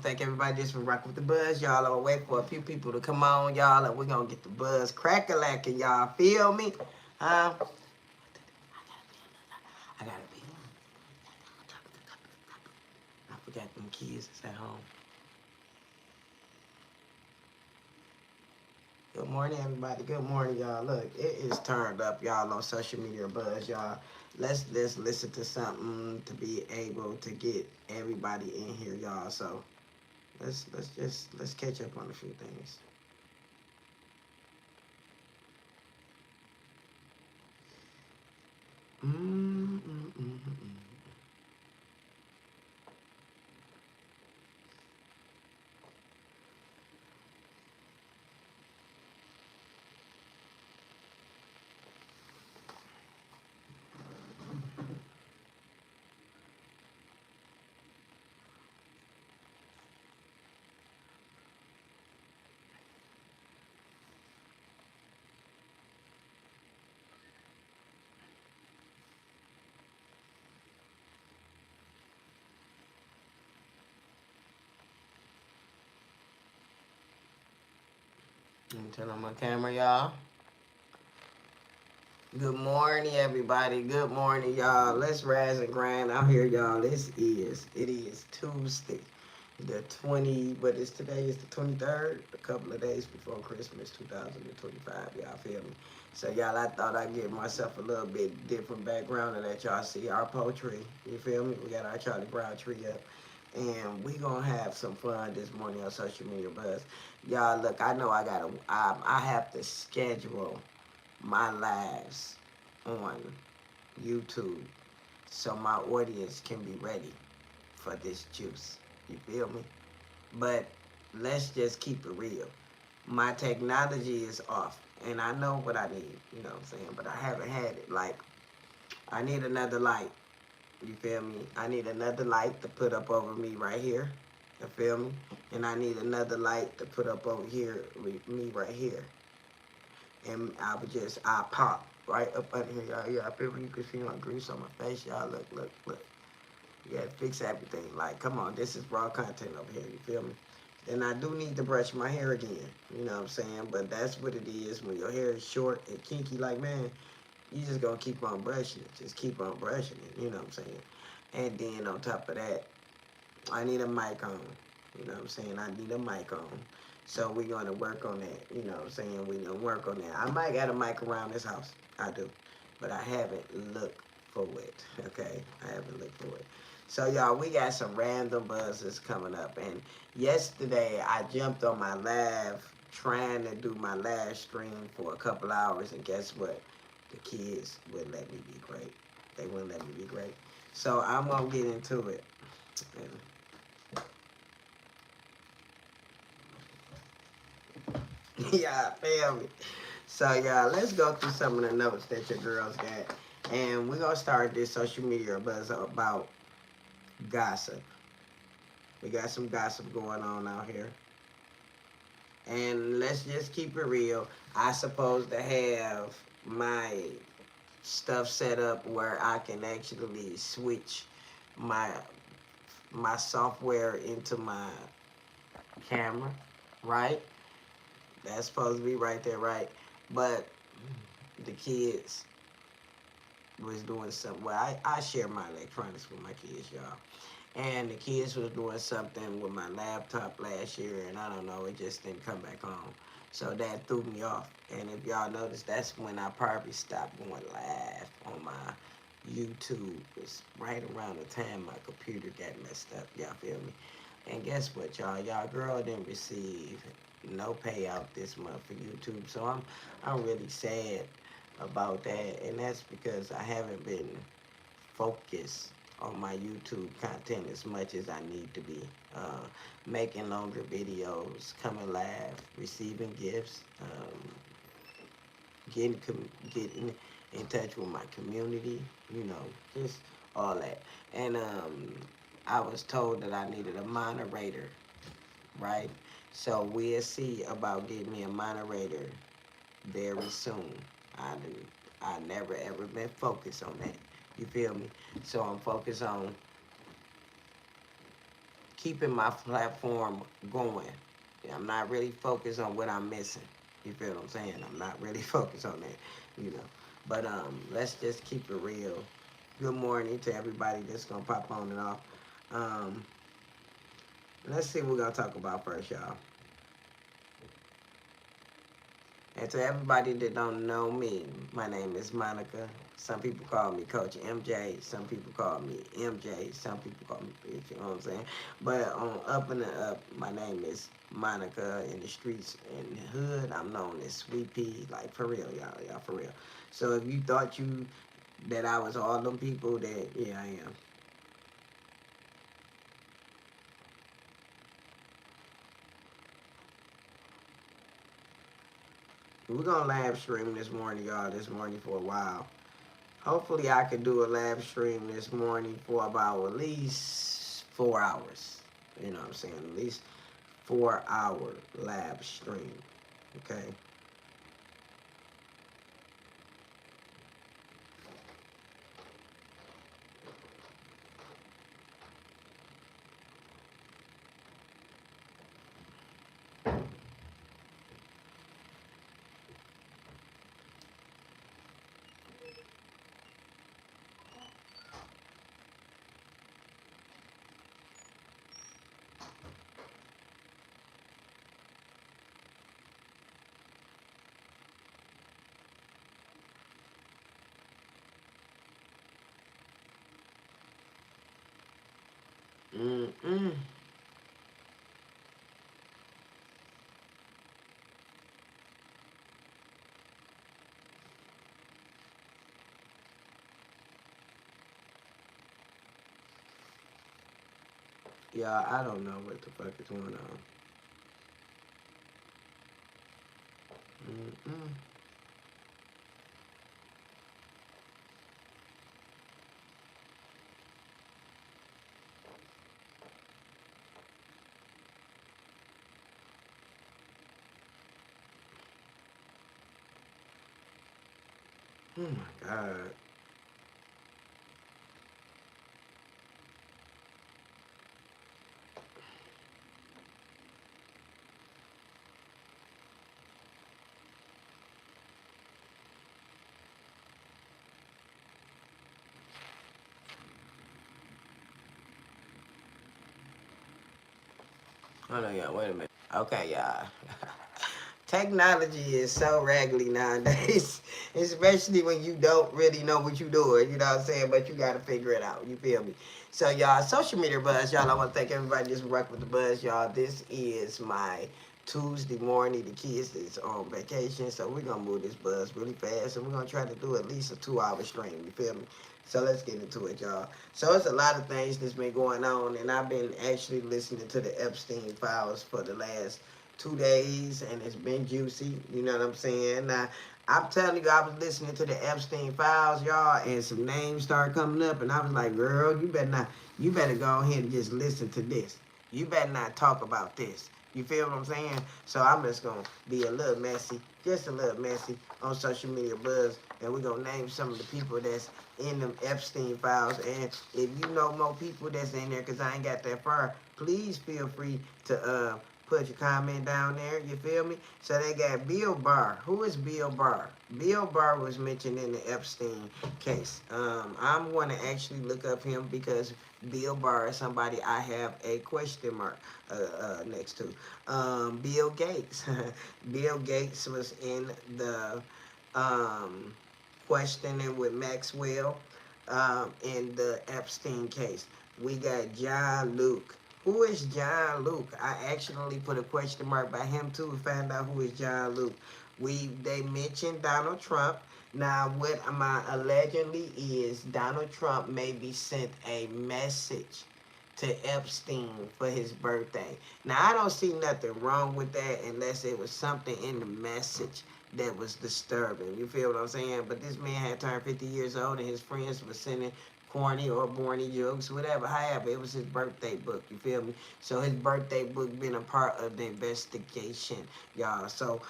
thank everybody just for rocking with the buzz. Y'all, I'm gonna wait for a few people to come on, y'all, and we're gonna get the buzz crack-a-lacking, y'all. Feel me? I gotta be. I forgot them kids is at home. Good morning, everybody. Good morning, y'all. Look, it is turned up, y'all, on social media buzz, y'all. Let's listen to something to be able to get everybody in here, y'all. So let's catch up on a few things. Mm-mm-mm-mm. Let me turn on my camera, y'all. Good morning, everybody. Good morning, y'all. Let's rise and grind out here, y'all. It is Tuesday, the 20, but it's today is the 23rd, a couple of days before Christmas 2025, y'all feel me? So, y'all, I thought I'd give myself a little bit different background and let y'all see our poetry, you feel me? We got our Charlie Brown tree up. And we gonna have some fun this morning on social media buzz. Y'all, look, I know I have to schedule my lives on YouTube so my audience can be ready for this juice. You feel me? But let's just keep it real. My technology is off and I know what I need, you know what I'm saying? But I haven't had it. Like, I need another light. You feel me? I need another light to put up over me right here. You feel me? And I need another light to put up over here with me right here. And I pop right up under here, y'all. Yeah, I feel you can see my grease on my face, y'all. Look. You gotta fix everything. Like, come on, this is raw content over here, you feel me? And I do need to brush my hair again, you know what I'm saying? But that's what it is when your hair is short and kinky, like, man, you just gonna keep on brushing it. Just keep on brushing it, you know what I'm saying? And then on top of that, I need a mic on. You know what I'm saying? I need a mic on. So we're going to work on that. You know what I'm saying? We're going to work on that. I might got a mic around this house. I do. But I haven't looked for it. Okay? I haven't looked for it. So, y'all, we got some random buzzes coming up. And yesterday, I jumped on my live trying to do my live stream for a couple hours. And guess what? The kids wouldn't let me be great. They wouldn't let me be great. So, I'm going to get into it. Yeah, feel me. So, y'all, let's go through some of the notes that your girls got. And we're going to start this social media buzz about gossip. We got some gossip going on out here. And let's just keep it real. I supposed to have my stuff set up where I can actually switch my software into my camera, right? That's supposed to be right there, right? But the kids was doing something. Well, I share my electronics with my kids, y'all. And the kids was doing something with my laptop last year, and I don't know, it just didn't come back on. So that threw me off. And if y'all notice, that's when I probably stopped going live on my YouTube. It's right around the time my computer got messed up. Y'all feel me? And guess what, y'all? Y'all girl didn't receive no payout this month for YouTube. So I'm really sad about that. And that's because I haven't been focused on my YouTube content as much as I need to be. Making longer videos, coming live, receiving gifts, getting in touch with my community, you know, just all that. And I was told that I needed a moderator, right? So we'll see about getting me a moderator very soon. I never ever been focused on that. You feel me? So I'm focused on keeping my platform going. I'm not really focused on what I'm missing. You feel what I'm saying? I'm not really focused on that, you know. But let's just keep it real. Good morning to everybody that's gonna pop on and off. Um, let's see what we're gonna talk about first, y'all. And to everybody that don't know me, my name is Monica. Some people call me Coach MJ. Some people call me MJ. Some people call me Bitch. You know what I'm saying? But on Up and the Up, my name is Monica. In the streets, in the hood, I'm known as Sweet Pea. Like for real, y'all for real. So if you thought that I was all them people, that yeah, I am. We're gonna live stream this morning, y'all. This morning for a while. Hopefully, I could do a live stream this morning for about at least 4 hours. You know what I'm saying? At least 4 hour live stream. Okay. Mm-mm. Yeah, I don't know what the fuck is going on. Mm-mm. Oh my God. Hold on, y'all. Wait a minute. Okay, y'all. Technology is so raggedy nowadays, especially when you don't really know what you're doing, you know what I'm saying? But you got to figure it out, you feel me? So, y'all, social media buzz, y'all, I want to thank everybody just rock with the buzz, y'all. This is my Tuesday morning. The kids is on vacation, so we're going to move this buzz really fast, and we're going to try to do at least a 2 hour stream, you feel me? So let's get into it, y'all. So it's a lot of things that's been going on, and I've been actually listening to the Epstein files for the last 2 days, and it's been juicy. You know what I'm saying? Now, I'm telling you, I was listening to the Epstein files, y'all, and some names started coming up, and I was like, girl, you better not. You better go ahead and just listen to this. You better not talk about this. You feel what I'm saying? So I'm just gonna be a little messy, just a little messy on social media buzz, and we're gonna name some of the people that's in them Epstein files. And if you know more people that's in there, cause I ain't got that far, please feel free to put your comment down there. You feel me? So they got Bill Barr. Who is Bill Barr? Bill Barr was mentioned in the Epstein case. I'm going to actually look up him because Bill Barr is somebody I have a question mark next to. Bill Gates. Bill Gates was in the um, questioning with Maxwell in the Epstein case. We got John Luke. Who is John Luke? I actually put a question mark by him too to find out who is John Luke. They mentioned Donald Trump. Now, what my allegedly is Donald Trump maybe sent a message to Epstein for his birthday. Now, I don't see nothing wrong with that unless it was something in the message that was disturbing. You feel what I'm saying? But this man had turned 50 years old and his friends were sending corny or borny jokes, whatever. However, it was his birthday book. You feel me? So his birthday book been a part of the investigation, y'all. So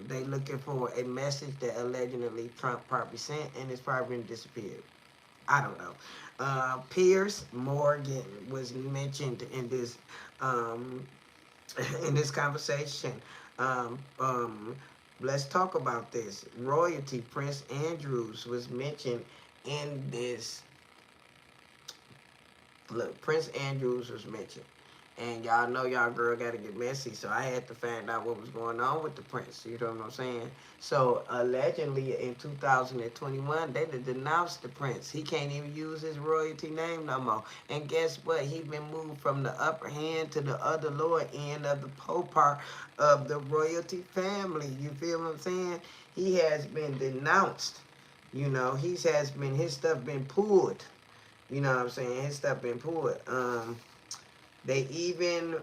they looking for a message that allegedly Trump probably sent and it's probably been disappeared. I don't know. Piers Morgan was mentioned um, in this conversation. Um, um, let's talk about this. Royalty Prince Andrews was mentioned in this. Look, Prince Andrews was mentioned. And y'all know y'all girl got to get messy, so I had to find out what was going on with the Prince. You know what I'm saying? So allegedly in 2021, they denounced the Prince. He can't even use his royalty name no more. And guess what? He been moved from the upper hand to the other lower end of the pole part of the royalty family. You feel what I'm saying? He has been denounced. You know, his stuff been pulled. You know what I'm saying? His stuff been pulled. They even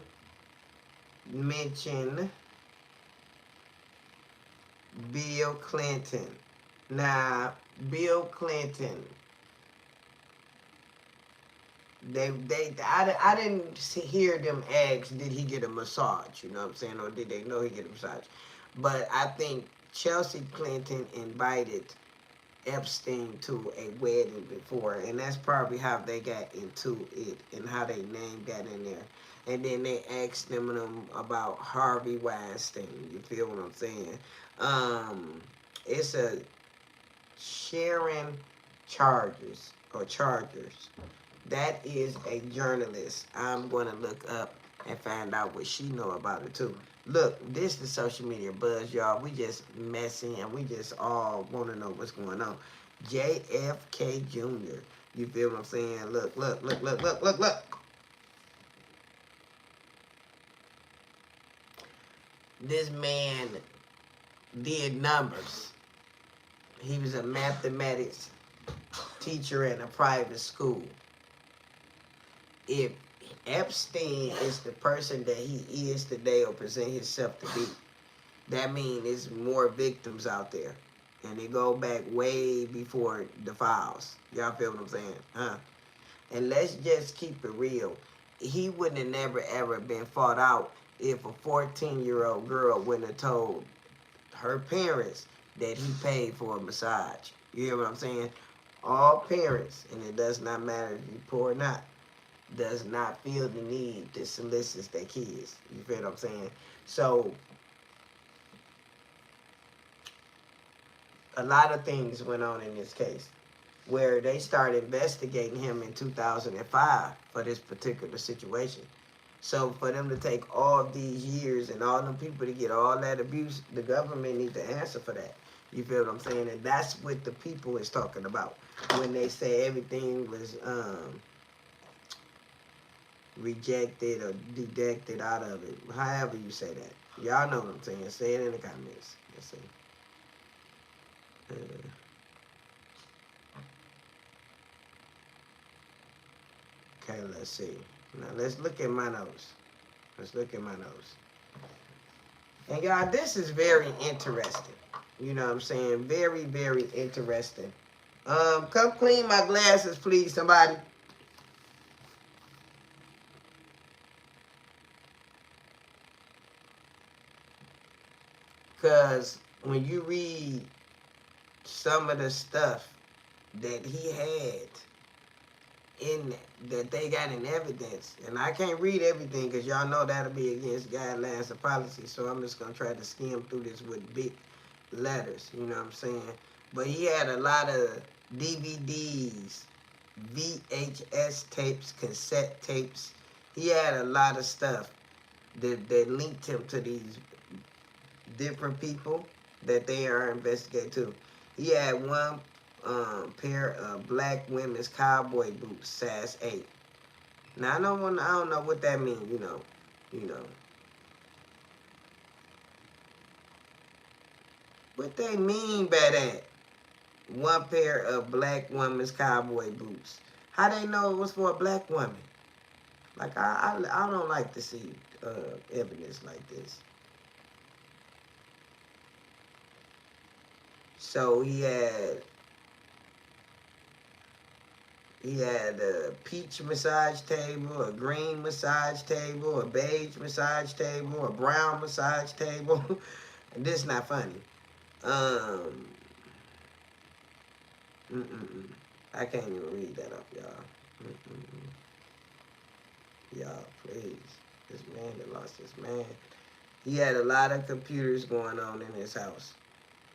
mention Bill Clinton. Now, Bill Clinton, I didn't hear them ask, did he get a massage? You know what I'm saying? Or did they know he get a massage? But I think Chelsea Clinton invited Epstein to a wedding before, and that's probably how they got into it and how their name got in there. And then they asked them about Harvey Weinstein. You feel what I'm saying? Um, it's a Sharon Chargers. That is a journalist. I'm gonna look up and find out what she know about it too. Look, this is social media buzz, y'all. We just messing and we just all want to know what's going on. JFK Jr. You feel what I'm saying? Look. This man did numbers. He was a mathematics teacher in a private school. If Epstein is the person that he is today or present himself to be, that means there's more victims out there. And they go back way before the files. Y'all feel what I'm saying? Huh? And let's just keep it real. He wouldn't have never ever been fought out if a 14-year-old girl wouldn't have told her parents that he paid for a massage. You hear what I'm saying? All parents, and it does not matter if you're poor or not, does not feel the need to solicit their kids. You feel what I'm saying? So a lot of things went on in this case where they started investigating him in 2005 for this particular situation. So for them to take all of these years and all them people to get all that abuse, the government needs to answer for that. You feel what I'm saying? And that's what the people is talking about when they say everything was rejected or deducted out of it. However you say that. Y'all know what I'm saying. Say it in the comments. Let's see. Okay, let's see. Now let's look at my nose. Let's look at my nose. And y'all, this is very interesting. You know what I'm saying? Very, very interesting. Come clean my glasses, please, somebody. Because when you read some of the stuff that he had in that they got in evidence, and I can't read everything because y'all know that'll be against guidelines and policy, so I'm just going to try to skim through this with big letters, you know what I'm saying? But he had a lot of DVDs, VHS tapes, cassette tapes. He had a lot of stuff that linked him to these different people that they are investigating too. He had one pair of black women's cowboy boots, size 8. Now I don't know what that means, you know. What they mean by that? One pair of black women's cowboy boots. How they know it was for a black woman? Like I don't like to see evidence like this. So he had a peach massage table, a green massage table, a beige massage table, a brown massage table. And this not funny. Um, mm-mm-mm. I can't even read that up, y'all. Y'all, please. This man that lost his man. He had a lot of computers going on in his house.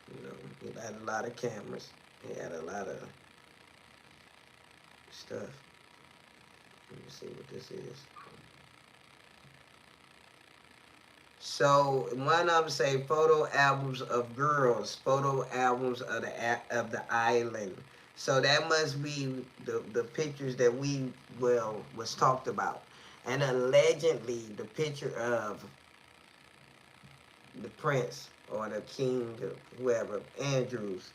You know, he had a lot of cameras. He had a lot of stuff. Let me see what this is. So one of them say photo albums of girls, photo albums of the island. So that must be the pictures that was talked about. And allegedly the picture of the prince or the king, or whoever, Andrews,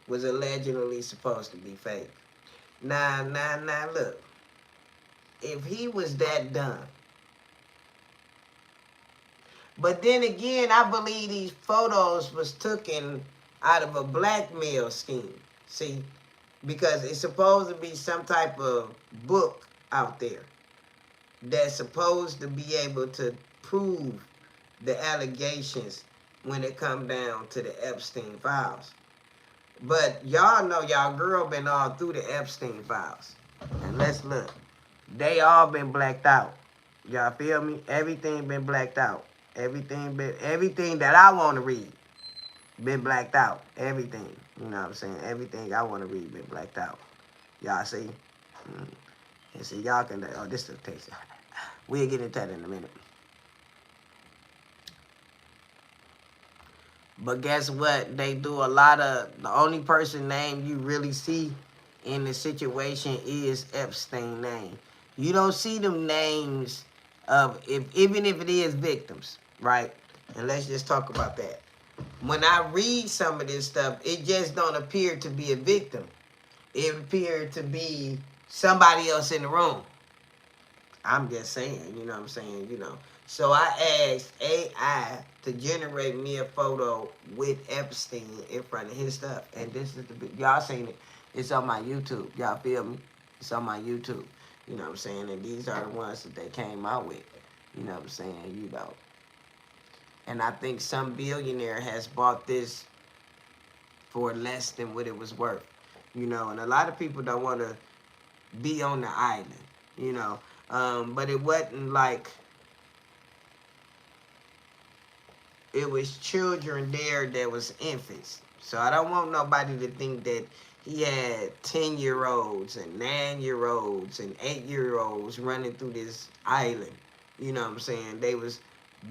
was allegedly supposed to be fake. Now, look. If he was that dumb, but then again, I believe these photos was taken out of a blackmail scheme. See, because it's supposed to be some type of book out there that's supposed to be able to prove the allegations when it come down to the Epstein files. But y'all know y'all girl been all through the Epstein files. And let's look. They all been blacked out. Y'all feel me? Everything been blacked out. Everything that I want to read been blacked out. Everything. You know what I'm saying? Everything I want to read been blacked out. Y'all see? And see, y'all can, oh, this is the taste. We'll get into that in a minute. But guess what? They do a lot of, the only person name you really see in the situation is Epstein name. You don't see them names of, even if it is victims, right? And let's just talk about that. When I read some of this stuff, it just don't appear to be a victim. It appeared to be somebody else in the room. I'm just saying, you know what I'm saying, you know. So I asked AI to generate me a photo with Epstein in front of his stuff. And this is y'all seen it. It's on my YouTube. Y'all feel me? It's on my YouTube. You know what I'm saying? And these are the ones that they came out with. You know what I'm saying? You know. And I think some billionaire has bought this for less than what it was worth. You know, and a lot of people don't want to be on the island, you know. But it wasn't like it was children there that was infants. So I don't want nobody to think that he had 10-year-olds and 9-year-olds and 8-year-olds running through this island. You know what I'm saying? They was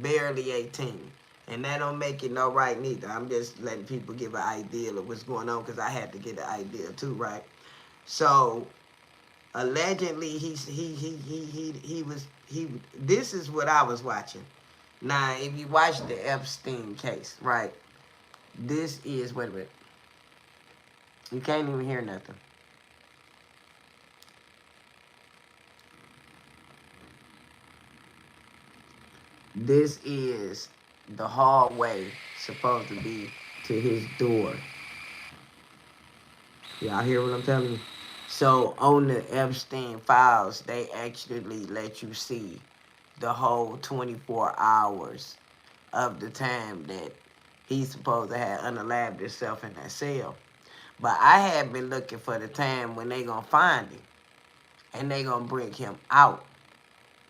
barely 18. And that don't make it no right neither. I'm just letting people give an idea of what's going on because I had to get an idea too, right? So allegedly this is what I was watching. Now, if you watch the Epstein case, right? This is, wait a minute. You can't even hear nothing. This is the hallway supposed to be to his door. Y'all hear what I'm telling you? So on the Epstein files, they actually let you see the whole 24 hours of the time that he's supposed to have unalived himself in that cell. But I had been looking for the time when they gonna find him and they gonna bring him out.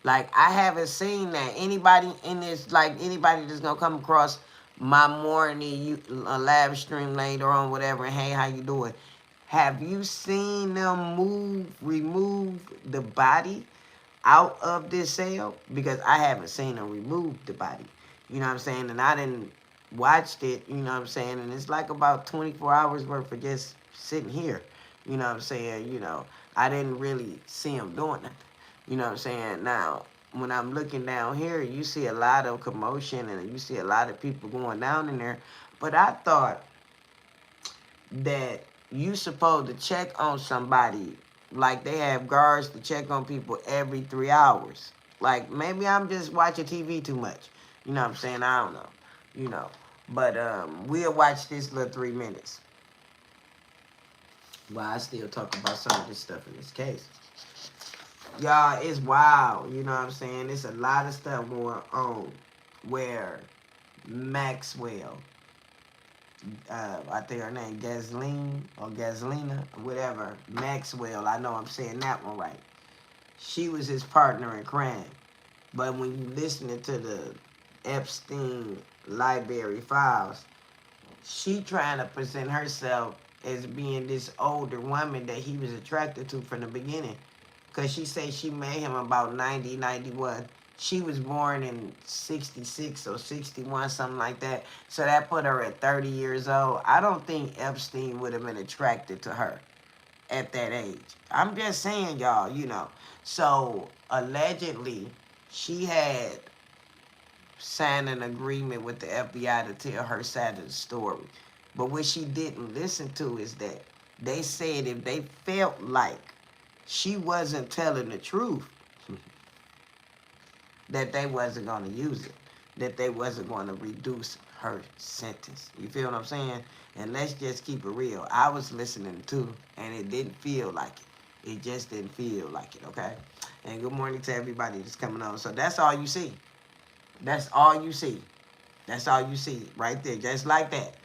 Like, I haven't seen that. Anybody in this, like, anybody that's gonna come across my morning live stream later on, whatever, and hey, how you doing? Have you seen them remove the body out of this cell? Because I haven't seen them remove the body. You know what I'm saying? And I didn't watched it, you know what I'm saying? And it's like about 24 hours worth of just sitting here. You know what I'm saying? You know, I didn't really see him doing nothing. You know what I'm saying? Now, when I'm looking down here, you see a lot of commotion and you see a lot of people going down in there. But I thought that you supposed to check on somebody like they have guards to check on people every 3 hours. Like, maybe I'm just watching TV too much. You know what I'm saying? I don't know. You know. But we'll watch this little 3 minutes. While I still talk about some of this stuff in this case. Y'all, it's wild. You know what I'm saying? There's a lot of stuff going on where Maxwell, I think her name Ghislaine or Gaslina, whatever, Maxwell, I know I'm saying that one right. She was his partner in crime. But when you listening to the Epstein library files, she trying to present herself as being this older woman that he was attracted to from the beginning. Because she said she met him about 90, 91. She was born in 66 or 61, something like that. So that put her at 30 years old. I don't think Epstein would have been attracted to her at that age. I'm just saying, y'all, you know. So allegedly, she had signed an agreement with the FBI to tell her side of the story. But what she didn't listen to is that they said if they felt like she wasn't telling the truth, that they wasn't going to use it, that they wasn't going to reduce her sentence. You feel what I'm saying? And let's just keep it real. I was listening too, and it didn't feel like it. It just didn't feel like it, okay? And good morning to everybody that's coming on. So that's all you see. That's all you see. That's all you see right there, just like that.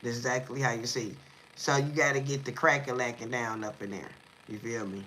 That's exactly how you see. So you got to get the crack-a-lacking down up in there. You feel me?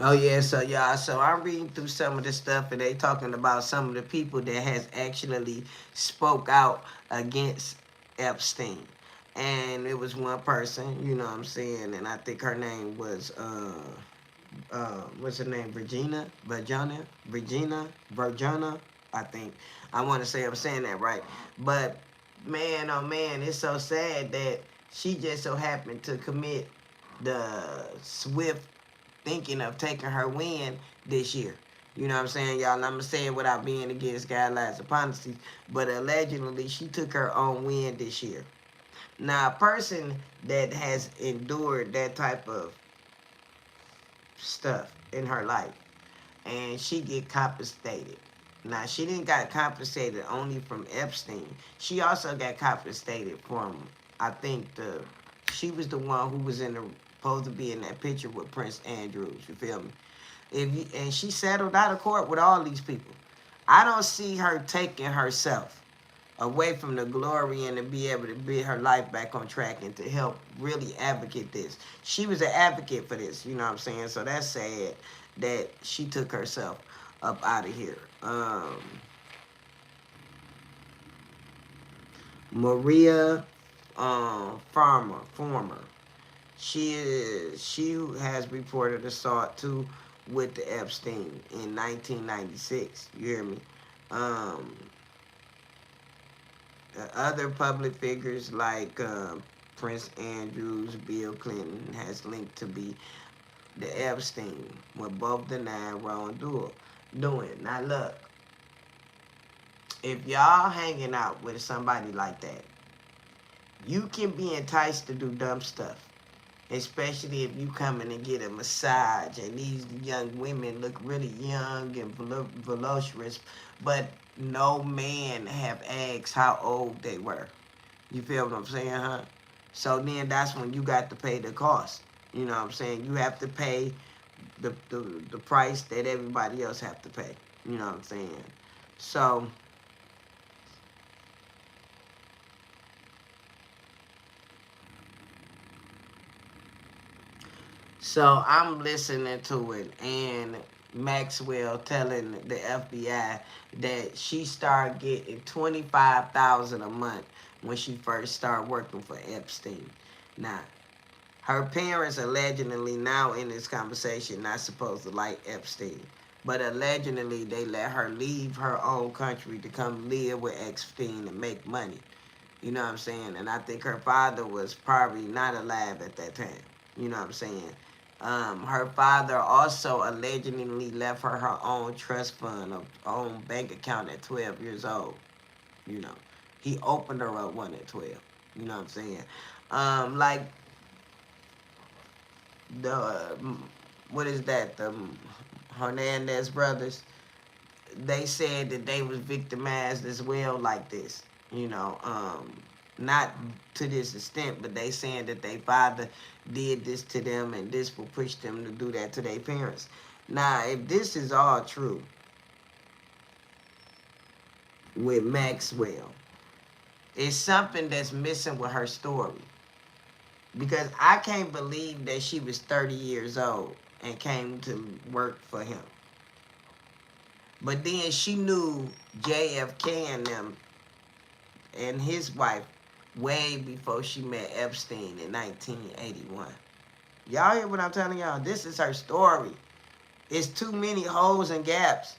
Oh yeah, so y'all, so I'm reading through some of the stuff and they talking about some of the people that has actually spoke out against Epstein. And it was one person, you know what I'm saying, and I think her name was what's her name? Virginia, I think. I want to say I'm saying that right. But man, oh man, it's so sad that she just so happened to commit the swift thinking of taking her win this year. You know what I'm saying, y'all? And I'm going to say it without being against guidelines of policies, but allegedly she took her own win this year. Now, a person that has endured that type of stuff in her life, and she get compensated. Now, she didn't got compensated only from Epstein. She also got compensated from, I think, she was the one who was supposed to be in that picture with Prince Andrews. You feel me? And she settled out of court with all these people. I don't see her taking herself away from the glory and to be able to get her life back on track and to help really advocate this. She was an advocate for this, you know what I'm saying? So that's sad that she took herself up out of here. Maria Former. She has reported assault too with the Epstein in 1996. You hear me? Other public figures like Prince Andrews, Bill Clinton has linked to be the Epstein with both the nine wrongdoing. Now look, if y'all hanging out with somebody like that, you can be enticed to do dumb stuff. Especially if you come in and get a massage and these young women look really young and voluptuous, but no man have asked how old they were. You feel what I'm saying, huh? So then that's when you got to pay the cost. You know what I'm saying? You have to pay the price that everybody else have to pay. You know what I'm saying? So I'm listening to it, and Maxwell telling the FBI that she started getting 25,000 a month when she first started working for Epstein. Now, her parents allegedly now in this conversation not supposed to like Epstein, but allegedly they let her leave her own country to come live with Epstein and make money. You know what I'm saying? And I think her father was probably not alive at that time. You know what I'm saying? Her father also allegedly left her own trust fund, her own bank account at 12 years old. You know, he opened her up one at 12. You know what I'm saying? Like the what is that? The Hernandez brothers. they said that they was victimized as well like this. You know, not to this extent, but they saying that their father did this to them and this will push them to do that to their parents. Now, if this is all true with Maxwell, it's something that's missing with her story. Because I can't believe that she was 30 years old and came to work for him. But then she knew JFK and them and his wife way before she met Epstein in 1981. Y'all hear what I'm telling y'all? This is her story. It's too many holes and gaps.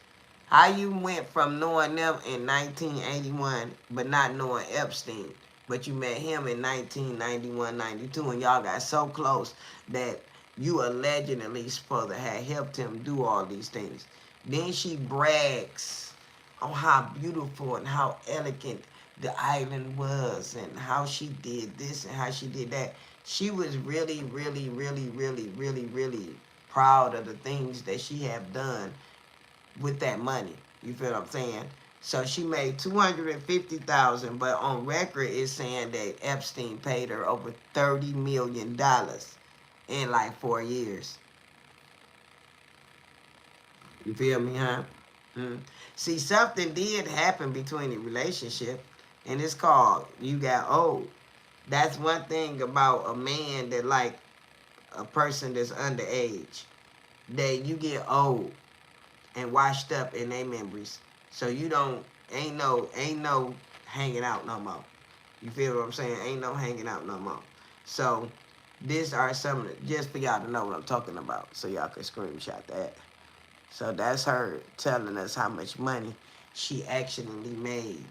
How you went from knowing them in 1981 but not knowing Epstein, but you met him in 1991, 92, and y'all got so close that you allegedly supposed to have helped him do all these things. Then she brags on how beautiful and how elegant the island was and how she did this and how she did that. She was really, really, really, really, really, really proud of the things that she have done with that money. You feel what I'm saying? So she made $250,000, but on record it's saying that Epstein paid her over $30 million in like 4 years. You feel me, huh? See, something did happen between the relationship, and it's called you got old. That's one thing about a man that like a person that's underage, that you get old and washed up in their memories. So you ain't no hanging out no more. You feel what I'm saying? Ain't no hanging out no more. So these are some of the, just for y'all to know what I'm talking about, so y'all can screenshot that. So that's her telling us how much money she actually made.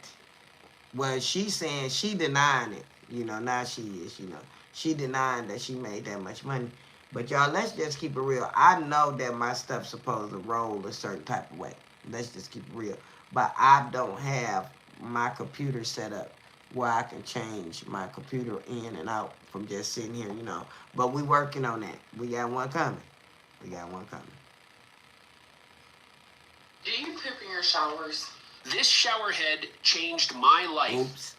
Well, she's saying she denying it. You know, now she is, you know. She denying that she made that much money. But y'all, let's just keep it real. I know that my stuff's supposed to roll a certain type of way. Let's just keep it real. But I don't have my computer set up where I can change my computer in and out from just sitting here, you know. But we working on that. We got one coming. We got one coming. Do you poop in your showers? This shower head changed my life. Oops.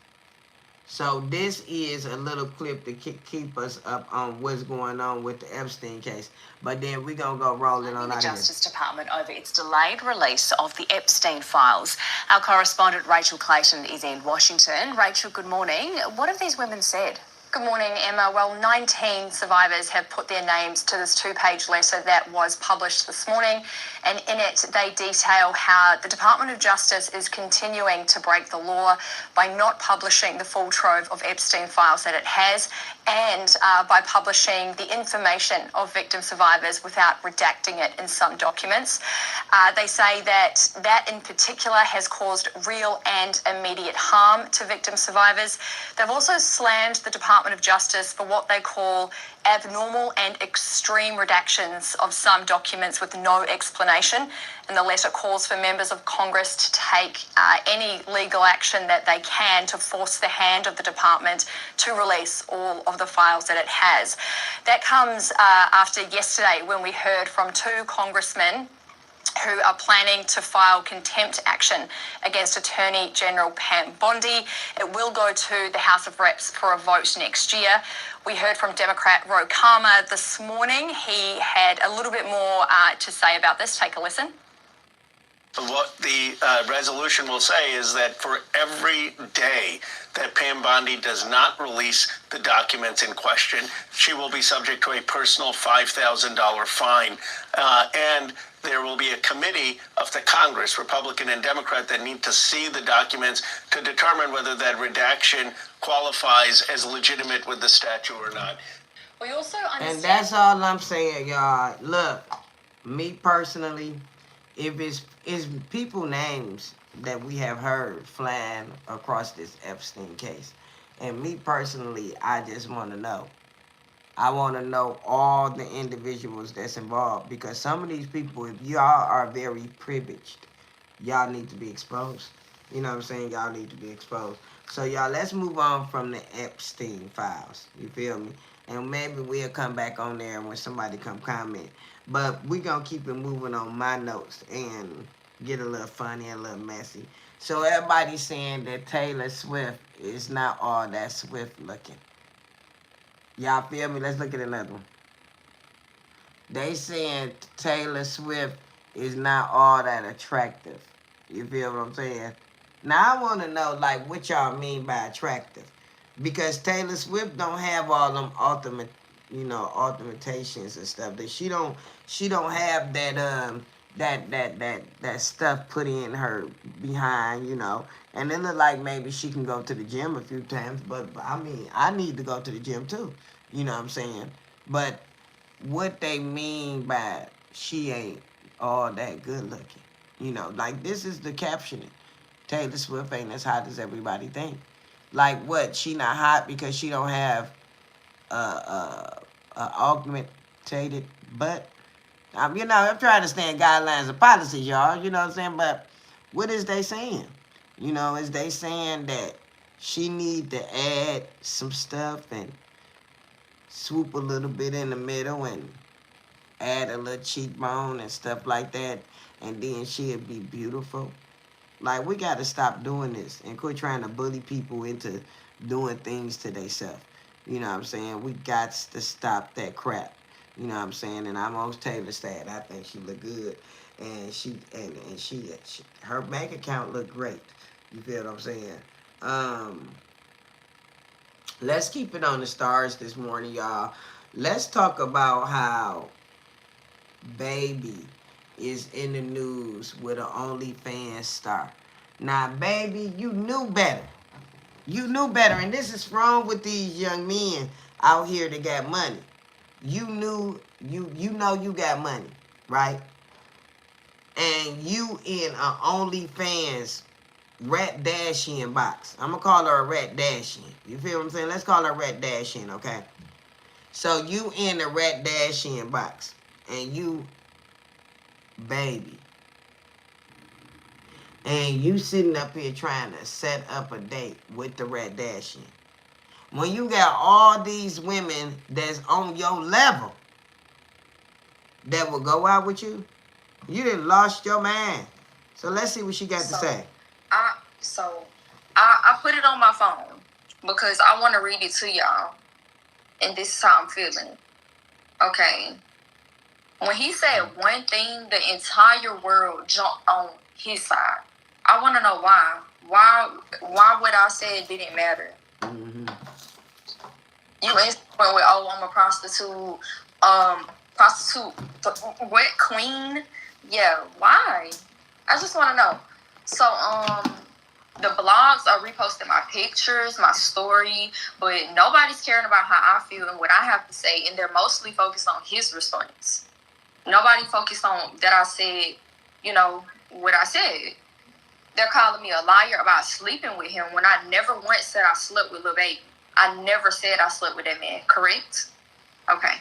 So this is a little clip to keep us up on what's going on with the Epstein case. But then we're going to go rolling on the out of here. Justice Department over its delayed release of the Epstein files. Our correspondent Rachel Clayton is in Washington. Rachel, good morning. What have these women said? Good morning, Emma. Well, 19 survivors have put their names to this two-page letter that was published this morning, and in it they detail how the Department of Justice is continuing to break the law by not publishing the full trove of Epstein files that it has, and by publishing the information of victim survivors without redacting it in some documents. They say that in particular has caused real and immediate harm to victim survivors. They've also slammed the Department of Justice for what they call abnormal and extreme redactions of some documents with no explanation. And the letter calls for members of Congress to take any legal action that they can to force the hand of the department to release all of the files that it has. That comes after yesterday when we heard from two congressmen who are planning to file contempt action against Attorney General Pam Bondi. It will go to the House of Reps for a vote next year. We heard from Democrat Ro Khanna this morning. He had a little bit more to say about this. Take a listen. What the resolution will say is that for every day that Pam Bondi does not release the documents in question, she will be subject to a personal $5,000 fine. And there will be a committee of the Congress, Republican and Democrat, that need to see the documents to determine whether that redaction qualifies as legitimate with the statute or not. We also understand. And that's all I'm saying, y'all. Look, me personally, if it's people names that we have heard flying across this Epstein case, and me personally, I just want to know. I want to know all the individuals that's involved, because some of these people, if y'all are very privileged, y'all need to be exposed. You know what I'm saying? Y'all need to be exposed. So y'all, let's move on from the Epstein files. You feel me? And maybe we'll come back on there when somebody come comment. But we going to keep it moving on my notes. And get a little funny, a little messy. So everybody's saying that Taylor Swift is not all that swift looking. Y'all feel me? Let's look at another one. They saying Taylor Swift is not all that attractive. You feel what I'm saying? Now I want to know, like, what y'all mean by attractive, because Taylor Swift don't have all them ultimate, ultimatations and stuff. That she don't have that that stuff put in her behind, And it look like maybe she can go to the gym a few times, but I mean, I need to go to the gym too. You know what I'm saying? But what they mean by she ain't all that good looking, like this is the captioning. Taylor Swift ain't as hot as everybody think. Like what? She not hot because she don't have augmentated butt. I'm trying to stand guidelines and policies, y'all. You know what I'm saying? But what is they saying? Is they saying that she need to add some stuff and swoop a little bit in the middle and add a little cheekbone and stuff like that, and then she'll be beautiful? Like, we got to stop doing this and quit trying to bully people into doing things to themselves. You know what I'm saying? We got to stop that crap. You know what I'm saying? And I'm on Taylor's side. I think she look good, and she her bank account look great. You feel what I'm saying? Let's keep it on the stars this morning, y'all. Let's talk about how Baby is in the news with an OnlyFans star. Now, Baby, you knew better. You knew better, and this is wrong with these young men out here that got money. You knew, you know you got money, right? And you in an OnlyFans Rat Dashian box. I'm going to call her a Rat Dashian. You feel what I'm saying? Let's call her Rat Dashian, okay? So you in the Rat Dashian box, and you Baby, and you sitting up here trying to set up a date with the Rat Dashian. When you got all these women that's on your level that will go out with you, you done lost your mind. So let's see what she got to say. I put it on my phone because I want to read it to y'all, and this is how I'm feeling. Okay. When he said one thing, the entire world jumped on his side. I want to know why. Why would I say it didn't matter? Mm-hmm. You went with, oh, I'm a prostitute, wet queen. Yeah, why? I just want to know. So, the blogs are reposting my pictures, my story, but nobody's caring about how I feel and what I have to say, and they're mostly focused on his response. Nobody focused on that I said, what I said. They're calling me a liar about sleeping with him when I never once said I slept with Lil Baby. I never said I slept with that man, correct? Okay.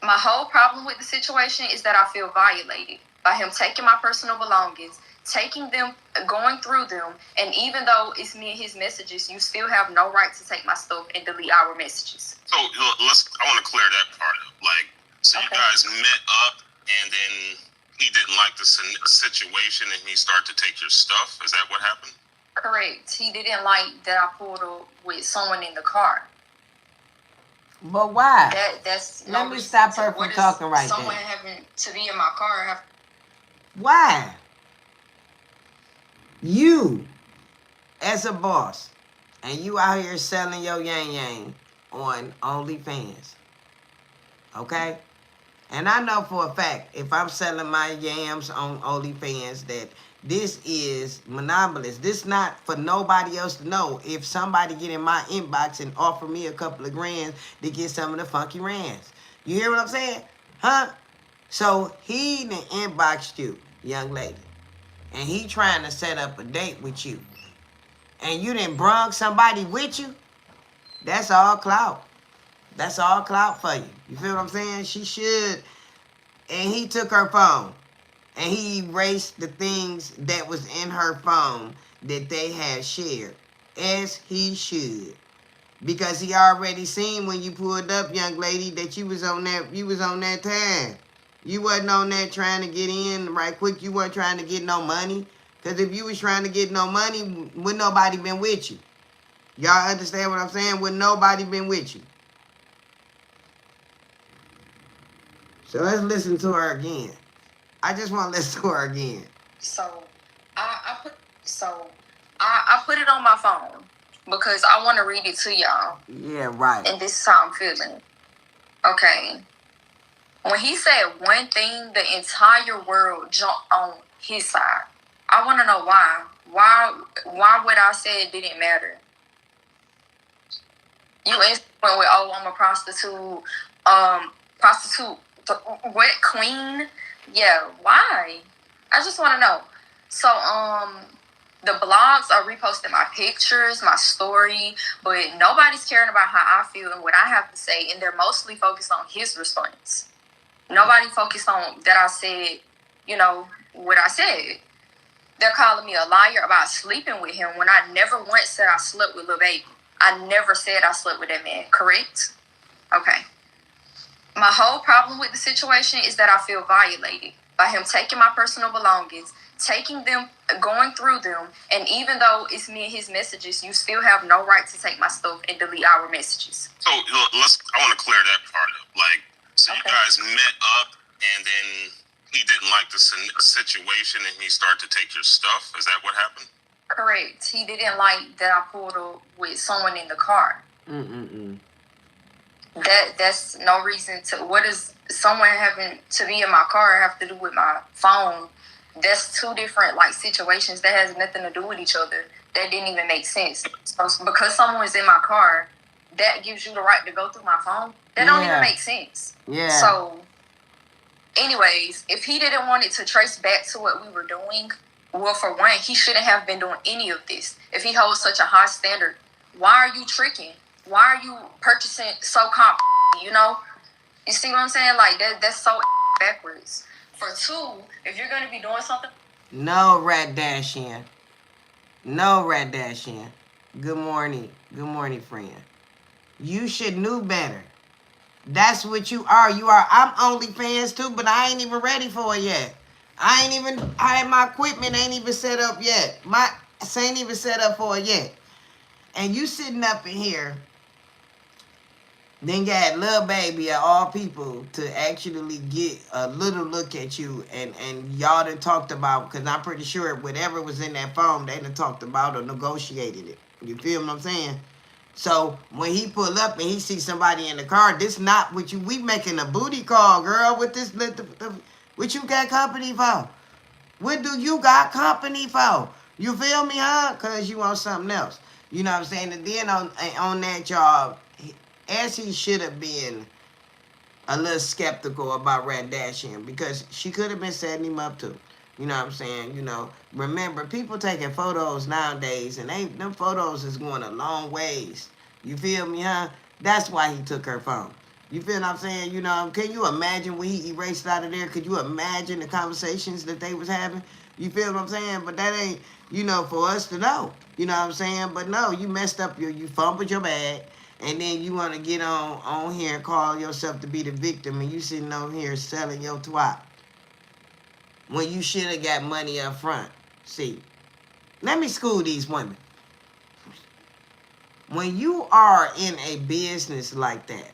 My whole problem with the situation is that I feel violated by him taking my personal belongings, taking them, going through them, and even though it's me and his messages, you still have no right to take my stuff and delete our messages. So I want to clear that part up. Like, so okay. You guys met up, and then he didn't like the situation, and he started to take your stuff. Is that what happened? Correct. He didn't like that I pulled up with someone in the car. But why? That's Let me stop her from talking right there. Someone having to be in my car. Why? You, as a boss, and you out here selling your yang on OnlyFans, okay? And I know for a fact, if I'm selling my yams on OnlyFans, that this is monopolist. This not for nobody else to know. If somebody get in my inbox and offer me a couple of grand to get some of the funky rands. You hear what I'm saying? Huh? So he done inboxed you, young lady. And he trying to set up a date with you. And you done brung somebody with you? That's all clout. That's all clout for you. You feel what I'm saying? She should. And he took her phone. And he erased the things that was in her phone that they had shared. As he should. Because he already seen when you pulled up, young lady, that you was on that time. You wasn't on there trying to get in right quick. You weren't trying to get no money. Because if you was trying to get no money, would nobody been with you? Y'all understand what I'm saying? Would nobody been with you? So let's listen to her again. I just want to listen to her again. So I put it on my phone because I want to read it to y'all. Yeah, right. And this is how I'm feeling. Okay. When he said one thing, the entire world jumped on his side. I want to know why. Why would I say it didn't matter? You instantly went with, oh, I'm a prostitute. Wet queen. Yeah, why? I just want to know. So, the blogs are reposting my pictures, my story, but nobody's caring about how I feel and what I have to say, and they're mostly focused on his response. Nobody focused on that I said, what I said. They're calling me a liar about sleeping with him when I never once said I slept with Lil Baby. I never said I slept with that man, correct? Okay. My whole problem with the situation is that I feel violated by him taking my personal belongings, taking them, going through them, and even though it's me and his messages, you still have no right to take my stuff and delete our messages. So I want to clear that part up. So okay. You guys met up, and then he didn't like the situation, and he started to take your stuff. Is that what happened? Correct. He didn't like that I pulled up with someone in the car. That's no reason to. What does someone having to be in my car have to do with my phone? That's two different situations that has nothing to do with each other. That didn't even make sense. So because someone is in my car, that gives you the right to go through my phone. That don't even make sense. Yeah. So, anyways, if he didn't want it to trace back to what we were doing, well, for one, he shouldn't have been doing any of this. If he holds such a high standard, why are you tricking? Why are you purchasing so-called, You see what I'm saying? That's so backwards. For two, if you're going to be doing something... No rat dash in. No rat dash in. Good morning. Good morning, friend. You should know better. That's what you are. I'm OnlyFans too, but I ain't even ready for it yet. My equipment ain't even set up yet. My ain't even set up for it yet. And you sitting up in here, then got Lil Baby of all people to actually get a little look at you, and y'all done talked about, because I'm pretty sure whatever was in that phone, they done talked about or negotiated it. You feel what I'm saying? So when he pull up and he see somebody in the car, this not what we making a booty call, girl. With this, what you got company for? What do you got company for? You feel me, huh? Cause you want something else. You know what I'm saying? And then on that job, as he should have been a little skeptical about Rat Dashian, because she could have been setting him up too. You know what I'm saying? Remember, people taking photos nowadays, and them photos is going a long ways. You feel me, huh? That's why he took her phone. You feel what I'm saying? Can you imagine when he erased out of there? Could you imagine the conversations that they was having? You feel what I'm saying? But that ain't, for us to know. You know what I'm saying? But no, you messed up you fumbled your bag, and then you want to get on here and call yourself to be the victim, and you sitting on here selling your twat. When you should have got money up front. See, let me school these women. When you are in a business like that,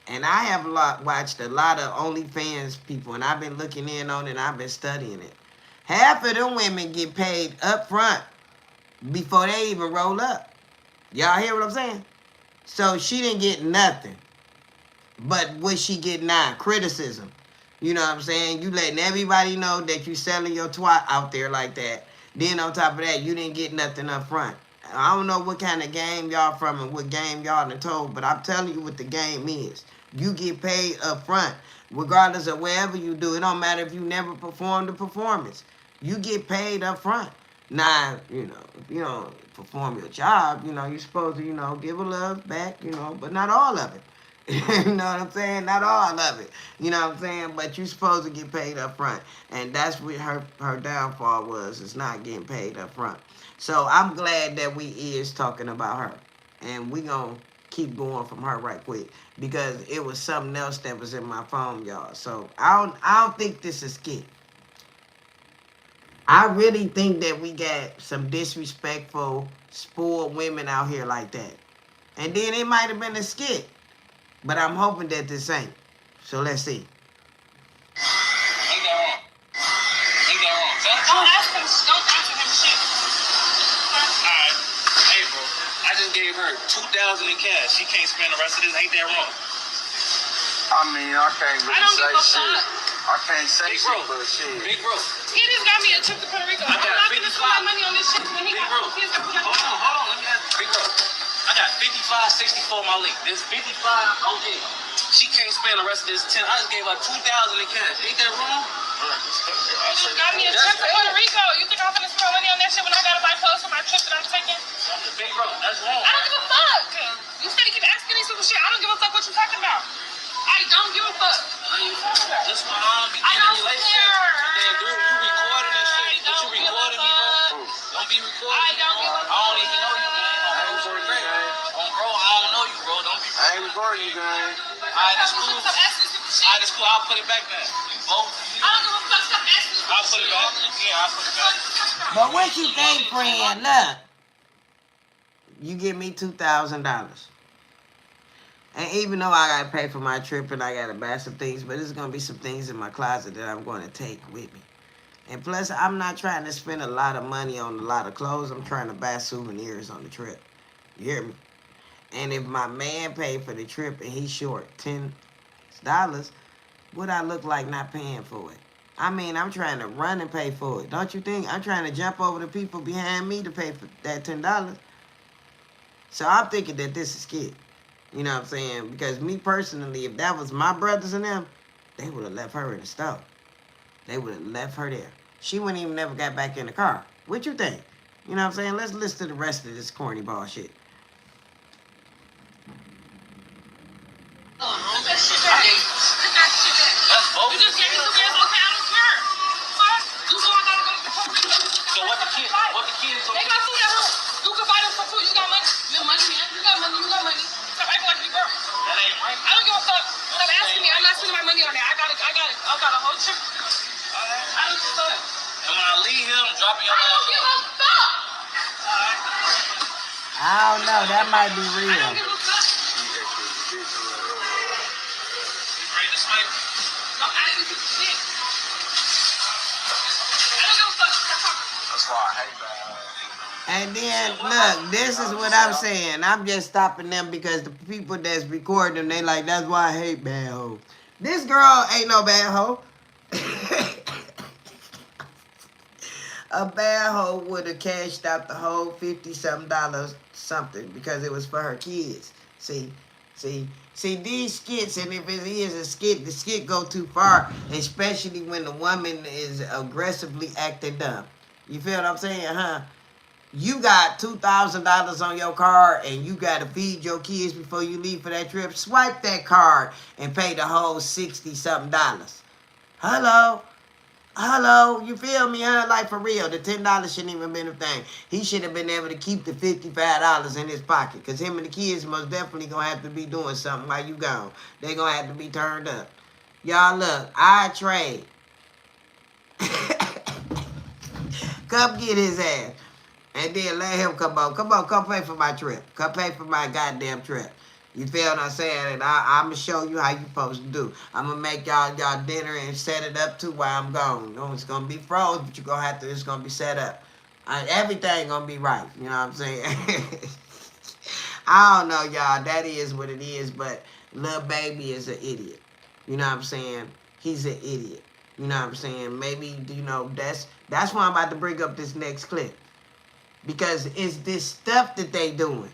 and I have watched a lot of OnlyFans people, and I've been looking in on it, and I've been studying it. Half of them women get paid up front before they even roll up. Y'all hear what I'm saying? So she didn't get nothing. But what she get now? Criticism. You know what I'm saying? You letting everybody know that you selling your twat out there like that. Then on top of that, you didn't get nothing up front. I don't know what kind of game y'all from and what game y'all done told, but I'm telling you what the game is. You get paid up front, regardless of wherever you do. It don't matter if you never performed the performance. You get paid up front. Now, if you don't perform your job, you're supposed to, give a love back, but not all of it. You know what I'm saying? Not all of it. You know what I'm saying? But you're supposed to get paid up front. And that's what her downfall was, is not getting paid up front. So I'm glad that we is talking about her. And we going to keep going from her right quick because it was something else that was in my phone, y'all. So I don't think this is skit. I really think that we got some disrespectful, spoiled women out here like that. And then it might have been a skit. But I'm hoping that this ain't. So let's see. Ain't that wrong? Ain't that wrong? Don't ask him shit. Alright. Hey, bro. I just gave her $2,000 in cash. She can't spend the rest of this. Ain't that wrong? I mean, I can't really say shit. I can't say Big shit, bro. but shit. Big bro. He just got me a trip to Puerto Rico. I I'm got not gonna spend my money on this shit when he Big got bro. kids to put up. Hold on. Let me ask you. Big bro. I got 55, 64 my link. This 55, okay. She can't spend the rest of this 10. I just gave her $2,000 in cash. Ain't that wrong? You just got me a trip to Puerto Rico. You think I'm gonna spend my money on that shit when I gotta buy clothes for my trip that I'm taking? Big bro, that's wrong. I don't give a fuck. You said you keep asking me some shit. I don't give a fuck what you talking about. I don't give a fuck. What are you talking about? That's why I don't be getting in relationships. Man, dude, you recording this shit. What you recording me, bro? Don't be recording me, bro. I don't even know you, man. I ain't recording you, gang. Bro, I don't know you, bro. Don't be I ain't recording you, gang. Alright, that's cool. Alright, that's cool. I'll put it back then. You both. I don't give a fuck. Stop asking me. I'll put it back. Yeah, I'll put it back. But what you think, friend? Look. You give me $2,000. And even though I gotta pay for my trip and I gotta buy some things, but there's gonna be some things in my closet that I'm gonna take with me. And plus, I'm not trying to spend a lot of money on a lot of clothes. I'm trying to buy souvenirs on the trip. You hear me? And if my man paid for the trip and he's short $10, would I look like not paying for it? I mean, I'm trying to run and pay for it. Don't you think? I'm trying to jump over the people behind me to pay for that $10. So I'm thinking that this is skit. You know what I'm saying? Because me personally, if that was my brothers and them, they would have left her in the stove. They would have left her there. She wouldn't even never got back in the car. What you think? You know what I'm saying? Let's listen to the rest of this corny ball shit. That's both. You just gave me $2,000. Okay, I don't care. Fuck. You know I gotta go to Puerto Rico. So what the kids They got food at home. You can buy them some food. You got money. You got money, man. You got money. You got money. Stop acting like you girl. That ain't right. I don't give a fuck. Stop asking me. I'm not spending my money on that. I got a whole trip. I don't give a fuck. And when I leave here, I'm dropping your I don't ass give off. a fuck. I don't know. That might be I real. don't give a fuck. You ready to snipe? Don't ask me for shit. I don't give a fuck. Stop talking. That's why I hate that. And then, look, this is what I'm saying. I'm just stopping them because the people that's recording them, they like, that's why I hate bad hoes. This girl ain't no bad hoe. A bad hoe would have cashed out the whole $50-something something because it was for her kids. See, these skits, and if it is a skit, the skit go too far, especially when the woman is aggressively acting dumb. You feel what I'm saying, huh? You got $2,000 on your card and you got to feed your kids before you leave for that trip. Swipe that card and pay the whole $60-something. Hello, you feel me, huh? Like, for real, the $10 shouldn't even been a thing. He should have been able to keep the $55 in his pocket because him and the kids most definitely going to have to be doing something while you gone. They going to have to be turned up. Y'all, look, I trade. Come get his ass. And then let him come on. Come pay for my trip. Come pay for my goddamn trip. You feel what I'm saying? And I'm going to show you how you supposed to do. I'm going to make y'all dinner and set it up too while I'm gone. You know, it's going to be frozen, but you're going to have to, it's going to be set up. Everything going to be right. You know what I'm saying? I don't know, y'all. That is what it is, but Lil Baby is an idiot. You know what I'm saying? He's an idiot. You know what I'm saying? Maybe, you know, that's why I'm about to bring up this next clip. Because it's this stuff that they doing.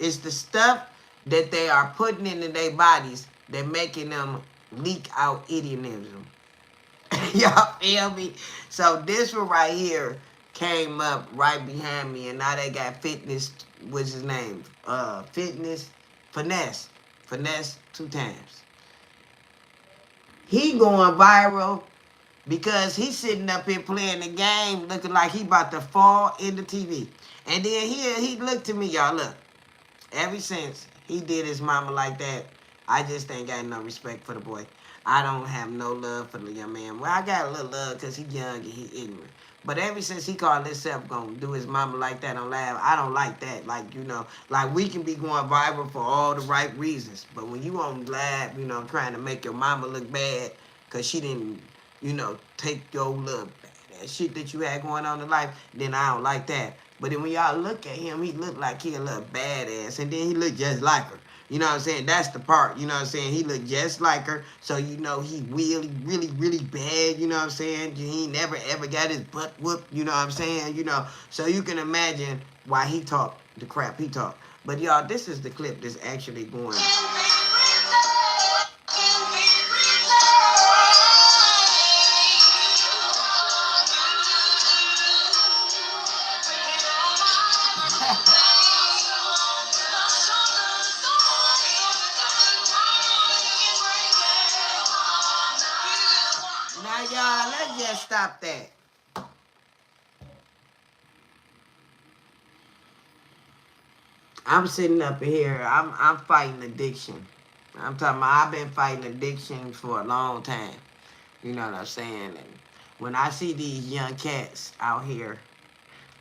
It's the stuff that they are putting into their bodies that making them leak out idiotism. Y'all feel me? So this one right here came up right behind me, and now they got Fitness, what's his name? Finesse 2 times. He going viral because he's sitting up here playing the game looking like he about to fall in the TV. And then he looked to me, y'all, look. Ever since he did his mama like that, I just ain't got no respect for the boy. I don't have no love for the young man. Well, I got a little love because he young and he ignorant. But ever since he called himself gonna do his mama like that on live, I don't like that. Like, you know, like we can be going viral for all the right reasons. But when you on live, you know, trying to make your mama look bad because she didn't, you know, take your little that shit that you had going on in life, then I don't like that. But then when y'all look at him, he look like he a little badass. And then he look just like her. You know what I'm saying? That's the part. You know what I'm saying? He look just like her. So, you know, he really, really, really bad. You know what I'm saying? He never, ever got his butt whooped. You know what I'm saying? You know, so you can imagine why he talk the crap he talk. But, y'all, this is the clip that's actually going on. Now, y'all, let's just stop that. I'm sitting up here. I'm fighting addiction. I'm talking about I've been fighting addiction for a long time. You know what I'm saying? And when I see these young cats out here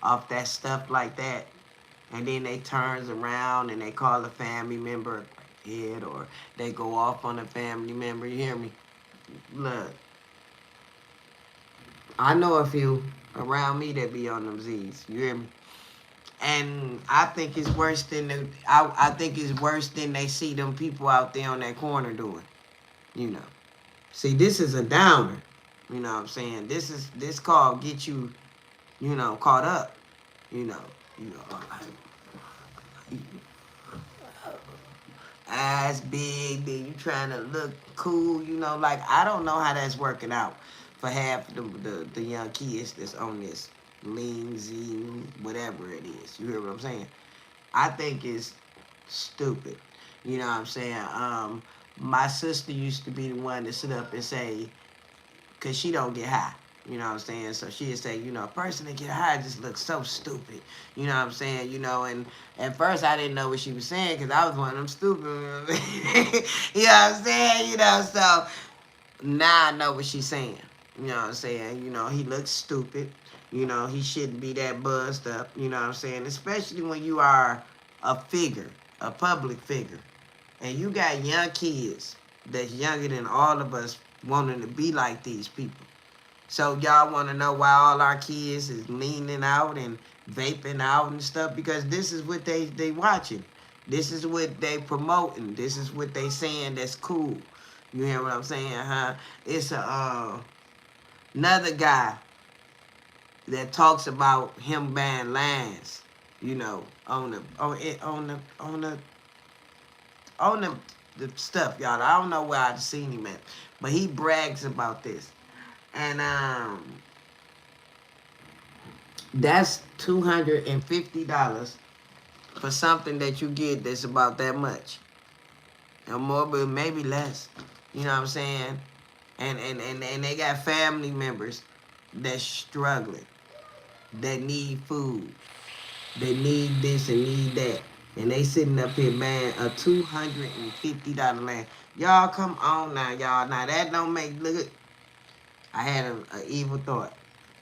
off that stuff like that, and then they turns around and they call a family member a kid, or they go off on a family member, you hear me? Look, I know a few around me that be on them Z's. You hear me? And I think it's worse than I think it's worse than they see them people out there on that corner doing. You know. See, this is a downer. You know what I'm saying? This call get you, you know, caught up. You know. Ass big, then you trying to look cool, you know, like I don't know how that's working out for half the young kids that's on this lean Z, whatever it is. You hear what I'm saying? I think it's stupid. You know what I'm saying? My sister used to be the one to sit up and say, cause she don't get high. You know what I'm saying? So she'd say, you know, a person that get high just looks so stupid. You know what I'm saying? You know, and at first I didn't know what she was saying because I was one of them stupid. You know what I'm saying? You know, so now I know what she's saying. You know what I'm saying? You know, he looks stupid. You know, he shouldn't be that buzzed up. You know what I'm saying? Especially when you are a figure, a public figure. And you got young kids that's younger than all of us wanting to be like these people. So y'all want to know why all our kids is leaning out and vaping out and stuff? Because this is what they watching. This is what they promoting. This is what they saying that's cool. You hear what I'm saying, huh? It's another guy that talks about him buying lands, you know, on the stuff, y'all. I don't know where I've seen him at, but he brags about this. And that's $250 for something that you get that's about that much. Or more, but maybe less. You know what I'm saying? And they got family members that's struggling, that need food, that need this and need that. And they sitting up here buying a $250 land. Y'all come on now, y'all. Now that don't make look. I had an evil thought.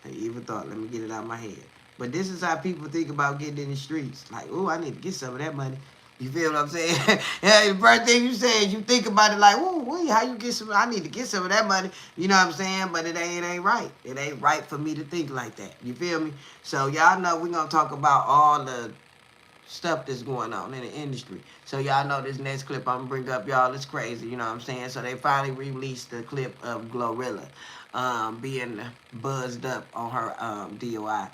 An evil thought. Let me get it out of my head. But this is how people think about getting in the streets. Like, oh, I need to get some of that money. You feel what I'm saying? Yeah, the first thing you say is you think about it like, oh, how you get some? I need to get some of that money. You know what I'm saying? But it ain't right. It ain't right for me to think like that. You feel me? So y'all know we're going to talk about all the stuff that's going on in the industry. So y'all know this next clip I'm going to bring up, y'all, it's crazy. You know what I'm saying? So they finally released the clip of Glorilla being buzzed up on her DOI.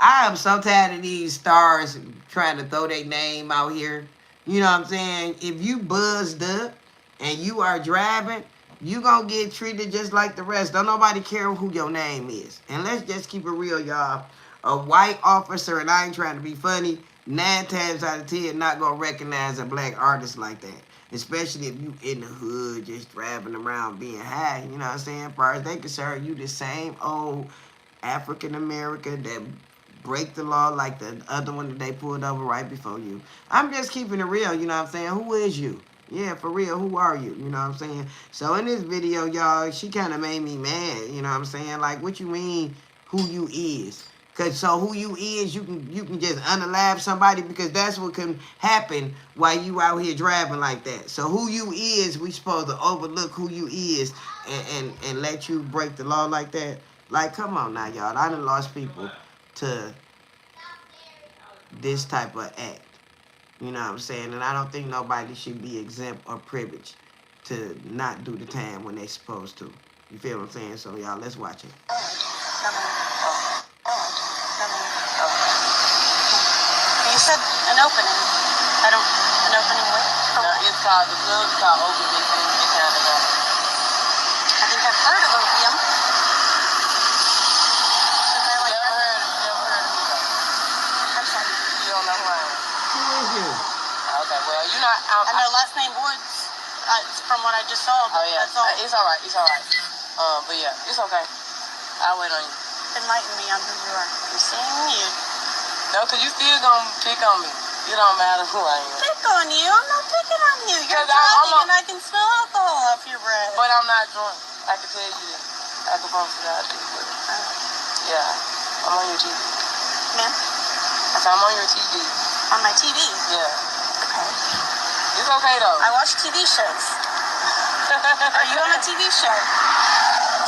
I am so tired of these stars trying to throw their name out here. You know what I'm saying? If you buzzed up and you are driving, you gonna get treated just like the rest. Don't nobody care who your name is. And let's just keep it real, y'all. A white officer, and I ain't trying to be funny, 9 times out of 10 not gonna recognize a black artist like that. Especially if you in the hood just driving around being high. You know what I'm saying? As far as they concerned, you the same old African American that break the law like the other one that they pulled over right before you. I'm just keeping it real, you know what I'm saying? Who is you? Yeah, for real, who are you? You know what I'm saying? So in this video, y'all, she kind of made me mad, you know what I'm saying? Like, what you mean, who you is? Cause so who you is, you can just unalive somebody because that's what can happen while you out here driving like that. So who you is, we supposed to overlook who you is and let you break the law like that? Like, come on now, y'all. I done lost people to this type of act. You know what I'm saying? And I don't think nobody should be exempt or privileged to not do the time when they supposed to. You feel what I'm saying? So, y'all, let's watch it. You said an opening. An opening what? No, it's called, the club's called Opium in Canada. I think I've heard of opium. Never heard of me though. I'm sorry. You don't know who I am? Who is you? Okay, well, you're not. I know last name Woods. From what I just saw. Oh yeah, that's all. It's all right. It's all right. But yeah, it's okay. I'll wait on you. Enlighten me on who you are. You're saying you. No, because you still gonna pick on me. It don't matter who I am. Pick on you? I'm not picking on you. You're driving and I can smell alcohol off your breath. But I'm not drunk. I can tell you that. I can promise you that I do. But yeah, I'm on your TV. Ma'am? I said I'm on your TV. On my TV? Yeah. Okay. It's okay though. I watch TV shows. Are you on a TV show?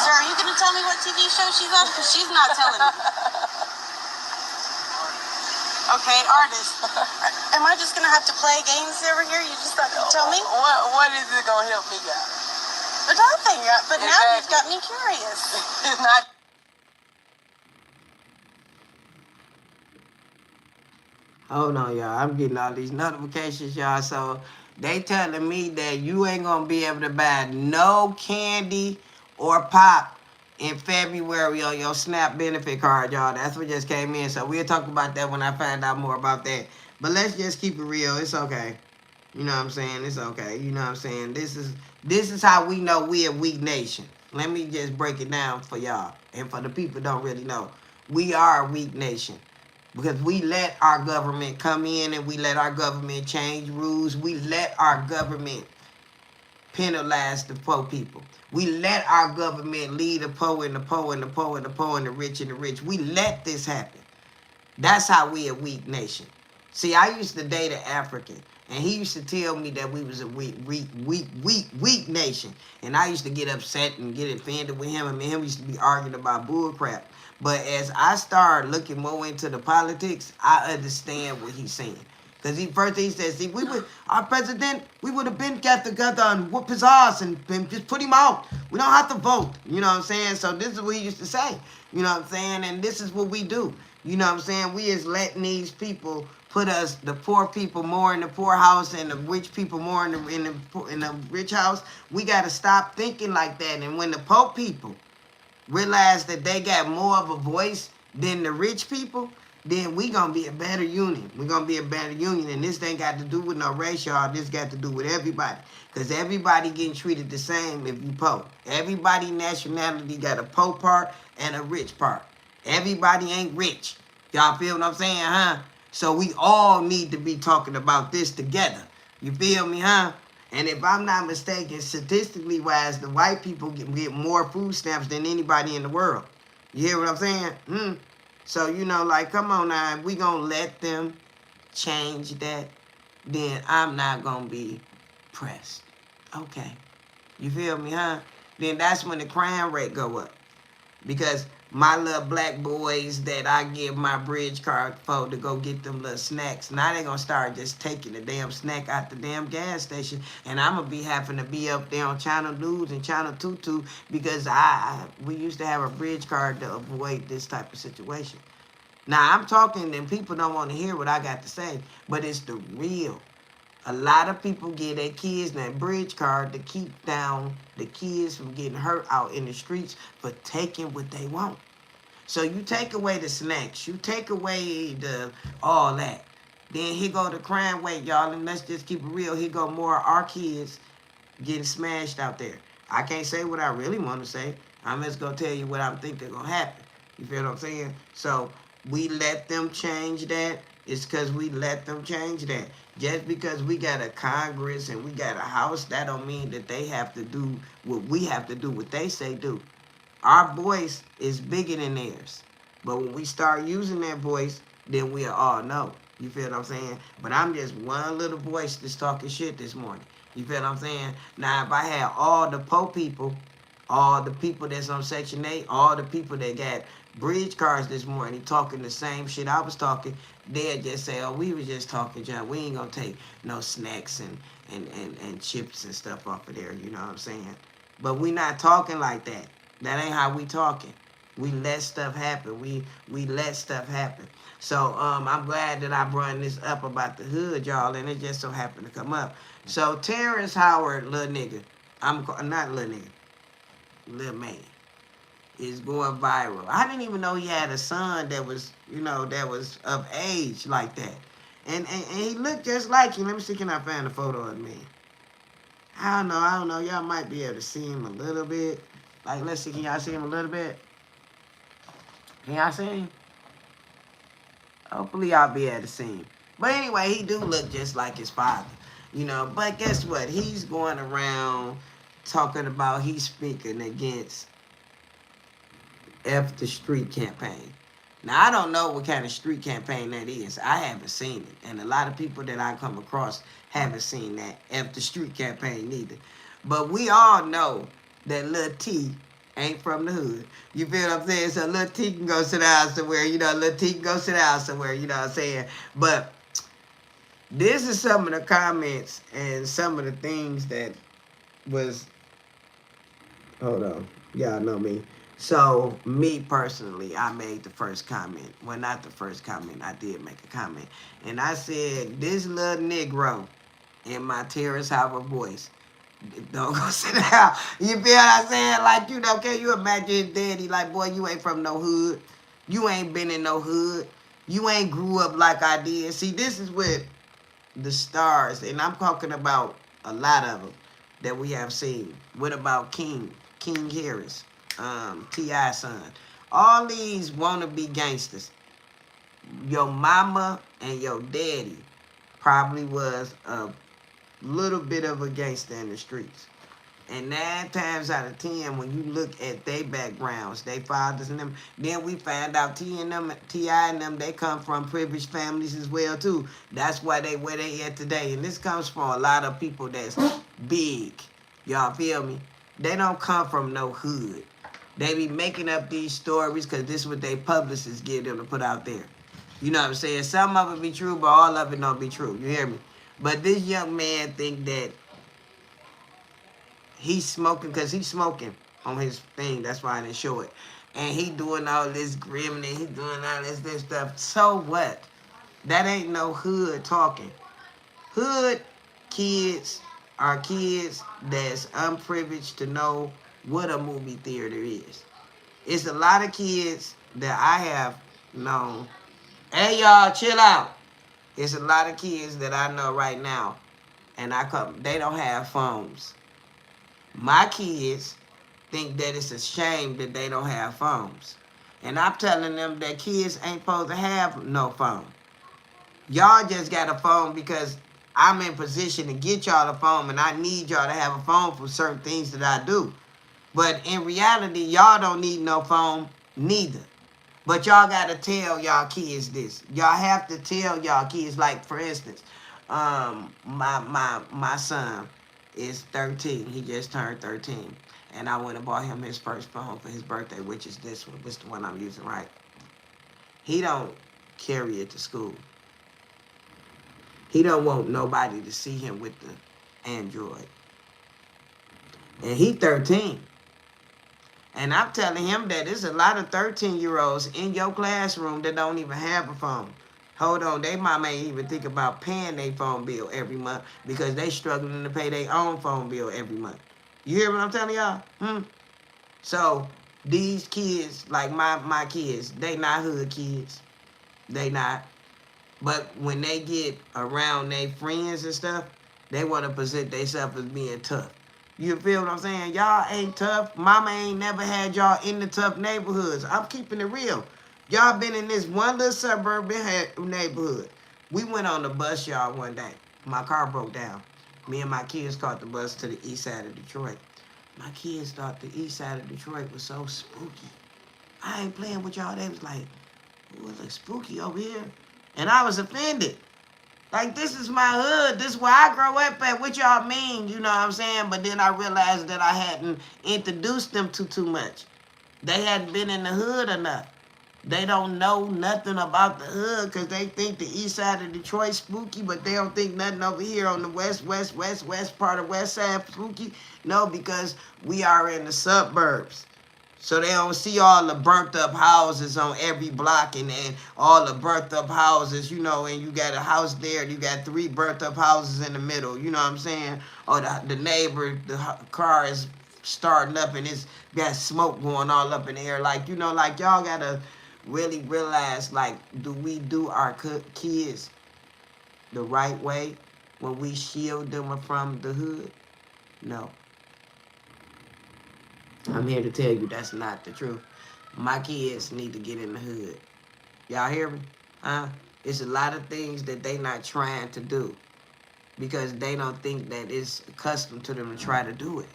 Sir, are you going to tell me what TV show she's on? Because she's not telling me. Okay, artist. Am I just going to have to play games over here? You just have to tell me? What is it going to help me out? Nothing, but exactly. Now you've got me curious. It's not. Hold on, y'all. I'm getting all these notifications, y'all. So they telling me that you ain't going to be able to buy no candy or pop in February on your SNAP benefit card, y'all. That's what just came in. So we'll talk about that when I find out more about that. But let's just keep it real. It's okay. You know what I'm saying? It's okay. You know what I'm saying? This is how we know we a weak nation. Let me just break it down for y'all. And for the people who don't really know. We are a weak nation. Because we let our government come in and we let our government change rules. We let our government penalize the poor people. We let our government lead the poor and the poor and the poor and the poor and the rich and the rich. We let this happen. That's how we a weak nation. See, I used to date an African, and he used to tell me that we was a weak nation. And I used to get upset and get offended with him, and me and him used to be arguing about bull crap. But as I started looking more into the politics, I understand what he's saying. Because he said, see, our president, we would have been got together and whoop his ass and just put him out. We don't have to vote. You know what I'm saying? So this is what he used to say. You know what I'm saying? And this is what we do. You know what I'm saying? We is letting these people put us, the poor people, more in the poor house and the rich people more in the rich house. We got to stop thinking like that. And when the poor people realize that they got more of a voice than the rich people, then we gonna be a better union. We're gonna be a better union, and this ain't got to do with no race, y'all. This got to do with everybody, because everybody getting treated the same if you poor. Everybody nationality got a poor part and a rich part. Everybody ain't rich. Y'all feel what I'm saying, huh? So we all need to be talking about this together. You feel me, huh? And if I'm not mistaken, statistically wise, the white people get more food stamps than anybody in the world. You hear what I'm saying? So, you know, like, come on now. If we going to let them change that, then I'm not going to be pressed. Okay. You feel me, huh? Then that's when the crime rate go up. Because my little black boys that I give my bridge card for to go get them little snacks, now they going to start just taking the damn snack out the damn gas station. And I'm going to be having to be up there on Channel News and Channel 22 because we used to have a bridge card to avoid this type of situation. Now, I'm talking and people don't want to hear what I got to say, but it's the real. A lot of people give their kids that bridge card to keep down the kids from getting hurt out in the streets for taking what they want. So you take away the snacks, you take away all that. Then here go the crime rate, y'all, and let's just keep it real. Here go more of our kids getting smashed out there. I can't say what I really want to say. I'm just going to tell you what I think is going to happen. You feel what I'm saying? So we let them change that, it's because we let them change that. Just because we got a Congress and we got a House, that don't mean that they have to do what we have to do, what they say do. Our voice is bigger than theirs. But when we start using that voice, then we'll all know. You feel what I'm saying? But I'm just one little voice that's talking shit this morning. You feel what I'm saying? Now, if I had all the poor people, all the people that's on Section 8, all the people that got bridge cars this morning talking the same shit I was talking, they'd just say, oh, we was just talking, John. We ain't gonna take no snacks and chips and stuff off of there, you know what I'm saying? But we not talking like that. That ain't how we talking. We let stuff happen. We let stuff happen. So I'm glad that I brought this up about the hood, y'all, and it just so happened to come up. So Terrence Howard, little nigga, not little nigga, little man, is going viral. I didn't even know he had a son that was, you know, that was of age like that. And he looked just like him. Let me see, can I find a photo of me? I don't know. Y'all might be able to see him a little bit. Like, let's see, can y'all see him a little bit? Can y'all see him? Hopefully y'all be able to see him. But anyway, he do look just like his father. You know, but guess what? He's going around talking about he's speaking against F the Street campaign. Now, I don't know what kind of street campaign that is. I haven't seen it. And a lot of people that I come across haven't seen that F the Street campaign neither. But we all know that Lil T ain't from the hood. You feel what I'm saying? So Lil T can go sit down somewhere. You know, Lil T can go sit down somewhere. You know what I'm saying? But this is some of the comments and some of the things that was... Hold on. Y'all know me. So, me personally, I made the first comment. Well, not the first comment. I did make a comment. And I said, this little Negro in my Terrence Howard voice, don't go sit down. You feel what I'm saying? Like, you know, can you imagine his daddy? Like, boy, you ain't from no hood. You ain't been in no hood. You ain't grew up like I did. See, this is what the stars, and I'm talking about a lot of them that we have seen. What about King Harris? T.I. son. All these wannabe gangsters. Your mama and your daddy probably was a little bit of a gangster in the streets. And 9 times out of 10, when you look at their backgrounds, their fathers and them, then we find out T.I. and them, they come from privileged families as well too. That's why they where they at today. And this comes from a lot of people that's big. Y'all feel me? They don't come from no hood. They be making up these stories because this is what they publicists give them to put out there. You know what I'm saying? Some of it be true, but all of it don't be true. You hear me? But this young man think that he's smoking because he's smoking on his thing. That's why I didn't show it. And he doing all this grim and he doing all this stuff. So what? That ain't no hood talking. Hood kids are kids that's unprivileged to know what a movie theater is. It's a lot of kids that I have known. Hey, y'all, chill out. It's a lot of kids that I know right now, and they don't have phones. My kids think that it's a shame that they don't have phones. And I'm telling them that kids ain't supposed to have no phone. Y'all just got a phone because I'm in position to get y'all a phone, and I need y'all to have a phone for certain things that I do. But in reality, y'all don't need no phone neither. But y'all got to tell y'all kids this. Y'all have to tell y'all kids, like, for instance, my son is 13. He just turned 13. And I went and bought him his first phone for his birthday, which is this one. This is the one I'm using, right? He don't carry it to school. He don't want nobody to see him with the Android. And he 13. And I'm telling him that there's a lot of 13-year-olds in your classroom that don't even have a phone. Hold on, they mama ain't even think about paying their phone bill every month because they struggling to pay their own phone bill every month. You hear what I'm telling y'all? So these kids, like my kids, they not hood kids. They not. But when they get around their friends and stuff, they want to present themselves as being tough. You feel what I'm saying? Y'all ain't tough. Mama ain't never had y'all in the tough neighborhoods. I'm keeping it real. Y'all been in this one little suburban neighborhood. We went on the bus, y'all, one day. My car broke down. Me and my kids caught the bus to the east side of Detroit. My kids thought the east side of Detroit was so spooky. I ain't playing with y'all. They was like, ooh, it looks spooky over here. And I was offended. Like, this is my hood. This is where I grow up at. What y'all mean? You know what I'm saying? But then I realized that I hadn't introduced them to too much. They hadn't been in the hood enough. They don't know nothing about the hood because they think the east side of Detroit spooky, but they don't think nothing over here on the west part of west side spooky. No, because we are in the suburbs. So they don't see all the burnt up houses on every block and all the burnt up houses, you know, and you got a house there, you got 3 burnt up houses in the middle, you know what I'm saying? Or the neighbor, the car is starting up and it's got smoke going all up in the air. Like, you know, like y'all got to really realize, like, do we do our kids the right way when we shield them from the hood? No. I'm here to tell you that's not the truth. My kids need to get in the hood. Y'all hear me? Huh? It's a lot of things that they not trying to do because they don't think that it's accustomed to them to try to do it.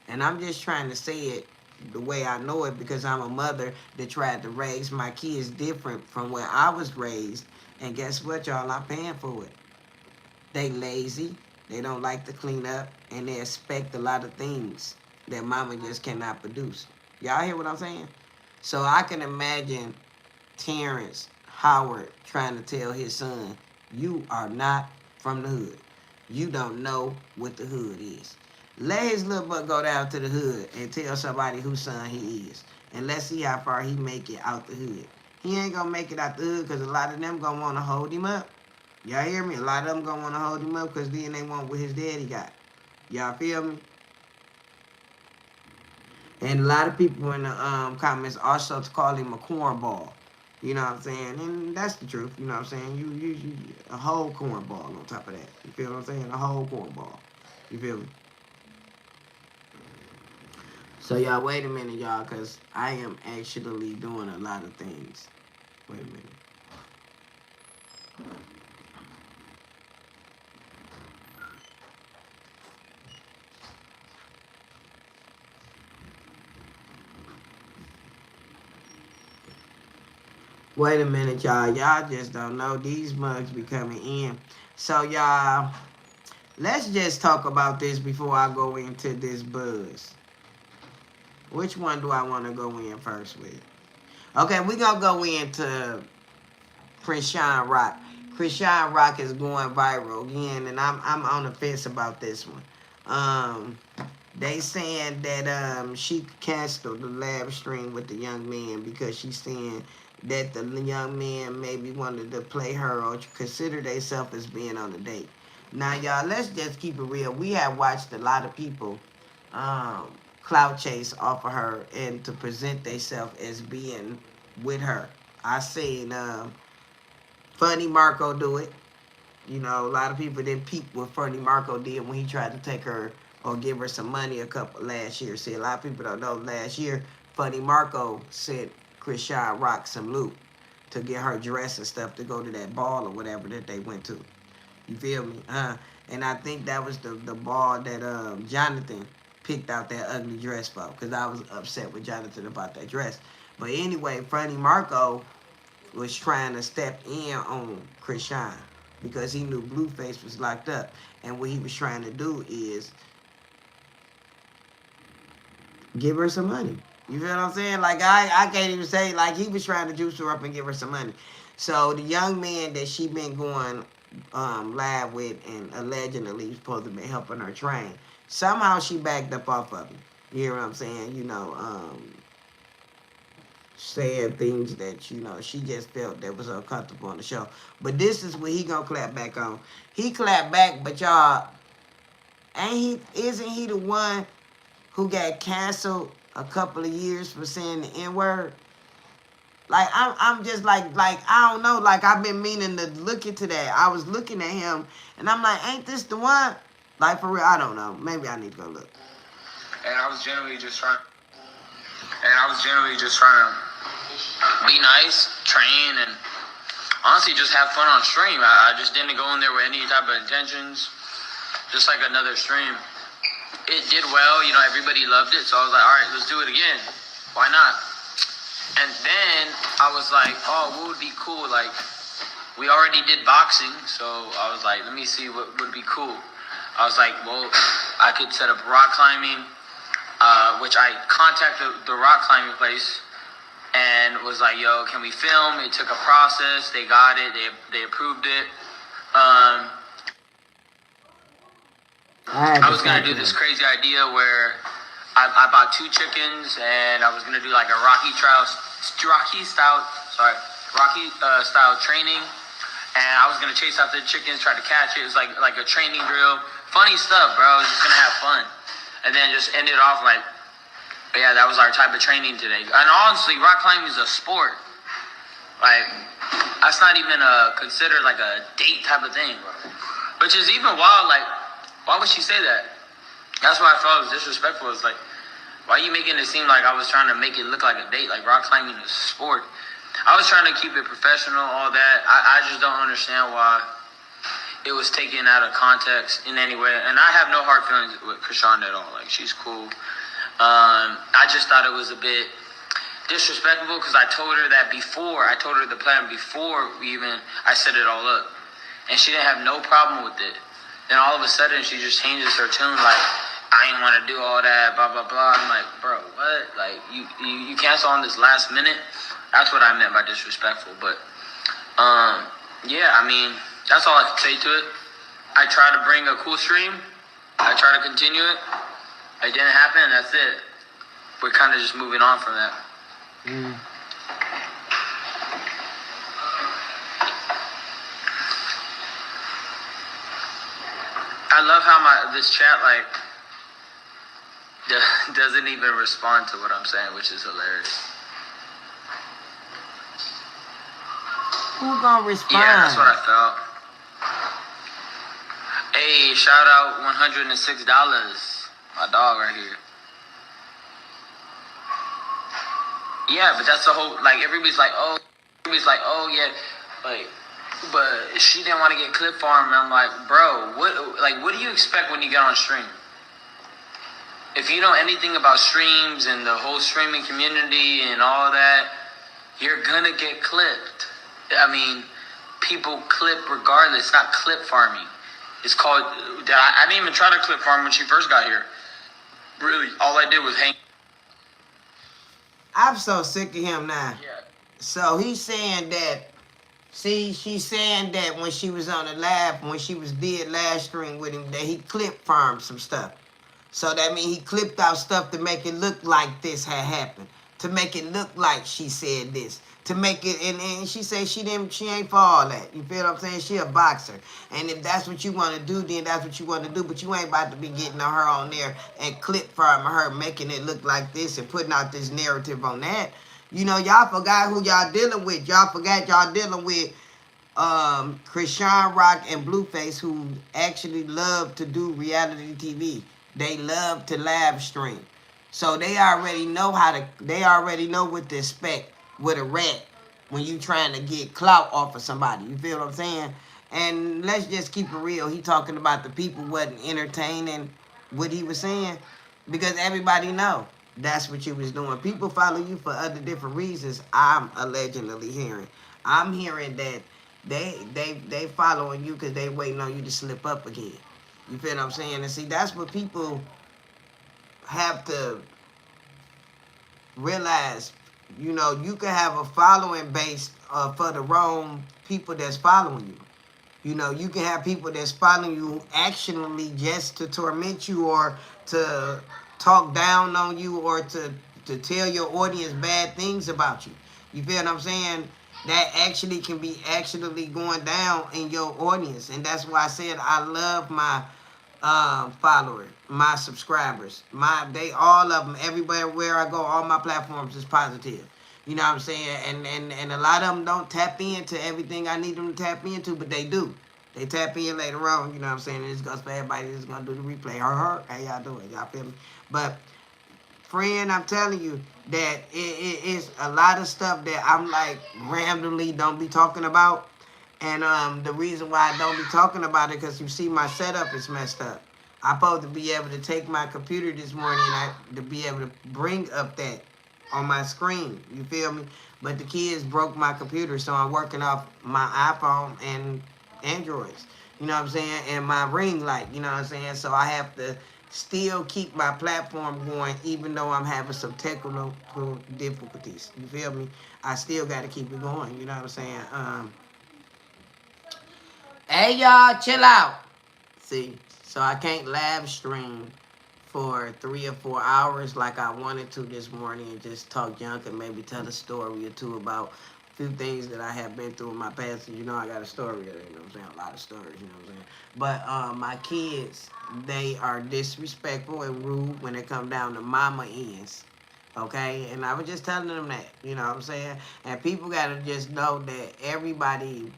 And I'm just trying to say it the way I know it because I'm a mother that tried to raise my kids different from where I was raised. And guess what, y'all? I'm paying for it. They lazy. They don't like to clean up. And they expect a lot of things that mama just cannot produce. Y'all hear what I'm saying? So I can imagine Terrence Howard trying to tell his son, you are not from the hood. You don't know what the hood is. Let his little butt go down to the hood and tell somebody whose son he is. And let's see how far he make it out the hood. He ain't gonna make it out the hood because a lot of them gonna want to hold him up. Y'all hear me? A lot of them gonna want to hold him up because then they want what his daddy got. Y'all feel me? And a lot of people in the comments also call him a cornball. You know what I'm saying? And that's the truth. You know what I'm saying? You a whole cornball on top of that. You feel what I'm saying? A whole cornball. You feel me? So y'all, wait a minute, y'all, because I am actually doing a lot of things. Wait a minute. Wait a minute, y'all. Y'all just don't know. These mugs be coming in. So, y'all, let's just talk about this before I go into this buzz. Which one do I want to go in first with? Okay, we're going to go into Chrisean Rock. Chrisean Rock is going viral again, and I'm on the fence about this one. They saying that she canceled the live stream with the young man because she's saying that the young man maybe wanted to play her or consider themselves as being on a date. Now, y'all, let's just keep it real. We have watched a lot of people clout chase off of her and to present themselves as being with her. I seen Funny Marco do it. You know, a lot of people didn't peep what Funny Marco did when he tried to take her or give her some money last year. See, a lot of people don't know last year, Funny Marco sent Chrisean Rock some loot to get her dress and stuff to go to that ball or whatever that they went to. You feel me? And I think that was the ball that Jonathan picked out that ugly dress for, because I was upset with Jonathan about that dress. But anyway, Funny Marco was trying to step in on Chrisean because he knew Blueface was locked up. And what he was trying to do is give her some money. You feel what I'm saying? Like, I can't even say, like, he was trying to juice her up and give her some money. So the young man that she been going live with and allegedly supposed to be helping her train, somehow she backed up off of him. You hear what I'm saying? You know, saying things that, you know, she just felt that was uncomfortable on the show. But this is what he gonna clap back on. He clapped back, but y'all, isn't he the one who got canceled a couple of years for saying the N-word? Like, I'm just like, I don't know, like, I've been meaning to look into that. I was looking at him, and I'm like, ain't this the one? Like, for real, I don't know. Maybe I need to go look. And I was generally just trying to be nice, train, and honestly just have fun on stream. I just didn't go in there with any type of intentions, just like another stream. It did well, you know, everybody loved it, so I was like, all right, let's do it again. Why not? And then I was like, oh, what would be cool? Like, we already did boxing, so I was like, let me see what would be cool. I was like, well, I could set up rock climbing, which I contacted the rock climbing place and was like, yo, can we film? It took a process. They got it. They approved it. I was going to do this crazy idea where I bought 2 chickens and I was going to do like a Rocky style training. And I was going to chase after the chickens, try to catch it. It was like a training drill. Funny stuff, bro. I was just going to have fun. And then just ended off like, yeah, that was our type of training today. And honestly, rock climbing is a sport. Like, that's not even considered like a date type of thing, bro. Which is even wild. Like, why would she say that? That's why I felt it was disrespectful. It's like, why are you making it seem like I was trying to make it look like a date? Like, rock climbing is a sport. I was trying to keep it professional, all that. I just don't understand why it was taken out of context in any way. And I have no hard feelings with Krishan at all. Like, she's cool. I just thought it was a bit disrespectful because I told her that before. I told her the plan before I set it all up. And she didn't have no problem with it. Then all of a sudden, she just changes her tune like, I didn't want to do all that, blah, blah, blah. I'm like, bro, what? Like, you cancel on this last minute? That's what I meant by disrespectful. But, yeah, I mean, that's all I can say to it. I try to bring a cool stream. I try to continue it. It didn't happen, that's it. We're kind of just moving on from that. I love how this chat, like, doesn't even respond to what I'm saying, which is hilarious. Who gonna respond? Yeah, that's what I felt. Hey, shout out $106. My dog right here. Yeah, but that's the whole, like, everybody's like, oh, yeah, like, but she didn't want to get clip farm. And I'm like, bro, what do you expect when you get on stream? If you know anything about streams and the whole streaming community and all that, you're gonna get clipped. I mean, people clip regardless, not clip farming. It's called, I didn't even try to clip farm when she first got here. Really, all I did was hang. I'm so sick of him now. Yeah. So he's saying that, she's saying that when she was on the live, when she did live stream with him, that he clip farmed some stuff. So that means he clipped out stuff to make it look like this had happened. To make it look like she said this. To make it, and she said she ain't for all that. You feel what I'm saying? She a boxer. And if that's what you want to do, then that's what you want to do. But you ain't about to be getting on her on there and clip farming her, making it look like this and putting out this narrative on that. You know, y'all forgot who y'all dealing with. Y'all forgot y'all dealing with Krishan Rock and Blueface, who actually love to do reality TV. They love to live stream. So they already know what to expect with a rat when you trying to get clout off of somebody. You feel what I'm saying? And let's just keep it real. He talking about the people wasn't entertaining what he was saying, because everybody know that's what you was doing. People follow you for other different reasons. I'm allegedly hearing. I'm hearing that they following you because they waiting on you to slip up again. You feel what I'm saying? And see, that's what people have to realize. You know, you can have a following base for the wrong people that's following you. You know, you can have people that's following you actually just to torment you or to talk down on you or to tell your audience bad things about you. You feel what I'm saying? That actually can be actually going down in your audience. And that's why I said I love my followers, my subscribers. They all of them, everywhere where I go, all my platforms is positive. You know what I'm saying? And a lot of them don't tap into everything I need them to tap into, but they do. They tap in later on, you know what I'm saying? And this goes for everybody that's gonna do the replay. Hey, y'all doing? Y'all feel me? But friend, I'm telling you, that it is a lot of stuff that I'm like randomly don't be talking about. And the reason why I don't be talking about it because you see my setup is messed up. I'm supposed to be able to take my computer this morning to be able to bring up that on my screen. You feel me? But the kids broke my computer, so I'm working off my iPhone and Androids. You know what I'm saying? And my ring light. You know what I'm saying? So I have to still keep my platform going, even though I'm having some technical difficulties. You feel me? I still got to keep it going. You know what I'm saying? Hey y'all, chill out. See, so I can't live stream for 3 or 4 hours like I wanted to this morning and just talk junk and maybe tell a story or two about a few things that I have been through in my past. You know I got a story there, you know what I'm saying? A lot of stories, you know what I'm saying? But my kids, they are disrespectful and rude when it come down to mama ends. Okay? And I was just telling them that, you know what I'm saying? And people got to just know that everybody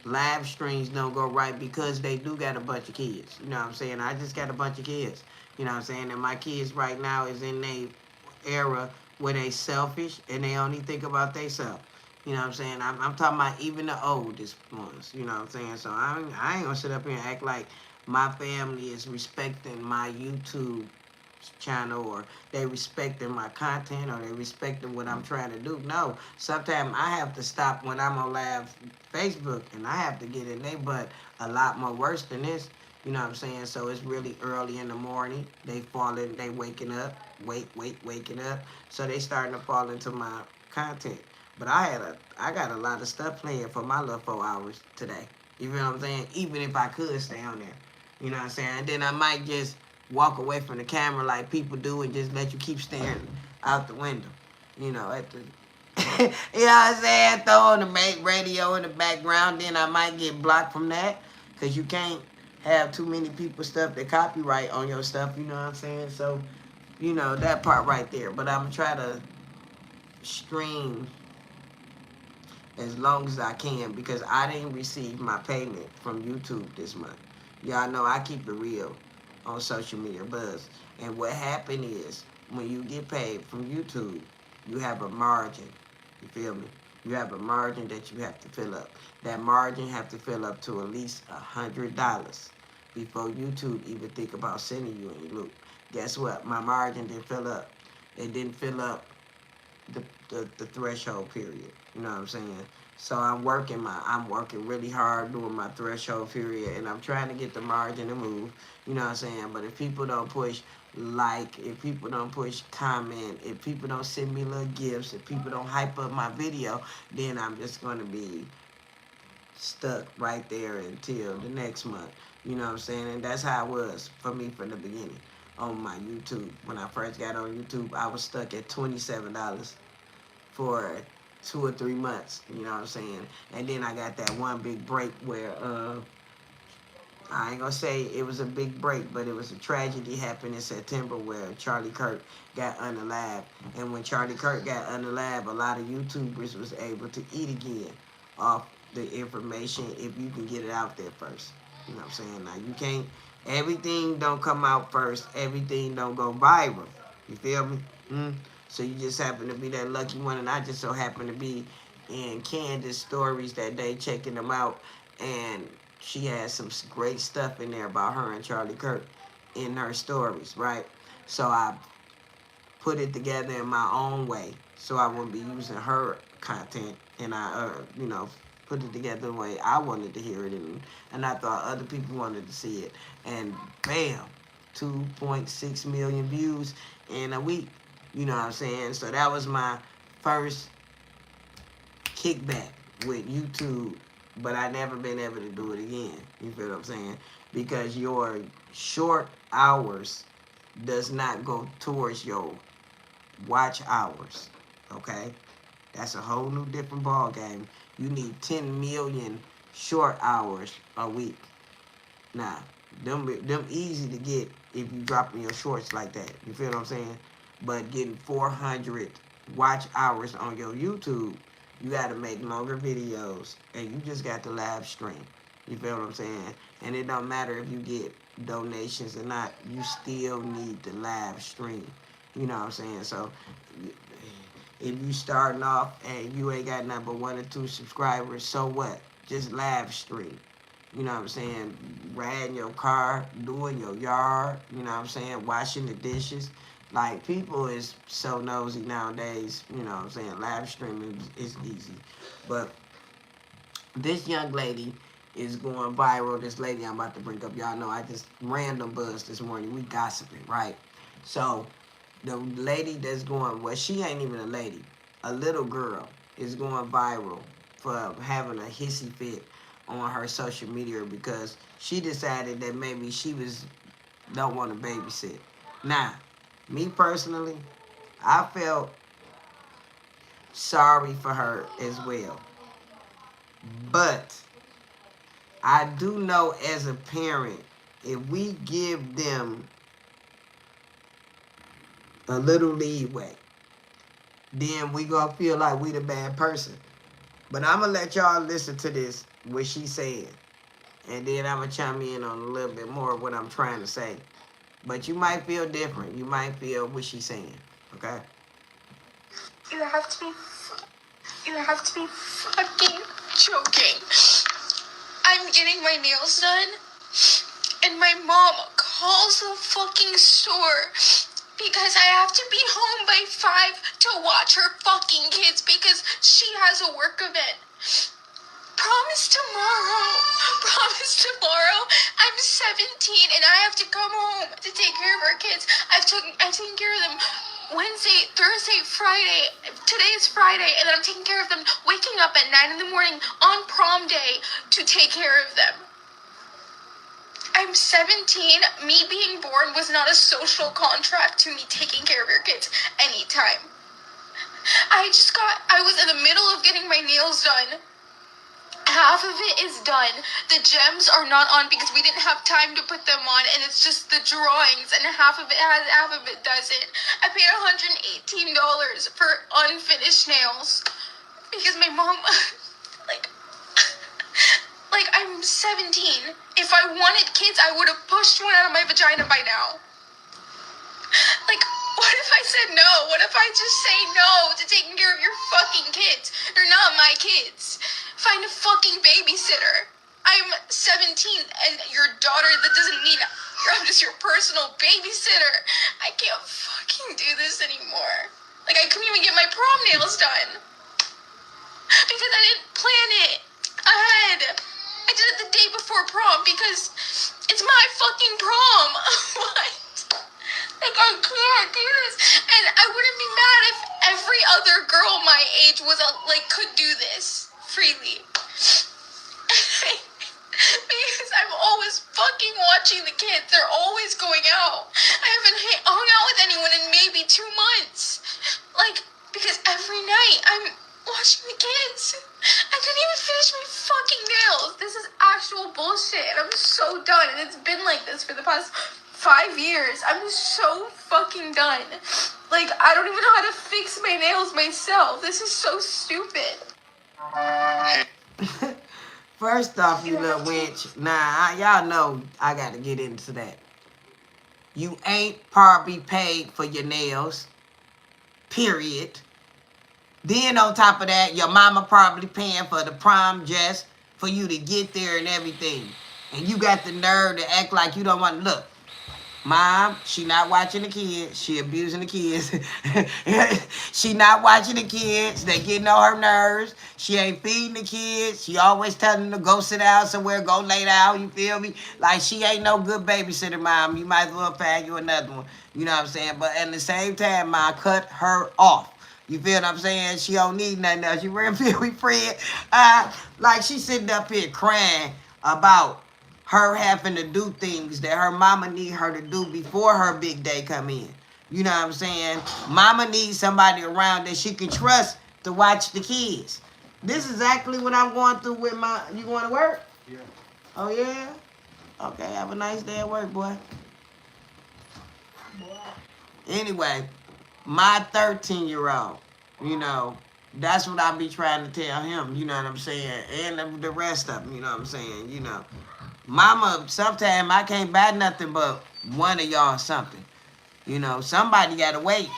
live streams don't go right because they do got a bunch of kids. You know what I'm saying? I just got a bunch of kids. You know what I'm saying? And my kids right now is in a era where they selfish and they only think about themselves. You know what I'm saying? I'm talking about even the oldest ones. You know what I'm saying? So I ain't gonna sit up here and act like my family is respecting my YouTube channel or they respecting my content or they respecting what I'm trying to do. No, sometimes I have to stop when I'm on live Facebook and I have to get in there, but a lot more worse than this. You know what I'm saying? So it's really early in the morning. They waking up, waking up. So they starting to fall into my content. But I got a lot of stuff playing for my little 4 hours today. You feel what I'm saying? Even if I could stay on there. You know what I'm saying? And then I might just walk away from the camera like people do and just let you keep staring out the window. You know, at the you know what I'm saying? Throw on the radio in the background, then I might get blocked from that. Cause you can't have too many people stuff that copyright on your stuff, you know what I'm saying? So, you know, that part right there. But I'm gonna try to stream as long as I can because I didn't receive my payment from YouTube this month. Y'all know I keep it real on social media buzz. And what happened is when you get paid from YouTube, you have a margin. You feel me? You have a margin that you have to fill up. That margin have to fill up to at least $100 before YouTube even think about sending you any loot. Guess what? My margin didn't fill up. It didn't fill up the threshold period. You know what I'm saying? So I'm working really hard doing my threshold period and I'm trying to get the margin to move. You know what I'm saying? But if people don't push like, if people don't push comment, if people don't send me little gifts, if people don't hype up my video, then I'm just gonna be stuck right there until the next month. You know what I'm saying? And that's how it was for me from the beginning on my YouTube. When I first got on YouTube, I was stuck at $27 for 2 or 3 months, you know what I'm saying? And then I got that one big break where, I ain't gonna say it was a big break, but it was a tragedy happened in September where Charlie Kirk got unalived. And when Charlie Kirk got unalived, a lot of YouTubers was able to eat again off the information if you can get it out there first. You know what I'm saying? Now, you can't, everything don't come out first. Everything don't go viral. You feel me? So you just happen to be that lucky one, and I just so happen to be in Candace's stories that day checking them out, and she had some great stuff in there about her and Charlie Kirk in her stories, right? So I put it together in my own way, so I wouldn't be using her content, and I, you know, put it together the way I wanted to hear it, and I thought other people wanted to see it, and bam, 2.6 million views in a week. You know what I'm saying? So that was my first kickback with YouTube, but I never been able to do it again. You feel what I'm saying? Because your short hours does not go towards your watch hours. Okay? That's a whole new different ball game. You need 10 million short hours a week. Now, them easy to get if you dropping your shorts like that. You feel what I'm saying? But getting 400 watch hours on your YouTube, you got to make longer videos, and you just got to live stream. You feel what I'm saying? And it don't matter if you get donations or not, you still need to live stream. You know what I'm saying? So if you starting off and you ain't got nothing but 1 or 2 subscribers, so what? Just live stream. You know what I'm saying? Riding your car, doing your yard, you know what I'm saying? Washing the dishes. Like, people is so nosy nowadays, you know what I'm saying? Live streaming is easy. But this young lady is going viral. This lady I'm about to bring up, y'all know I just random buzz this morning. We gossiping, right? So, the lady that's going, well, she ain't even a lady. A little girl is going viral for having a hissy fit on her social media because she decided that maybe she don't want to babysit. Now, me personally, I felt sorry for her as well. But I do know as a parent, if we give them a little leeway, then we gonna feel like we the bad person. But I'm gonna let y'all listen to this, what she said. And then I'm gonna chime in on a little bit more of what I'm trying to say. But you might feel different. You might feel what she's saying, okay? You have to be fucking joking. I'm getting my nails done, and my mom calls the fucking store because I have to be home by 5 to watch her fucking kids because she has a work event. Promise tomorrow. I'm 17 and I have to come home to take care of our kids. I've taken care of them Wednesday, Thursday, Friday. Today is Friday, and then I'm taking care of them, waking up at 9 in the morning on prom day to take care of them. I'm 17. Me being born was not a social contract to me taking care of your kids anytime. I was in the middle of getting my nails done. Half of it is done. The gems are not on because we didn't have time to put them on, and it's just the drawings, and half of it has, half of it doesn't. I paid $118 for unfinished nails because my mom, like I'm 17. If I wanted kids, I would have pushed one out of my vagina by now. Like, what if I said no? What if I just say no to taking care of your fucking kids? They're not my kids. Find a fucking babysitter. I'm 17 and your daughter, that doesn't mean I'm just your personal babysitter. I can't fucking do this anymore. Like, I couldn't even get my prom nails done because I didn't plan it ahead. I did it the day before prom because it's my fucking prom. What? Like, I can't do this. And I wouldn't be mad if every other girl my age was could do this freely. Because I'm always fucking watching the kids. They're always going out. I haven't hung out with anyone in maybe 2 months. Because every night I'm watching the kids. I couldn't even finish my fucking nails. This is actual bullshit. And I'm so done. And it's been like this for the past 5 years. I'm so fucking done. I don't even know how to fix my nails myself. This is so stupid. First off, you little wench. Nah, y'all know I got to get into that. You ain't probably paid for your nails. Period. Then on top of that, your mama probably paying for the prom dress for you to get there and everything. And you got the nerve to act like you don't want to look. Mom, she not watching the kids. She abusing the kids. She not watching the kids. They getting on her nerves. She ain't feeding the kids. She always telling them to go sit down somewhere, go lay down, you feel me? Like, she ain't no good babysitter, Mom. You might as well find you another one. You know what I'm saying? But at the same time, Mom, cut her off. You feel what I'm saying? She don't need nothing else. You really feel me, Fred? Like, she sitting up here crying about her having to do things that her mama need her to do before her big day come in. You know what I'm saying? Mama needs somebody around that she can trust to watch the kids. This is exactly what I'm going through with my... You going to work? Yeah. Oh, yeah? Okay, have a nice day at work, boy. Anyway, my 13-year-old, you know, that's what I be trying to tell him, you know what I'm saying? And the rest of them, you know what I'm saying? You know, Mama, sometimes I can't buy nothing but one of y'all something. You know, somebody got to wait.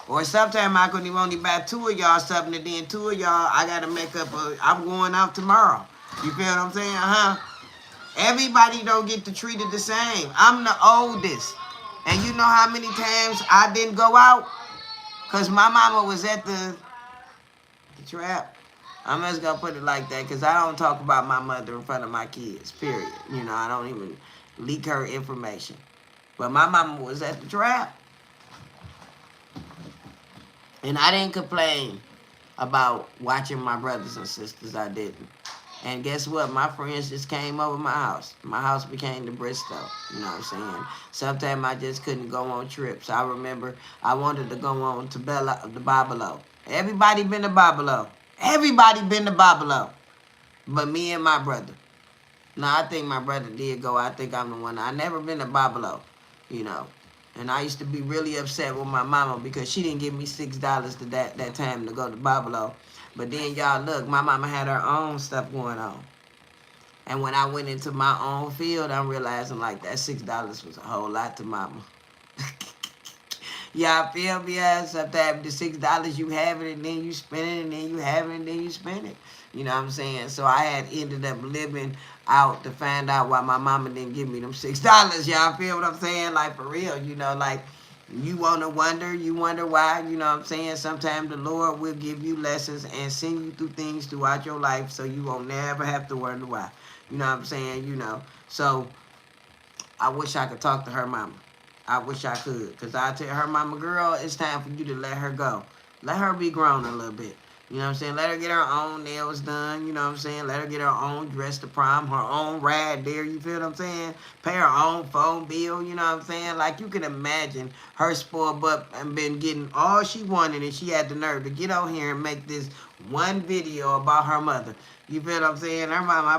Or sometimes I could only buy 2 of y'all something, and then 2 of y'all, I got to make up I'm going out tomorrow. You feel what I'm saying? Everybody don't get to treated the same. I'm the oldest. And you know how many times I didn't go out? Because my mama was at the trap. I'm just going to put it like that because I don't talk about my mother in front of my kids, period. You know, I don't even leak her information. But my mama was at the trap. And I didn't complain about watching my brothers and sisters. I didn't. And guess what? My friends just came over my house. My house became the Bristow. You know what I'm saying? Sometimes I just couldn't go on trips. I remember I wanted to go on to the Babalo. Everybody been to Babalo. Everybody been to Babalo. But me and my brother. Now, I think my brother did go. I think I'm the one. I never been to Babalo, you know. And I used to be really upset with my mama because she didn't give me $6 to that time to go to Babalo. But then, y'all, look, my mama had her own stuff going on. And when I went into my own field, I'm realizing, like, that $6 was a whole lot to mama. Y'all feel me? Sometimes the $6 you have it, and then you spend it, and then you have it, and then you spend it. You know what I'm saying? So I had ended up living out to find out why my mama didn't give me them $6. Y'all feel what I'm saying? Like, for real, you know, like, you wonder why, you know what I'm saying? Sometimes the Lord will give you lessons and send you through things throughout your life so you won't never have to wonder why. You know what I'm saying? You know, so I wish I could talk to her mama. I wish I could, because I tell her mama, girl, it's time for you to let her go. Let her be grown a little bit. You know what I'm saying? Let her get her own nails done. You know what I'm saying? Let her get her own dress to prom, her own ride there. You feel what I'm saying? Pay her own phone bill. You know what I'm saying? Like, you can imagine her spoiled butt and been getting all she wanted, and she had the nerve to get on here and make this one video about her mother. You feel what I'm saying? Her mama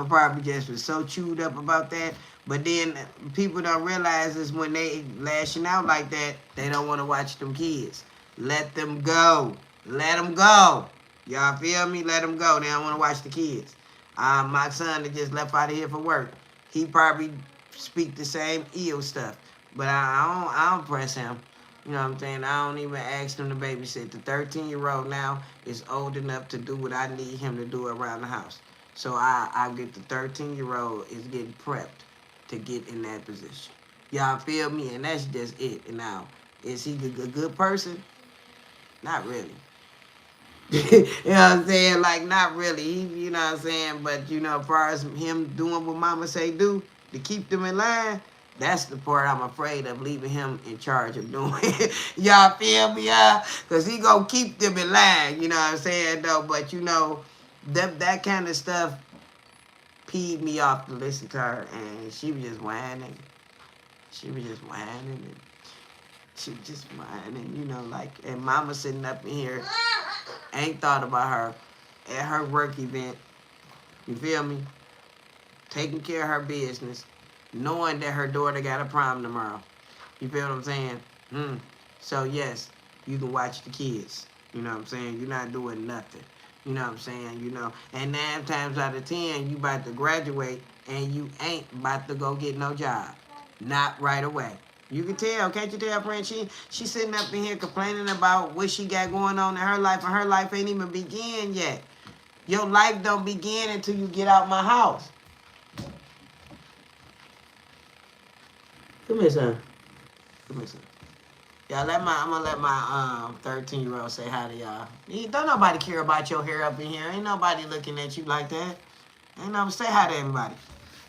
probably just was so chewed up about that. But then people don't realize is when they lashing out like that, they don't want to watch them kids. Let them go. Let them go. Y'all feel me? Let them go. They don't want to watch the kids. My son that just left out of here for work, he probably speak the same ill stuff. But I don't press him. You know what I'm saying? I don't even ask him to babysit. The 13-year-old now is old enough to do what I need him to do around the house. So I get the 13-year-old is getting prepped to get in that position. Y'all feel me? And that's just it. And now, is he a good person? Not really. You know what I'm saying? Like, not really. You know what I'm saying? But, you know, as far as him doing what mama say do to keep them in line, that's the part I'm afraid of leaving him in charge of doing. Y'all feel me? Because he going to keep them in line. You know what I'm saying, though? But, you know, that kind of stuff peed me off to listen to her. And she was just whining. She was just whining. And she was just whining, you know, like, and mama sitting up in here, ain't thought about her at her work event, you feel me, taking care of her business, knowing that her daughter got a prom tomorrow, you feel what I'm saying? So, yes, you can watch the kids, you know what I'm saying? You're not doing nothing, you know what I'm saying? You know, and 9 times out of 10, you about to graduate, and you ain't about to go get no job, not right away. You can tell, can't you tell, friend? She sitting up in here complaining about what she got going on in her life, and her life ain't even begin yet. Your life don't begin until you get out my house. Come here, son. Come here, son. Y'all, I'm gonna let my 13-year-old say hi to y'all. Don't nobody care about your hair up in here. Ain't nobody looking at you like that. Ain't nobody say hi to everybody.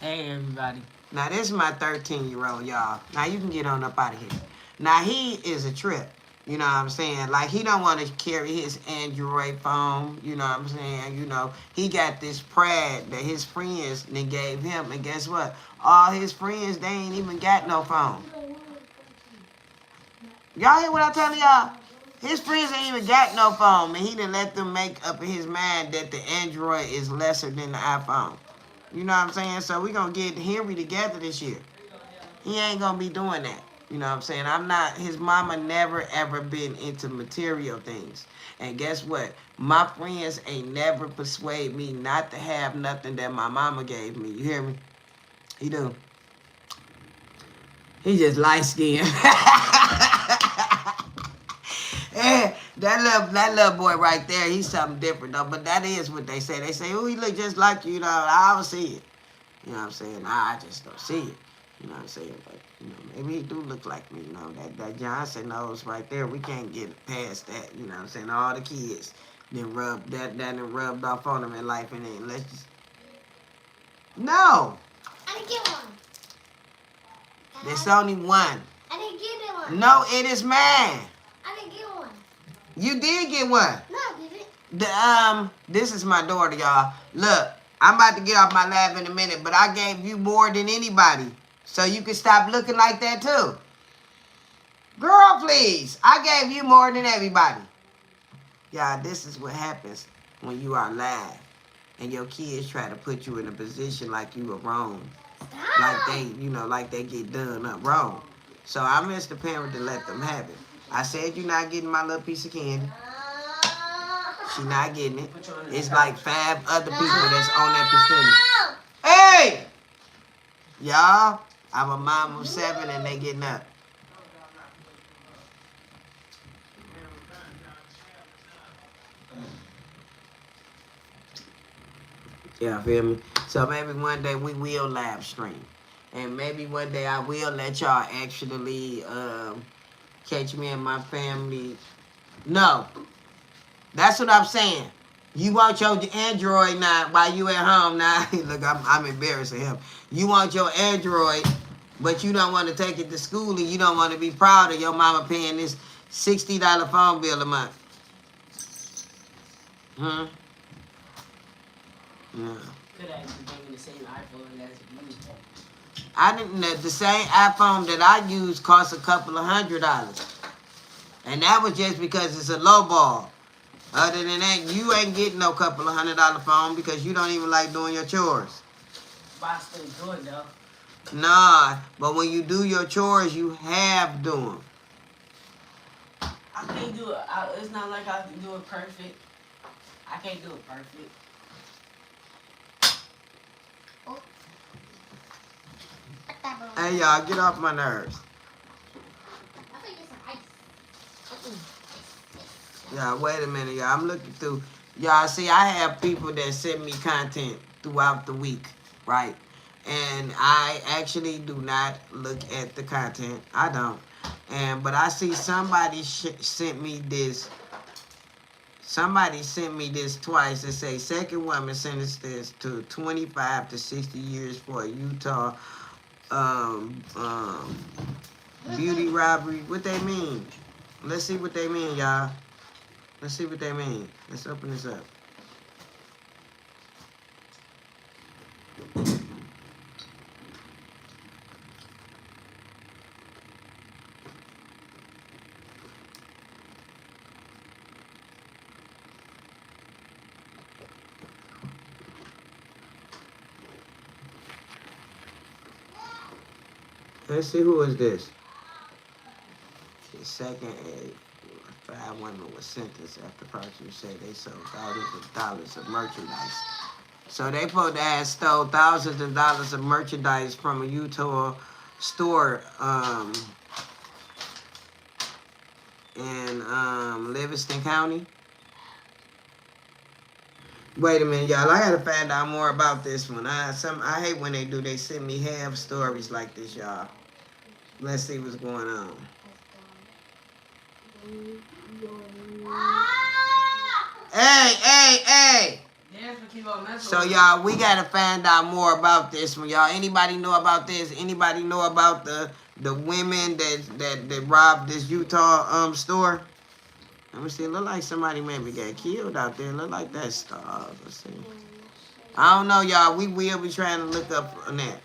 Hey, everybody. Now, this is my 13-year-old, y'all. Now, you can get on up out of here. Now, he is a trip. You know what I'm saying? Like, he don't want to carry his Android phone. You know what I'm saying? You know, he got this pride that his friends then gave him. And guess what? All his friends, they ain't even got no phone. Y'all hear what I'm telling y'all? His friends ain't even got no phone. And he done let them make up in his mind that the Android is lesser than the iPhone. You know what I'm saying? So we going to get Henry together this year. He ain't going to be doing that. You know what I'm saying? His mama never ever been into material things. And guess what? My friends ain't never persuade me not to have nothing that my mama gave me. You hear me? He do. He just light skinned. that little boy right there, he's something different though. But that is what they say. They say, oh, he look just like you. You know, I don't see it. You know what I'm saying? I just don't see it. You know what I'm saying? But, you know, maybe he do look like me. You know, that Johnson nose right there, we can't get past that. You know what I'm saying? All the kids then rubbed off on them in life, and then let's just. No. I didn't get one. There's only one. I didn't get one. No, it is mine. I didn't get one. You did get one. No, I didn't. This is my daughter, y'all. Look, I'm about to get off my lap in a minute, but I gave you more than anybody. So you can stop looking like that too. Girl, please. I gave you more than everybody. Y'all, this is what happens when you are live and your kids try to put you in a position like you were wrong. Like they get done up wrong. So I'm just the parent to let them have it. I said you're not getting my little piece of candy. She not getting it. It's like 5 other people that's on that percentage. Hey! Y'all, I'm a mom of 7 and they getting up. Yeah, feel me? So maybe one day we will live stream. And maybe one day I will let y'all actually catch me and my family. No. That's what I'm saying. You want your Android now while you at home now. Look, I'm embarrassing him. You want your Android, but you don't want to take it to school and you don't want to be proud of your mama paying this $60 phone bill a month. Yeah. Could actually give me the same iPhone as you. I didn't. The same iPhone that I use costs a couple of $100, and that was just because it's a low ball. Other than that, you ain't getting no couple of $100 phone because you don't even like doing your chores. But I still do it though. Nah, but when you do your chores, you have do them. I can't do it. It's not like I can do it perfect. I can't do it perfect. Hey, y'all, get off my nerves. Y'all, wait a minute, y'all. I'm looking through. Y'all, see, I have people that send me content throughout the week, right? And I actually do not look at the content. I don't. But I see somebody sent me this. Somebody sent me this twice. It say second woman sentenced this to 25 to 60 years for a Utah beauty robbery. What they mean? Let's see what they mean, y'all. Let's see what they mean. Let's open this up. Let's see, who is this? The second, 5 women were sentenced after prosecutors say they sold thousands of dollars of merchandise. So they supposed to have stole thousands of dollars of merchandise from a Utah store in Livingston County. Wait a minute, y'all. I gotta find out more about this one. I hate when they send me half stories like this, y'all. Let's see what's going on. Hey! So y'all, we gotta find out more about this one, y'all. Anybody know about this? Anybody know about the women that robbed this Utah store? Let me see. It look like somebody maybe got killed out there. Look like that star. Let's see. I don't know, y'all. We will be trying to look up on that.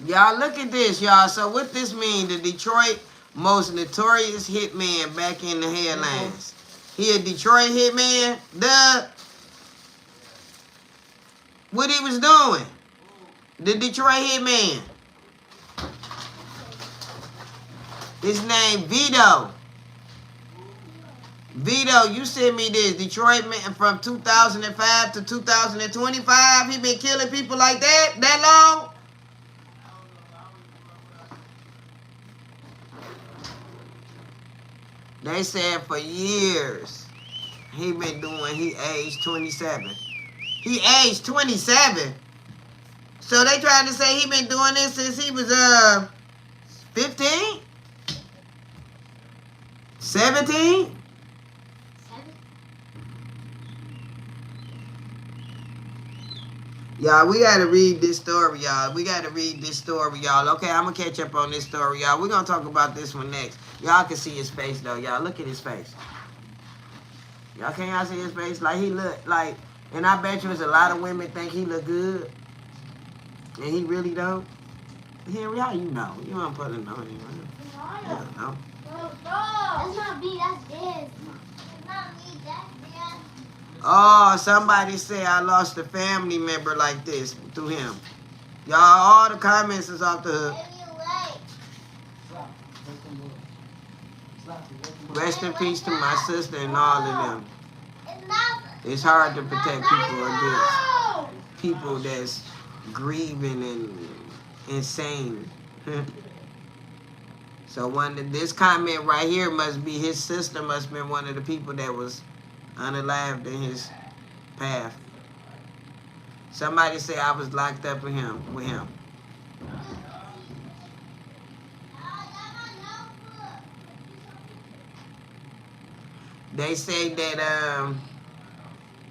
Y'all, look at this, y'all. So what this mean? The Detroit most notorious hitman back in the headlines. He a Detroit hitman? What he was doing? The Detroit hitman. His name Vito. Vito, you sent me this. Detroit man from 2005 to 2025. He been killing people like that long? They said for years he aged 27. He aged 27. So they tried to say he been doing this since he was 15? 17? Y'all, we gotta read this story, y'all. We gotta read this story, y'all. Okay, I'm gonna catch up on this story, y'all. We're gonna talk about this one next. Y'all can see his face, though, y'all. Look at his face. Y'all see his face? Like, he look like, and I bet you there's a lot of women think he look good. And he really don't. Henry, how you know? You don't put it on him, right? Yeah, no. That's not me, that's this. It's not me, that's this. Oh, somebody say I lost a family member like this through him. Y'all, all the comments is off the hook. Rest in peace to my sister and all of them. It's hard to protect people against people that's grieving and insane. So this comment right here must be his sister must have been one of the people that was unalived in his path. Somebody say I was locked up with him. They say that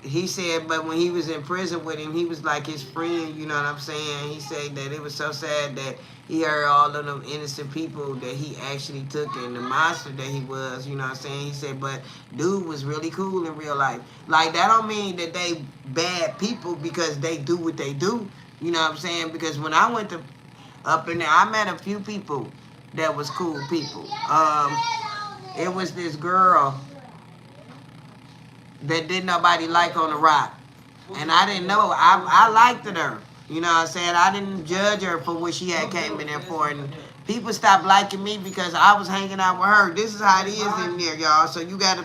he said, but when he was in prison with him, he was like his friend, you know what I'm saying? He said that it was so sad that he heard all of them innocent people that he actually took and the monster that he was, you know what I'm saying? He said, but dude was really cool in real life. Like, that don't mean that they bad people because they do what they do, you know what I'm saying? Because when I went up in there, I met a few people that was cool people. It was this girl that didn't nobody like on the rock. And I didn't know. I liked her. You know what I'm saying? I didn't judge her for what she had came in there for. And people stopped liking me because I was hanging out with her. This is how it is in there, y'all. So you gotta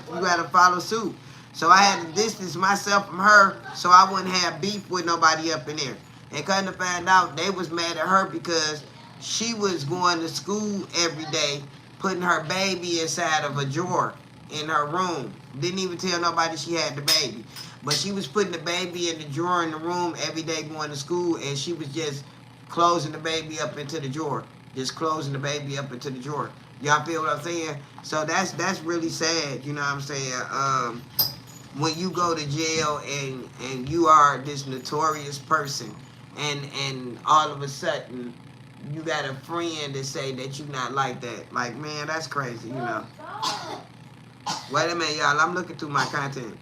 follow suit. So I had to distance myself from her so I wouldn't have beef with nobody up in there. And come to find out, they was mad at her because she was going to school every day, putting her baby inside of a drawer in her room. Didn't even tell nobody she had the baby. But she was putting the baby in the drawer in the room every day going to school, and she was just closing the baby up into the drawer. Just closing the baby up into the drawer. Y'all feel what I'm saying? So that's really sad, you know what I'm saying? When you go to jail and you are this notorious person, and all of a sudden you got a friend that say that you not like that. Like, man, that's crazy, you know. Wait a minute, y'all. I'm looking through my content.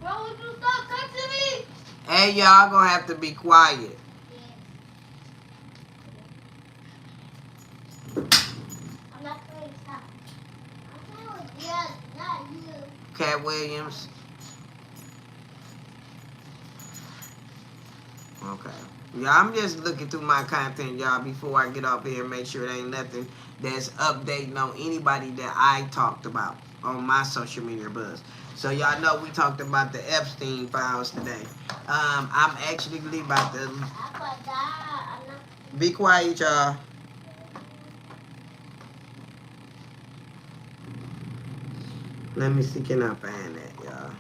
Bro, would you stop touching me? Hey, y'all gonna have to be quiet. I'm not going to stop. I'm playing with you, not you. Cat Williams. Okay. Yeah, I'm just looking through my content, y'all, before I get off here and make sure there ain't nothing that's updating on anybody that I talked about on my social media buzz. So y'all know we talked about the Epstein files today. I'm actually about to be quiet, y'all. Let me see, can I find that, y'all?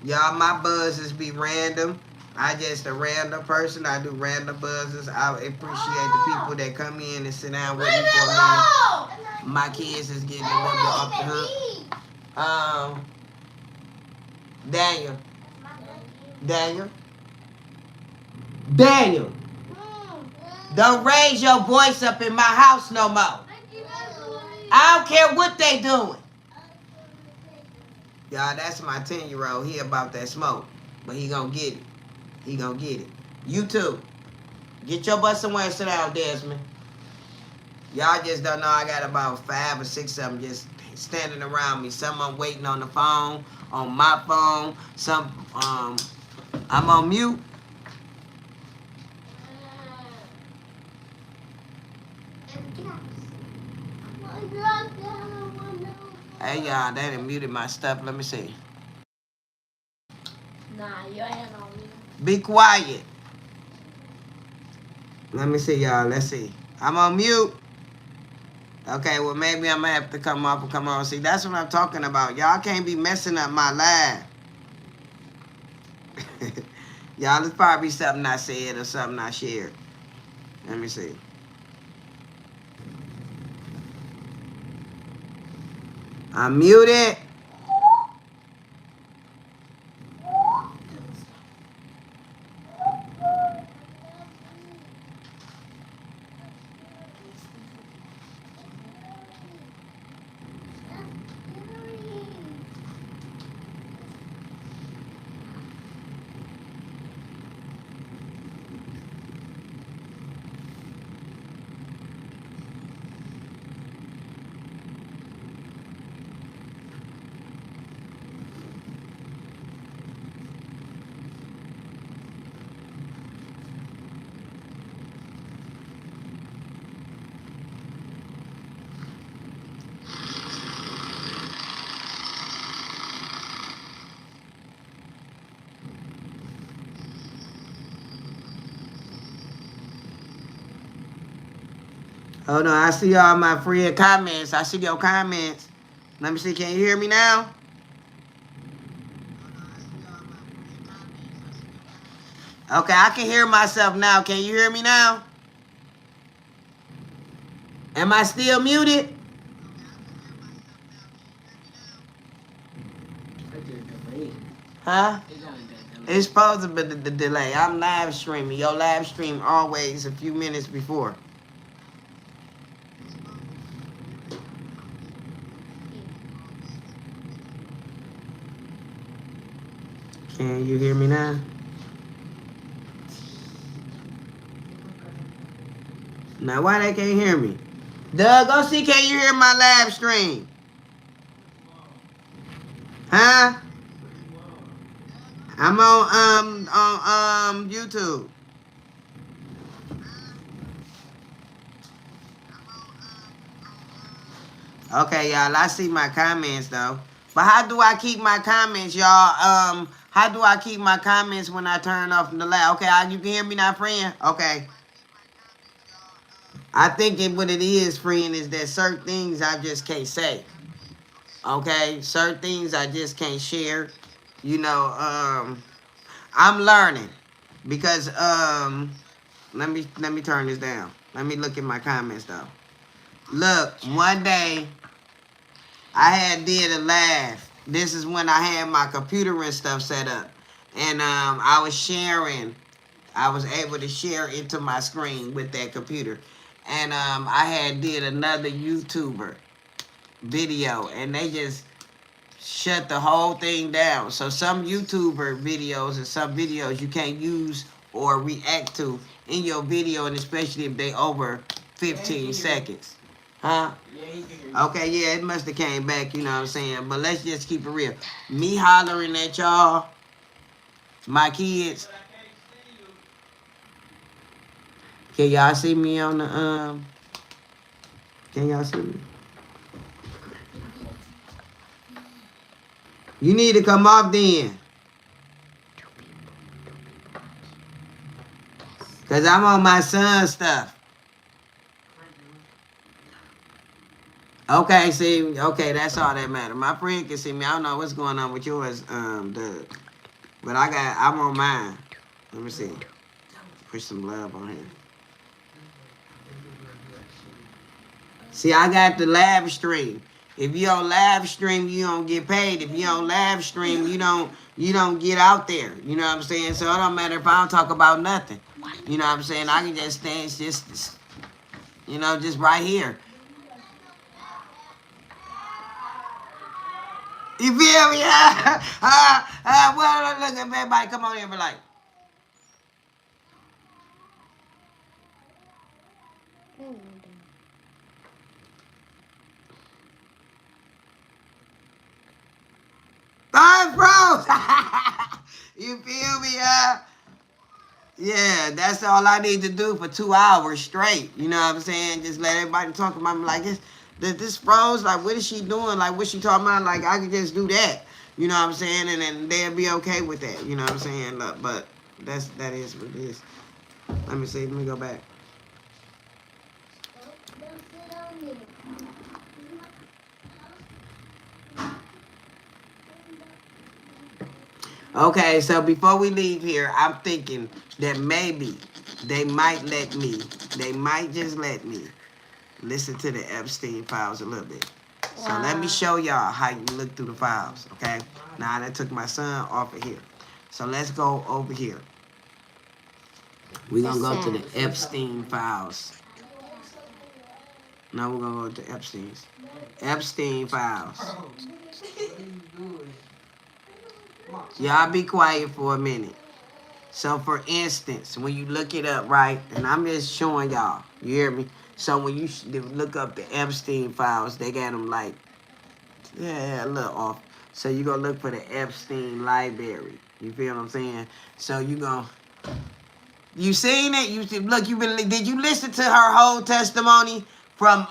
Y'all, my buzzes be random. I just a random person. I do random buzzes. I appreciate the people that come in and sit down with me for a minute. My kids is getting a little bit off the hook. Daniel. Don't raise your voice up in my house no more. I don't care what they doing. Y'all, that's my 10-year-old. He about that smoke. But he gonna get it. He gonna get it. You too. Get your butt somewhere and sit down, Desmond. Y'all just don't know I got about 5 or 6 of them just standing around me. Some I'm waiting on the phone, on my phone. Some I'm on mute. Hey y'all, they done muted my stuff. Let me see. Nah, you ain't on me. Be quiet. Let me see, y'all. Let's see. I'm on mute. Okay, well, maybe I'm going to have to come up and come on. See, that's what I'm talking about. Y'all can't be messing up my live. Y'all, it's probably something I said or something I shared. Let me see. I'm muted. Hold on, I see all my friend comments. I see your comments. Let me see, can you hear me now? Okay, I can hear myself now. Can you hear me now? Am I still muted? Huh? It's supposed to be the delay. I'm live streaming. Your live stream always a few minutes before. Can you hear me now? Now, why they can't hear me? Doug, go see, can you hear my live stream? Huh? I'm on YouTube. Okay, y'all, I see my comments though. But how do I keep my comments, y'all? How do I keep my comments when I turn off the live? Okay, you can hear me now, friend? Okay. I think what it is, friend, is that certain things I just can't say. Okay? Certain things I just can't share. You know, I'm learning. Because let me turn this down. Let me look at my comments though. Look, one day I did a live. This is when I had my computer and stuff set up. And I was sharing. I was able to share into my screen with that computer. And I did another YouTuber video. And they just shut the whole thing down. So some YouTuber videos and some videos you can't use or react to in your video. And especially if they over 15 seconds. Huh? Okay, yeah, it must have came back, you know what I'm saying? But let's just keep it real. Me hollering at y'all, my kids. Can y'all see me on the, can y'all see me? You need to come off then. Because I'm on my son's stuff. Okay, see, okay, that's all that matters. My friend can see me. I don't know what's going on with yours, Doug. But I'm on mine. Let me see. Push some love on here. See, I got the live stream. If you don't live stream, you don't get paid. If you don't live stream, you don't get out there. You know what I'm saying? So it don't matter if I don't talk about nothing. You know what I'm saying? I can just stand just you know, just right here. You feel me? Well, look at everybody. Come on here and be like. Bro. You feel me? Yeah, that's all I need to do for 2 hours straight. You know what I'm saying? Just let everybody talk about me like this froze. Like, what is she doing? Like, what she talking about? Like, I can just do that. You know what I'm saying? And then they'll be okay with that. You know what I'm saying? Look, but that is what it is. Let me see. Let me go back. Okay, so before we leave here, I'm thinking that maybe they might just let me listen to the Epstein files a little bit. So let me show y'all how you look through the files, okay? Now I took my son off of here. So let's go over here. We're going to go to the Epstein files. Now we're going to go to Epstein's. Epstein files. Y'all be quiet for a minute. So for instance, when you look it up, right, and I'm just showing y'all, you hear me? So when you look up the Epstein files, they got them like, yeah, a little off. So you gonna look for the Epstein library. You feel what I'm saying? So you seen it? Look, did you listen to her whole testimony from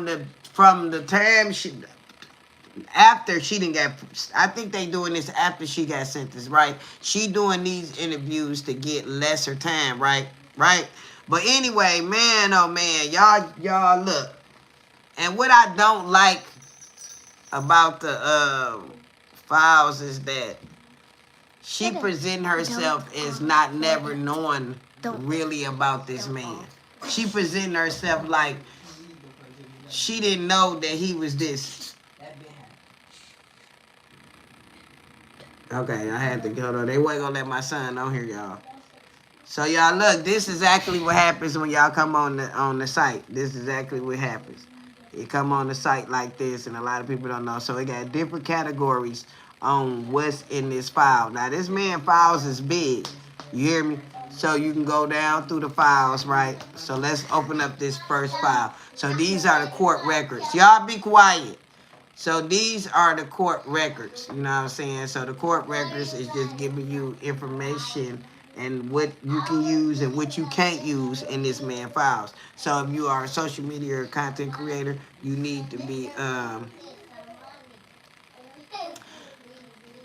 the time after she didn't get, I think they doing this after she got sentenced, right? She doing these interviews to get lesser time, right? Right? But anyway, man, oh man, y'all look. And what I don't like about the files is that she present herself as not never knowing really about this man. She present herself like she didn't know that he was this. Okay, I had to go though. They wasn't gonna let my son on here, y'all. So y'all look, this is exactly what happens when y'all come on the site. This is exactly what happens. You come on the site like this, and a lot of people don't know. So it got different categories on what's in this file. Now this man files is big. You hear me? So you can go down through the files, right? So let's open up this first file. So these are the court records. Y'all be quiet. So these are the court records, you know what I'm saying? So the court records is just giving you information and what you can use and what you can't use in this man files. So if you are a social media or content creator, you need to be,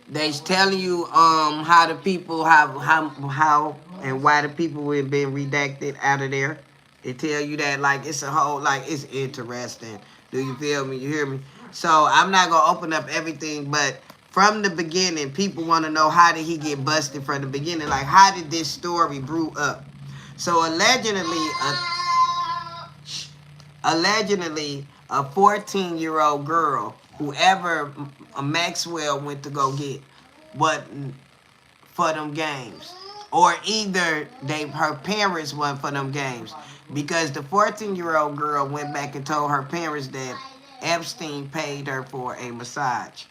they're telling you how the people how and why the people have been redacted out of there. They tell you that like it's a whole, like it's interesting. Do you feel me? You hear me? So I'm not going to open up everything, but from the beginning, people want to know how did he get busted from the beginning? Like, how did this story brew up? So allegedly, a 14-year-old girl, whoever Maxwell went to go get, wasn't for them games. Or either her parents wasn't for them games. Because the 14-year-old girl went back and told her parents that Epstein paid her for a massage.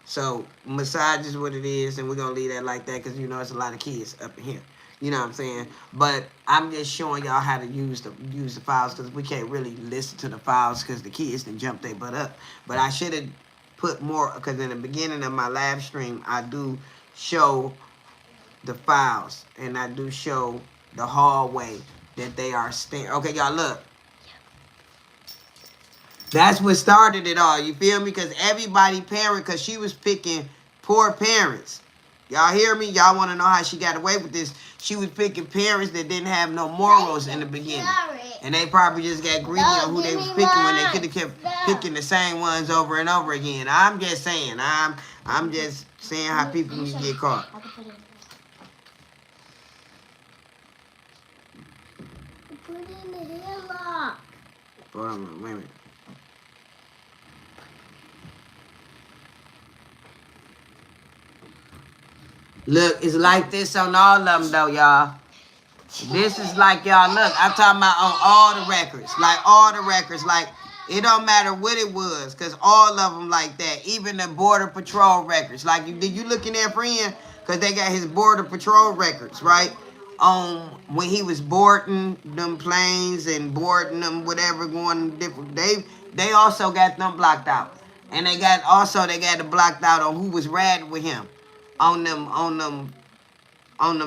So massage is what it is, and we're going to leave that like that because, you know, it's a lot of kids up in here. You know what I'm saying? But I'm just showing y'all how to use the files because we can't really listen to the files because the kids done jumped their butt up. But I should have put more, because in the beginning of my live stream, I do show the files, and I do show the hallway that they are staying. Okay, y'all, look. That's what started it all. You feel me? Because everybody parent, because she was picking poor parents. Y'all hear me? Y'all want to know how she got away with this? She was picking parents that didn't have no morals in the beginning. And they probably just got greedy on who they was picking when they could have kept picking the same ones over and over again. I'm just saying. I'm just saying how people can get caught. Put it in the headlock. Hold on, wait a minute. Look, it's like this on all of them, though, y'all. This is like, y'all, look, I'm talking about on all the records. Like, all the records. Like, it don't matter what it was, because all of them like that. Even the Border Patrol records. Like, did you look in there, friend? Because they got his Border Patrol records, right? When he was boarding them planes and boarding them, whatever, going different. They also got them blocked out. And they got it blocked out on who was riding with him. On them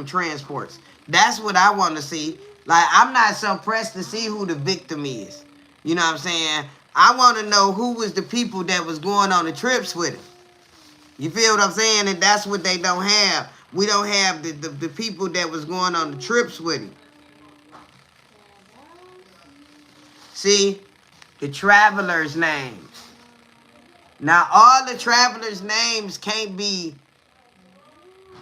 transports. That's what I want to see. Like, I'm not so pressed to see who the victim is. You know what I'm saying? I want to know who was the people that was going on the trips with him. You feel what I'm saying? And that's what they don't have. We don't have the people that was going on the trips with him. See? The travelers' names. Now, all the travelers' names can't be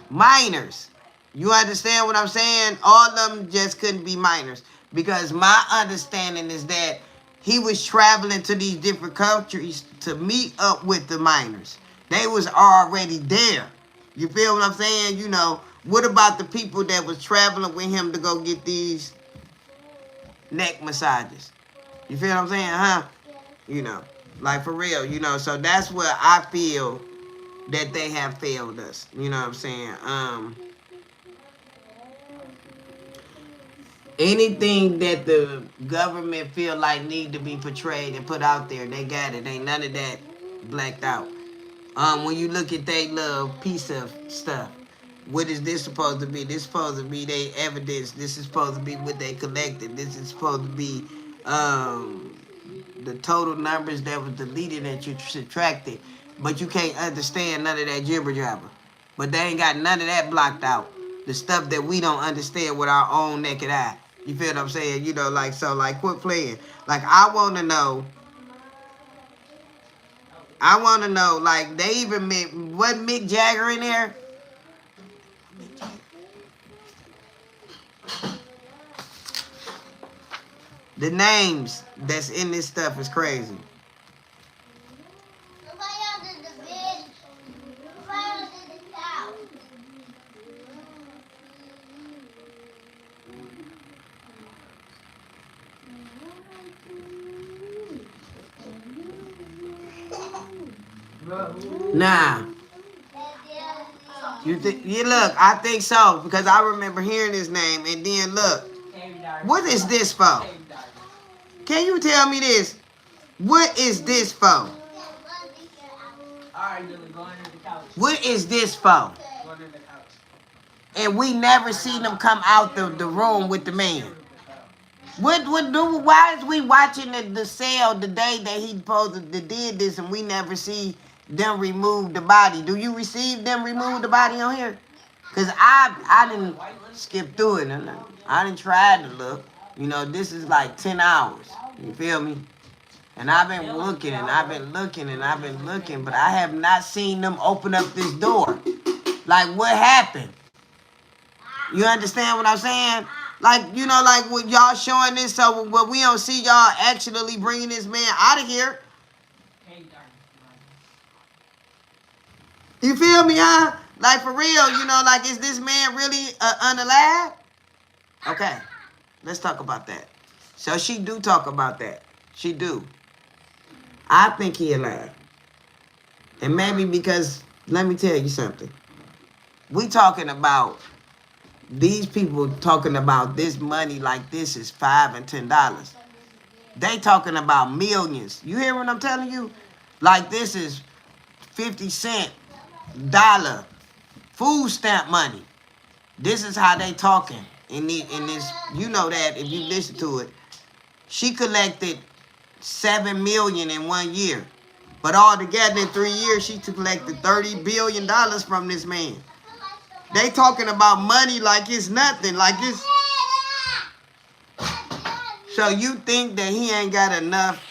minors. You understand what I'm saying? All of them just couldn't be minors. Because my understanding is that he was traveling to these different countries to meet up with the minors. They was already there. You feel what I'm saying? You know, what about the people that was traveling with him to go get these neck massages? You feel what I'm saying, huh? You know, like for real, you know. So that's where I feel that they have failed us. You know what I'm saying? Anything that the government feel like need to be portrayed and put out there, they got it. Ain't none of that blacked out. When you look at they little piece of stuff, what is this supposed to be? This supposed to be their evidence. This is supposed to be what they collected. This is supposed to be the total numbers that was deleted and you subtracted. But you can't understand none of that jibber jabber. But they ain't got none of that blocked out. The stuff that we don't understand with our own naked eye. You feel what I'm saying? You know, like, so, like, quit playing. Like, I want to know, like, they even wasn't Mick Jagger in there? The names that's in this stuff is crazy. Nah. You think? Yeah, look, I think so because I remember hearing his name, and then look, what is this for? Can you tell me this? What is this for? What is this for? And we never seen them come out the room with the man. Why is we watching the cell the day that he supposed to did this and we never see them remove the body? Do you receive them remove the body on here? Because I didn't skip through it. And I didn't try to look. You know, this is like 10 hours. You feel me? And I've been looking and I've been looking and I've been looking, but I have not seen them open up this door. Like, what happened? You understand what I'm saying? Like, you know, like what y'all showing this, so what we don't see y'all actually bringing this man out of here. You feel me, huh? Like, for real, you know, like, is this man really unalive? Okay, let's talk about that. So she do talk about that. She do. I think he alive. And maybe because, let me tell you something. We talking about, these people talking about this money like this is $5 and $10. They talking about millions. You hear what I'm telling you? Like this is 50 cent dollar food stamp money. This is how they talking in this. You know that if you listen to it. She collected $7 million in 1 year. But altogether in 3 years, she collected $30 billion from this man. They talking about money like it's nothing, like it's... So you think that he ain't got enough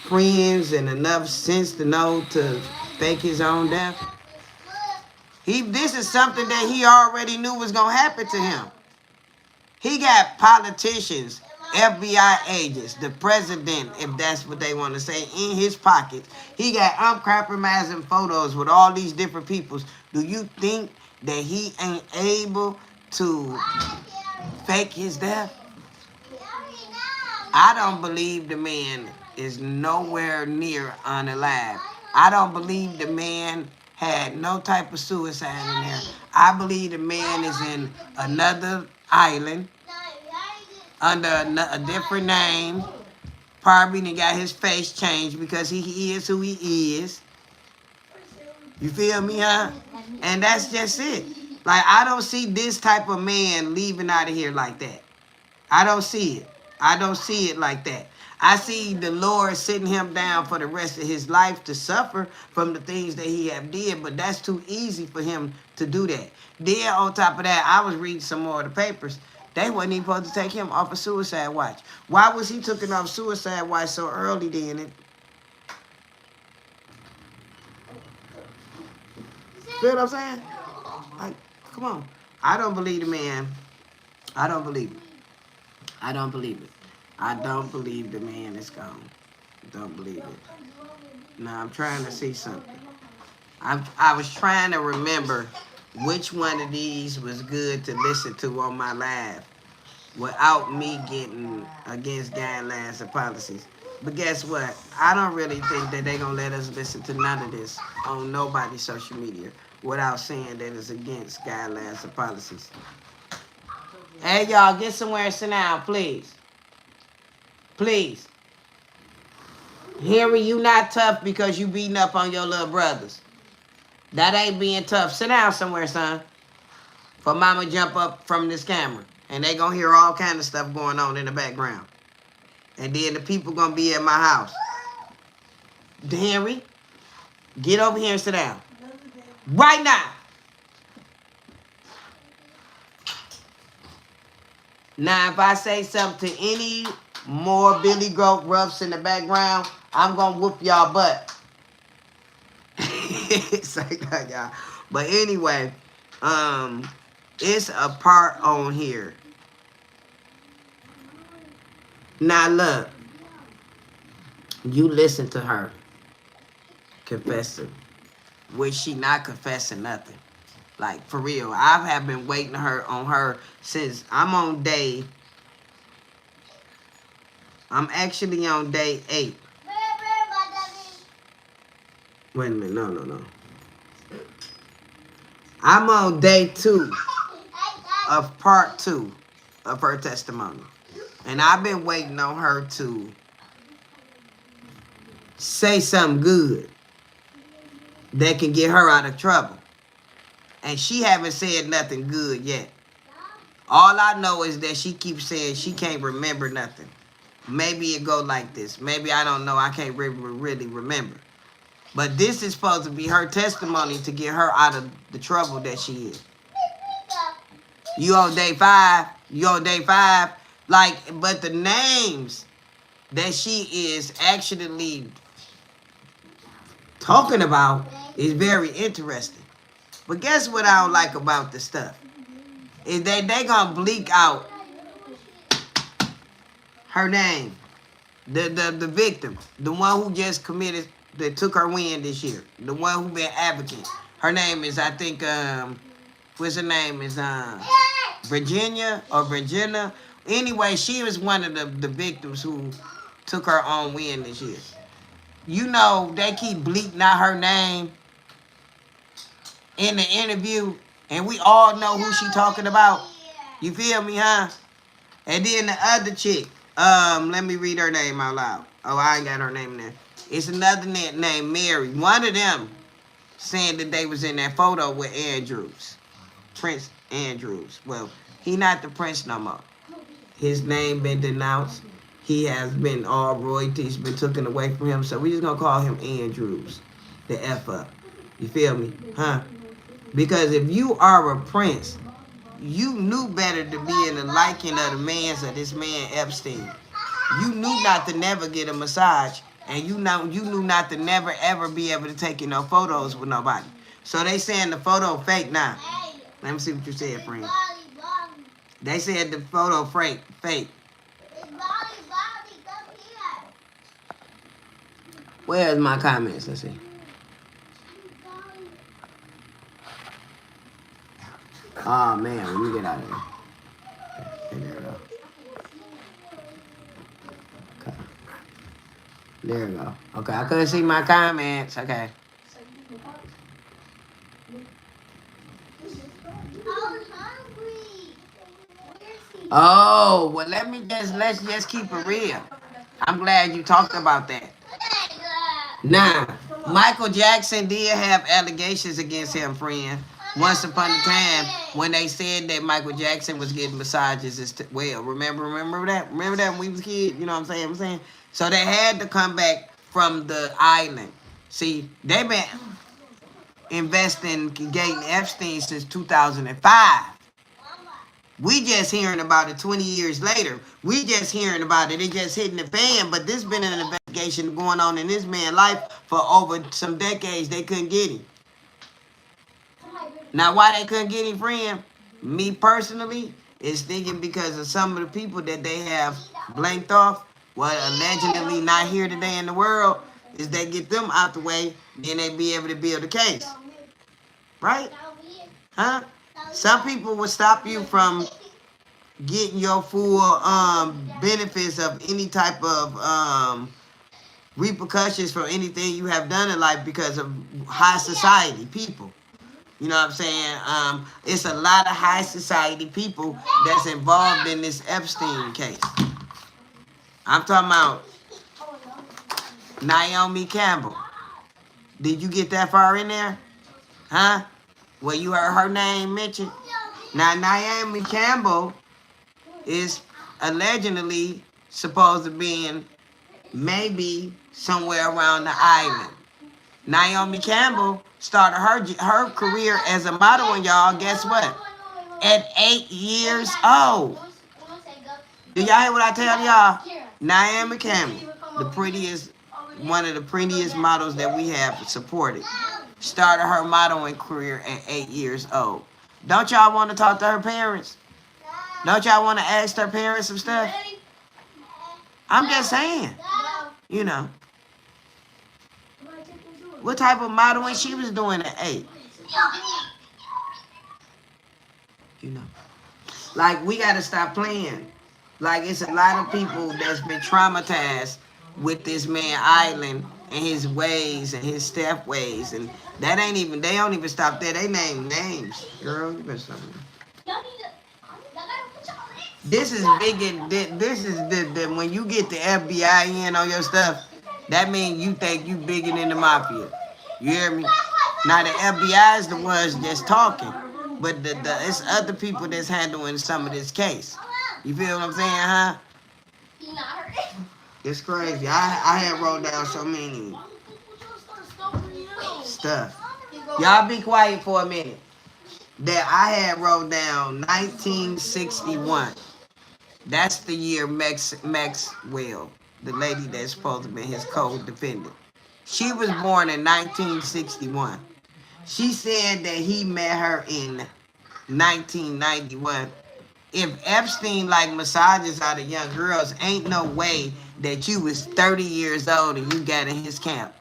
friends and enough sense to know to fake his own death? This is something that he already knew was going to happen to him. He got politicians, FBI agents, the president, if that's what they want to say, in his pockets. He got uncompromising photos with all these different peoples. Do you think that he ain't able to fake his death? I don't believe the man is nowhere near unalive. I don't believe the man had no type of suicide in there. I believe the man is in another island under a different name. Probably done got his face changed because he is who he is. You feel me, huh? And that's just it. Like, I don't see this type of man leaving out of here like that. I don't see it. I don't see it like that. I see the Lord sitting him down for the rest of his life to suffer from the things that he have did, but that's too easy for him to do that. Then on top of that, I was reading some more of the papers. They wasn't even supposed to take him off of suicide watch. Why was he taken off suicide watch so early then? Feel what I'm saying? Like, come on. I don't believe the man. I don't believe it. I don't believe it. I don't believe the man is gone. Don't believe it. Now, I'm trying to see something. I was trying to remember which one of these was good to listen to on my live without me getting against guidelines and policies. But guess what? I don't really think that they're going to let us listen to none of this on nobody's social media without saying that it's against guidelines and policies. Hey, y'all, get somewhere and sit down, please. Please. Henry, you not tough because you beating up on your little brothers. That ain't being tough. Sit down somewhere, son. For mama jump up from this camera. And they gonna hear all kind of stuff going on in the background. And then the people gonna be at my house. Henry, get over here and sit down. Right now. Now, if I say something to any more Billy Goat roughs in the background, I'm gonna whoop y'all butt. It's like that, y'all. But anyway, it's a part on here. Now look, you listen to her confessing, which she not confessing nothing. Like, for real, I have been waiting on her since I'm actually on day 8. Wait a minute, no. I'm on day 2 of part 2 of her testimony. And I've been waiting on her to say something good that can get her out of trouble. And she haven't said nothing good yet. All I know is that she keeps saying she can't remember nothing. Maybe it go like this. Maybe I don't know. I can't really remember. But this is supposed to be her testimony to get her out of the trouble that she is. You on day 5. Like, but the names that she is actually talking about is very interesting. But guess what I don't like about this stuff? Is that they gonna bleak out her name. The victim. The one who just committed, that took her win this year. The one who been advocate. Her name is, I think, what's her name? Is Virginia or Virginia. Anyway, she was one of the victims who took her own win this year. You know, they keep bleating out her name in the interview, and we all know who she talking about. You feel me, huh? And then the other chick, let me read her name out loud. Oh, I ain't got her name there. It's another named Mary. One of them saying that they was in that photo with Andrews. Prince Andrews. Well, he not the prince no more. His name been denounced. He has been, all royalties been taken away from him. So we just gonna call him Andrews. The F up. You feel me? Huh? Because if you are a prince, you knew better to be in the liking of the mans of this man Epstein. You knew not to never get a massage. And you knew not to never ever be able to take no photos with nobody. So they saying the photo fake now. Let me see what you said, friend. They said the photo fake. Where's my comments? Let's see. Oh man, let me get out of here. Okay, there we go. Okay. There we go. Okay, I couldn't see my comments. Okay. Oh, well, let's just keep it real. I'm glad you talked about that. Now, Michael Jackson did have allegations against him, friend. Once upon a time, when they said that Michael Jackson was getting massages as well. Remember that? Remember that when we was kids? You know what I'm saying? So they had to come back from the island. See, they've been investing in Gaten Epstein since 2005. We just hearing about it 20 years later. We just hearing about it. It just hitting the fan. But this been an investigation going on in this man's life for over some decades. They couldn't get him. Now, why they couldn't get him, friend? Me personally is thinking because of some of the people that they have blanked off, what allegedly not here today in the world, is they get them out the way, then they be able to build a case. Right? Huh? Some people will stop you from getting your full benefits of any type of repercussions for anything you have done in life because of high society people. You know what I'm saying? It's a lot of high society people that's involved in this Epstein case. I'm talking about Naomi Campbell. Did you get that far in there? Huh? Well, you heard her name mentioned? Now, Naomi Campbell is allegedly supposed to be in maybe somewhere around the island. Naomi Campbell started her career as a model, and y'all, guess what? At 8 years old. Do y'all hear what I tell y'all? Naomi Campbell, the prettiest, one of the prettiest models that we have supported, started her modeling career at 8 years old. Don't y'all want to talk to her parents? Don't y'all want to ask her parents some stuff? I'm just saying, you know. What type of modeling she was doing at 8? You know. Like, we got to stop playing. Like, it's a lot of people that's been traumatized with this man Island and his ways and his step ways. And that ain't even, they don't even stop there. They name names. Girl, you been something. This is big. This is the when you get the FBI in on your stuff, that means you think you bigger than the mafia. You hear me? Now the FBI is the ones that's talking, but it's other people that's handling some of this case. You feel what I'm saying, huh? It's crazy. I had wrote down so many stuff. Y'all be quiet for a minute. That I had wrote down 1961. That's the year Maxwell, the lady that's supposed to be his co-defendant. She was born in 1961. She said that he met her in 1991. If Epstein like massages out of young girls, ain't no way that you was 30 years old and you got in his camp.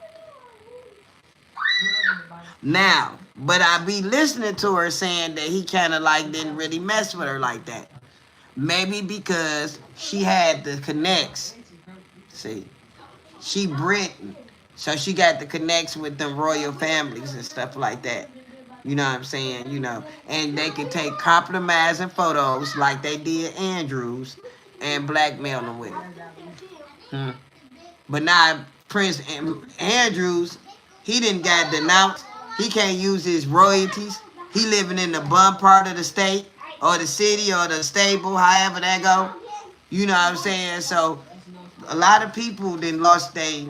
Now, but I be listening to her saying that he kind of like didn't really mess with her like that. Maybe because she had the connects. See, she Britain, so she got the connects with them royal families and stuff like that. You know what I'm saying? You know, and they can take compromising photos like they did Andrews and blackmail them with it. But now Prince Andrews, he didn't got denounced. He can't use his royalties. He living in the bum part of the state or the city or the stable, however that go. You know what I'm saying? So a lot of people then lost they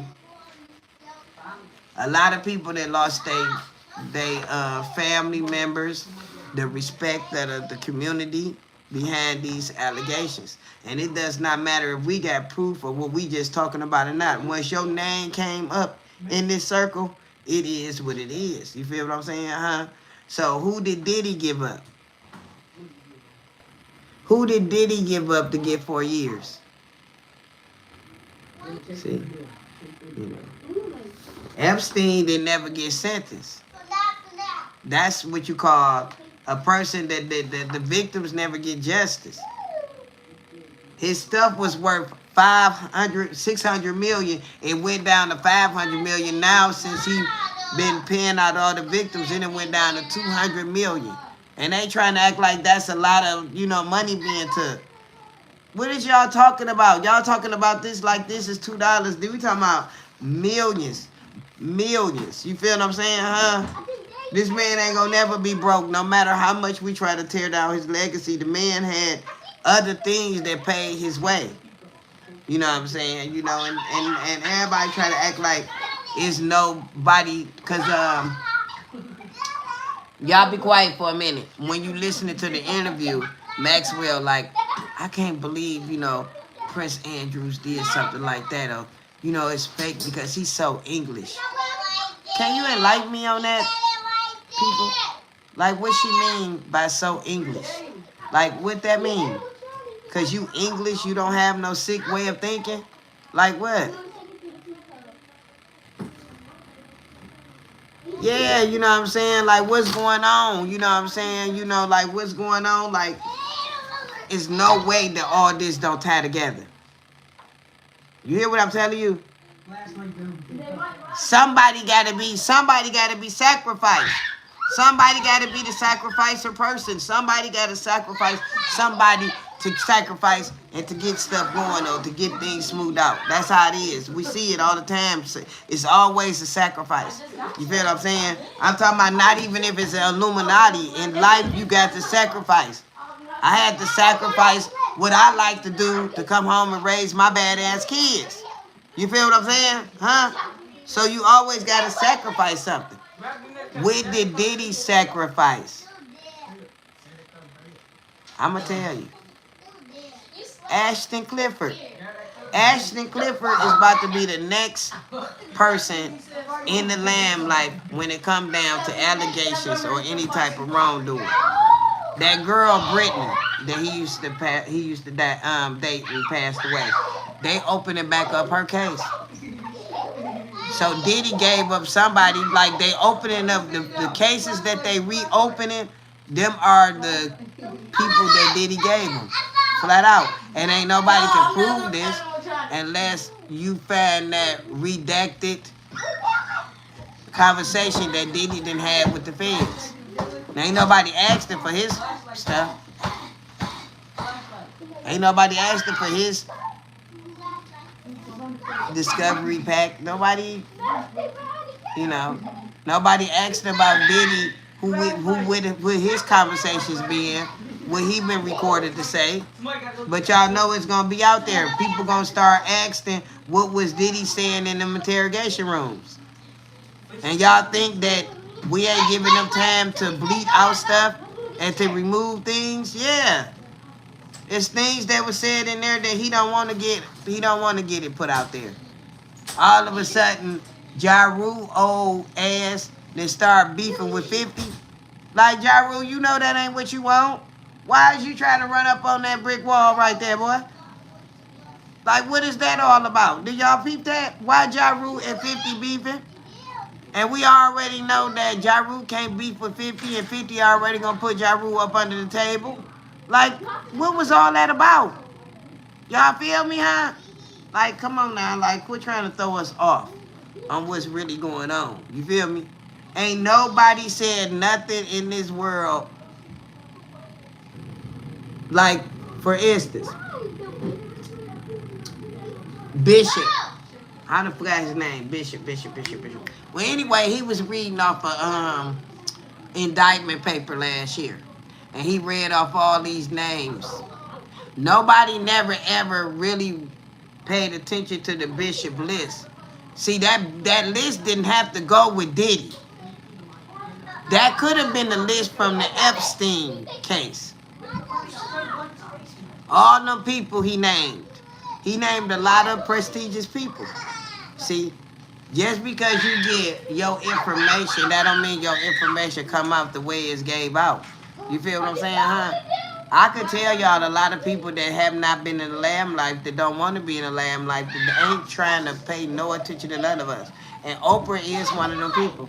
family members, the respect of the community behind these allegations. And it does not matter if we got proof of what we just talking about or not. Once your name came up in this circle, it is what it is. You feel what I'm saying, huh? So who did Diddy give up? Who did Diddy give up to get 4 years? See? You know. Epstein didn't never get sentenced. That's what you call a person that the victims never get justice. His stuff was worth 600 million. It went down to 500 million now since he been paying out all the victims, and it went down to 200 million. And they trying to act like that's a lot of, you know, money being took. What is y'all talking about? Y'all talking about this like this is $2. We talking about millions. Millions. You feel what I'm saying, huh? This man ain't gonna never be broke, no matter how much we try to tear down his legacy. The man had other things that paid his way. You know what I'm saying? You know, and everybody try to act like it's nobody, because y'all be quiet for a minute. When you listening to the interview, Maxwell, like, I can't believe, Prince Andrews did something like that. Or, it's fake because he's so English. Can you enlighten me on that, people? Like, what she mean by so English? Like, what that mean? Because you English, you don't have no sick way of thinking? Like, what? Yeah, you know what I'm saying? Like, what's going on? You know what I'm saying? Like, what's going on? Like, it's no way that all this don't tie together. You hear what I'm telling you? Somebody gotta be sacrificed. Somebody gotta be the sacrificer person. Somebody gotta sacrifice somebody to sacrifice and to get stuff going or to get things smoothed out. That's how it is. We see it all the time. It's always a sacrifice. You feel what I'm saying? I'm talking about not even if it's an Illuminati. In life, you got to sacrifice. I had to sacrifice what I like to do to come home and raise my badass kids. You feel what I'm saying? Huh? So you always got to sacrifice something. What did Diddy sacrifice? I'm going to tell you. Ashton Clifford. Ashton Clifford is about to be the next person in the lamplight when it comes down to allegations or any type of wrongdoing. That girl Brittany that he used to date and passed away, they opening back up her case. So Diddy gave up somebody, like they opening up the cases that they reopening, them are the people that Diddy gave them. Flat out. And ain't nobody can prove this unless you find that redacted conversation that Diddy didn't have with the feds. Now, ain't nobody asking for his stuff. Ain't nobody asking for his discovery pack. Nobody, nobody asked about Diddy, who would his conversations being, what he been recorded to say. But y'all know it's gonna be out there. People gonna start asking what was Diddy saying in them interrogation rooms. And y'all think that we ain't giving them time to bleed out stuff and to remove things? Yeah. It's things that was said in there that he don't want to get it put out there. All of a sudden, Ja Rule old ass then start beefing with 50. Like, Ja Rule, you know that ain't what you want. Why is you trying to run up on that brick wall right there, boy? Like, what is that all about? Did y'all peep that? Why Ja Rule and 50 beefing? And we already know that Ja Rule can't beef with 50 and 50 already gonna put Ja Rule up under the table. Like, what was all that about? Y'all feel me, huh? Like, come on now. Like, quit trying to throw us off on what's really going on. You feel me? Ain't nobody said nothing in this world. Like, for instance, Bishop. How the fuck his name? Bishop. Well, anyway, he was reading off a indictment paper last year. And he read off all these names. Nobody never ever really paid attention to the Bishop list. See, that list didn't have to go with Diddy. That could have been the list from the Epstein case. All them people he named. He named a lot of prestigious people. See, just because you get your information, that don't mean your information come out the way it's gave out. You feel what I'm saying, huh? I could tell y'all a lot of people that have not been in the lamplight, that don't want to be in the lamplight, that ain't trying to pay no attention to none of us. And Oprah is one of them people.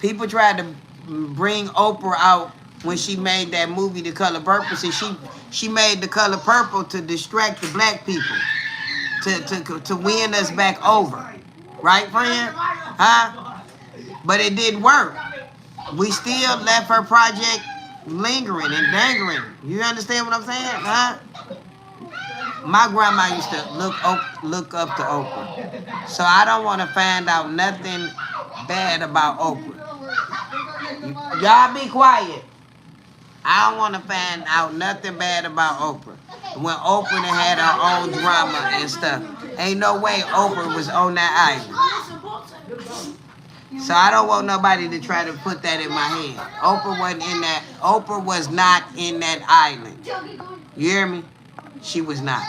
People tried to bring Oprah out when she made that movie, The Color Purple. See, she made The Color Purple to distract the black people, to win us back over. Right, friend? Huh? But it didn't work. We still left her project lingering and dangering. You understand what I'm saying? Huh? My grandma used to look up to Oprah. So I don't want to find out nothing bad about Oprah. Y'all be quiet. I don't want to find out nothing bad about Oprah. When Oprah had her own drama and stuff. Ain't no way Oprah was on that island. So I don't want nobody to try to put that in my head. Oprah wasn't in that. Oprah was not in that island. You hear me? She was not.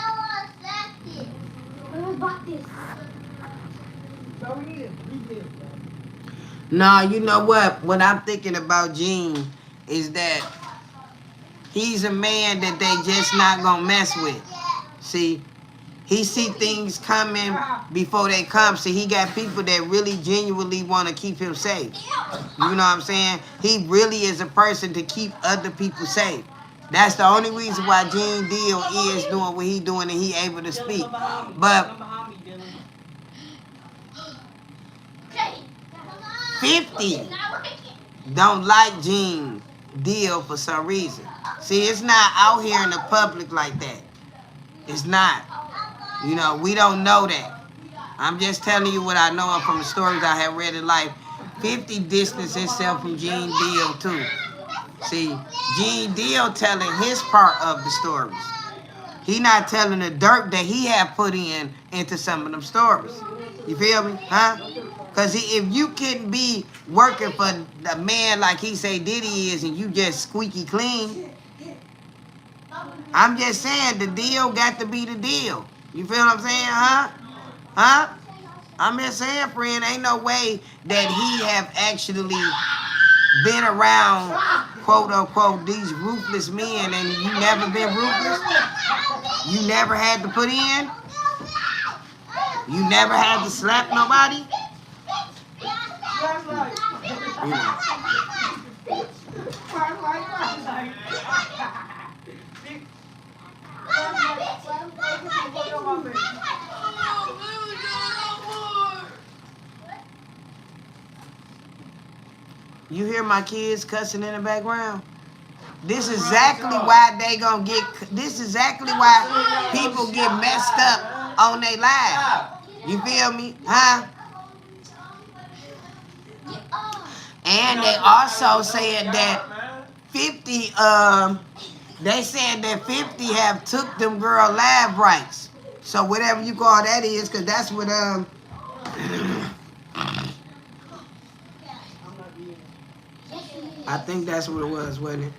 No, you know what? What I'm thinking about Gene is that he's a man that they just not gonna mess with. See, he see things coming before they come. See, he got people that really genuinely want to keep him safe. You know what I'm saying? He really is a person to keep other people safe. That's the only reason why Gene Deal is doing what he doing and he able to speak. But 50 don't like Gene Deal for some reason. See, it's not out here in the public like that. It's not. You know, we don't know that. I'm just telling you what I know from the stories I have read in life. 50 distanced himself from Gene Deal too. See, Gene Deal telling his part of the stories. He not telling the dirt that he have put into some of them stories. You feel me? Huh? Because if you couldn't be working for the man like he say Diddy is and you just squeaky clean, I'm just saying the deal got to be the deal. You feel what I'm saying, huh? Huh? I'm just saying, friend, ain't no way that he have actually been around, quote unquote, these ruthless men and you never been ruthless? You never had to put in? You never had to slap nobody? You know. You hear my kids cussing in the background? This is exactly why they gonna get. This is exactly why people get messed up on their lives. You feel me, huh? And they also said that 50. They said that 50 have took them girl live rights. So whatever you call that is, cause that's what I think that's what it was, wasn't it?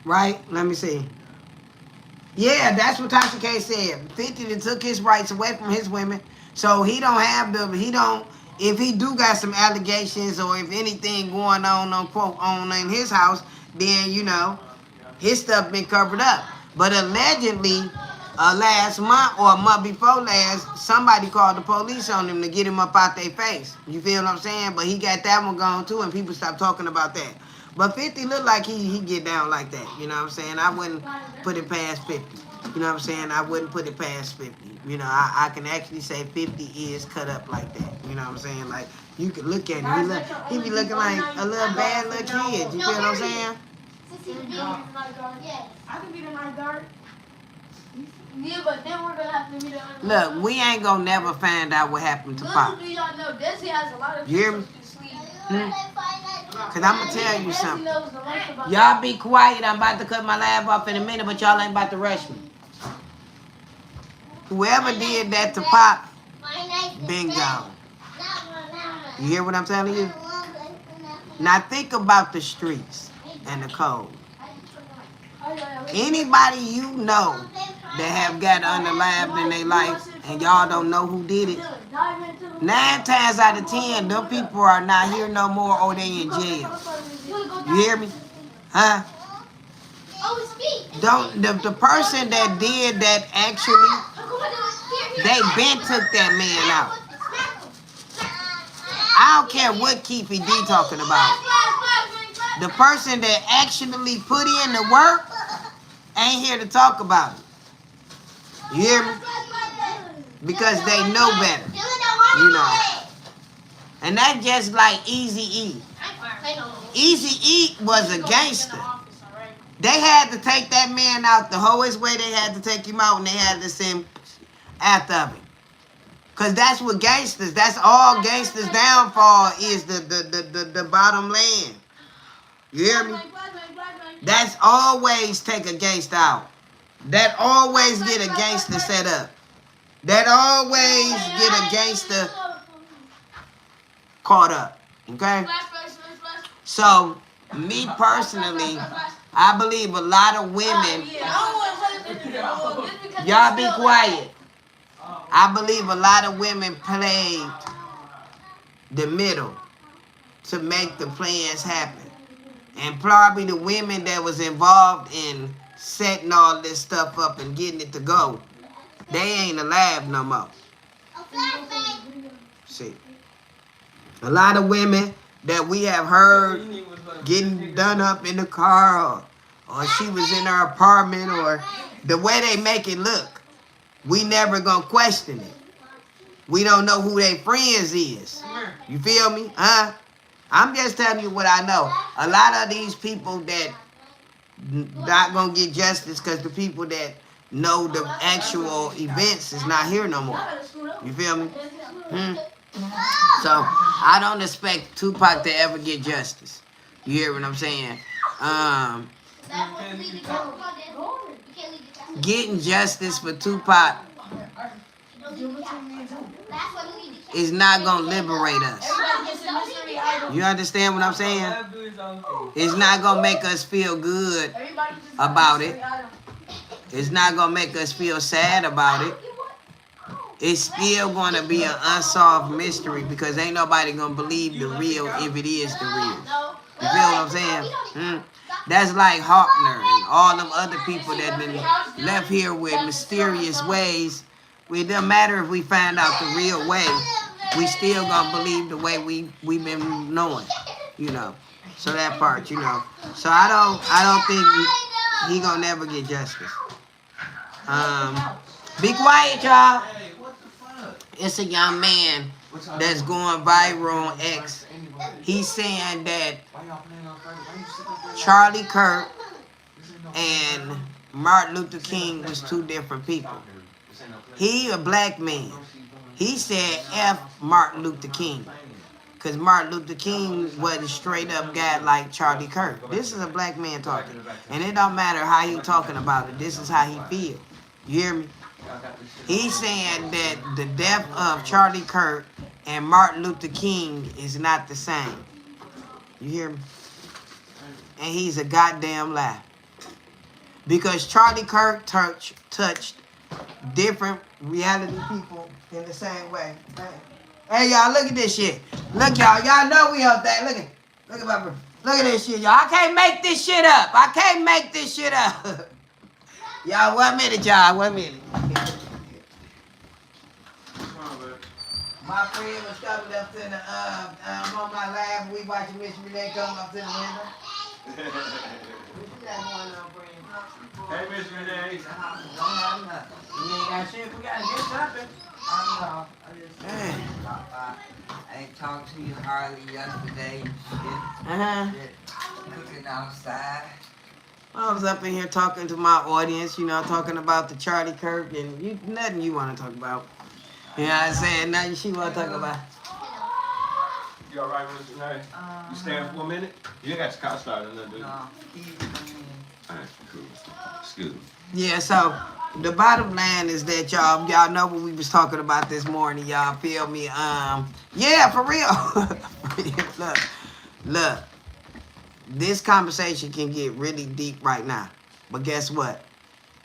Right? Let me see. Yeah, that's what Tasha K said. 50 that took his rights away from his women. So he don't have if he do got some allegations or if anything going on quote on in his house, then you know, his stuff been covered up. But allegedly, last month or a month before last, somebody called the police on him to get him up out their face. You feel what I'm saying? But he got that one gone too, and people stopped talking about that. But 50 look like he get down like that. You know what I'm saying? I wouldn't put it past 50. You know what I'm saying? I wouldn't put it past 50. You know, I can actually say 50 is cut up like that. You know what I'm saying? Like, you can look at him. He be looking like a little bad little kid. You feel what I'm saying? I can be the night guard. Yeah, but then we're gonna have to be the Look, we ain't gonna never find out what happened to Pop. Little do y'all know, Desi has a lot of You hear me? sleep. Cause I'm gonna tell you something. Y'all be quiet. I'm about to cut my live off in a minute, but y'all ain't about to rush me. Whoever did that to Pop, been gone. You hear what I'm telling you? Now think about the streets and the code. Anybody you know that have got unalived in their life and y'all don't know who did it, 9 times out of 10, them people are not here no more or they in jail. You hear me? Huh? The person that did that actually, they been took that man out. I don't care what Keefy D talking about. The person that actually put in the work ain't here to talk about it. You hear me? Because they know better. You know. And that's just like Eazy-E. Eazy-E was a gangster. They had to take that man out the wholest way they had to take him out, and they had to send after him. Because that's what gangsters, that's all gangsters' downfall is the bottom land. You hear me? That's always take a gangster out. That always get a gangster set up. That always get a gangster caught up. Okay? So, me personally, I believe a lot of women, y'all be quiet. I believe a lot of women played the middle to make the plans happen. And probably the women that was involved in setting all this stuff up and getting it to go, they ain't alive no more. See, a lot of women that we have heard getting done up in the car, or she was in her apartment, or the way they make it look, we never gonna question it. We don't know who their friends is. You feel me? Huh? I'm just telling you what I know. A lot of these people that not gonna get justice because the people that know the actual events is not here no more. You feel me? So I don't expect Tupac to ever get justice. You hear what I'm saying? Getting justice for Tupac is not gonna liberate us. You understand what I'm saying? It's not gonna make us feel good about it. It's not gonna make us feel sad about it. It's still gonna be an unsolved mystery because ain't nobody gonna believe the real if it is the real. You feel what I'm saying? That's like Hoffner and all them other people that been left here with mysterious ways. It doesn't matter if we find out the real way. We still gonna believe the way we been knowing, you know. So that part, you know. So I don't think he gonna never get justice. Be quiet, y'all. It's a young man that's going viral on X. He's saying that Charlie Kirk and Martin Luther King was two different people. He a black man. He said F Martin Luther King. Because Martin Luther King wasn't a straight up guy like Charlie Kirk. This is a black man talking. And it don't matter how he talking about it. This is how he feel. You hear me? He's saying that the death of Charlie Kirk and Martin Luther King is not the same. You hear me? And he's a goddamn lie. Because Charlie Kirk touched different reality people in the same way. Hey y'all, look at this shit. Look y'all know we out there. Look at this shit, y'all. I can't make this shit up. Y'all, 1 minute, y'all. 1 minute. My friend was coming up to the on my lab. We watching Miss Renee come up to the window. What you got going on, friend? Hey, Miss Renee. Don't have nothing. You ain't got shit. We gotta get something. I ain't talked to you hardly yesterday. Cooking outside. I was up in here talking to my audience, you know, talking about the Charlie Kirk and nothing you want to talk about. You know what I'm saying? Nothing she want to talk about. You all right, Miss Renee? You staying for a minute? You ain't got your car started, do you? No. All right, cool. Excuse me. Yeah, so the bottom line is that y'all know what we was talking about this morning. Y'all feel me? Yeah, for real. Look. This conversation can get really deep right now. But guess what?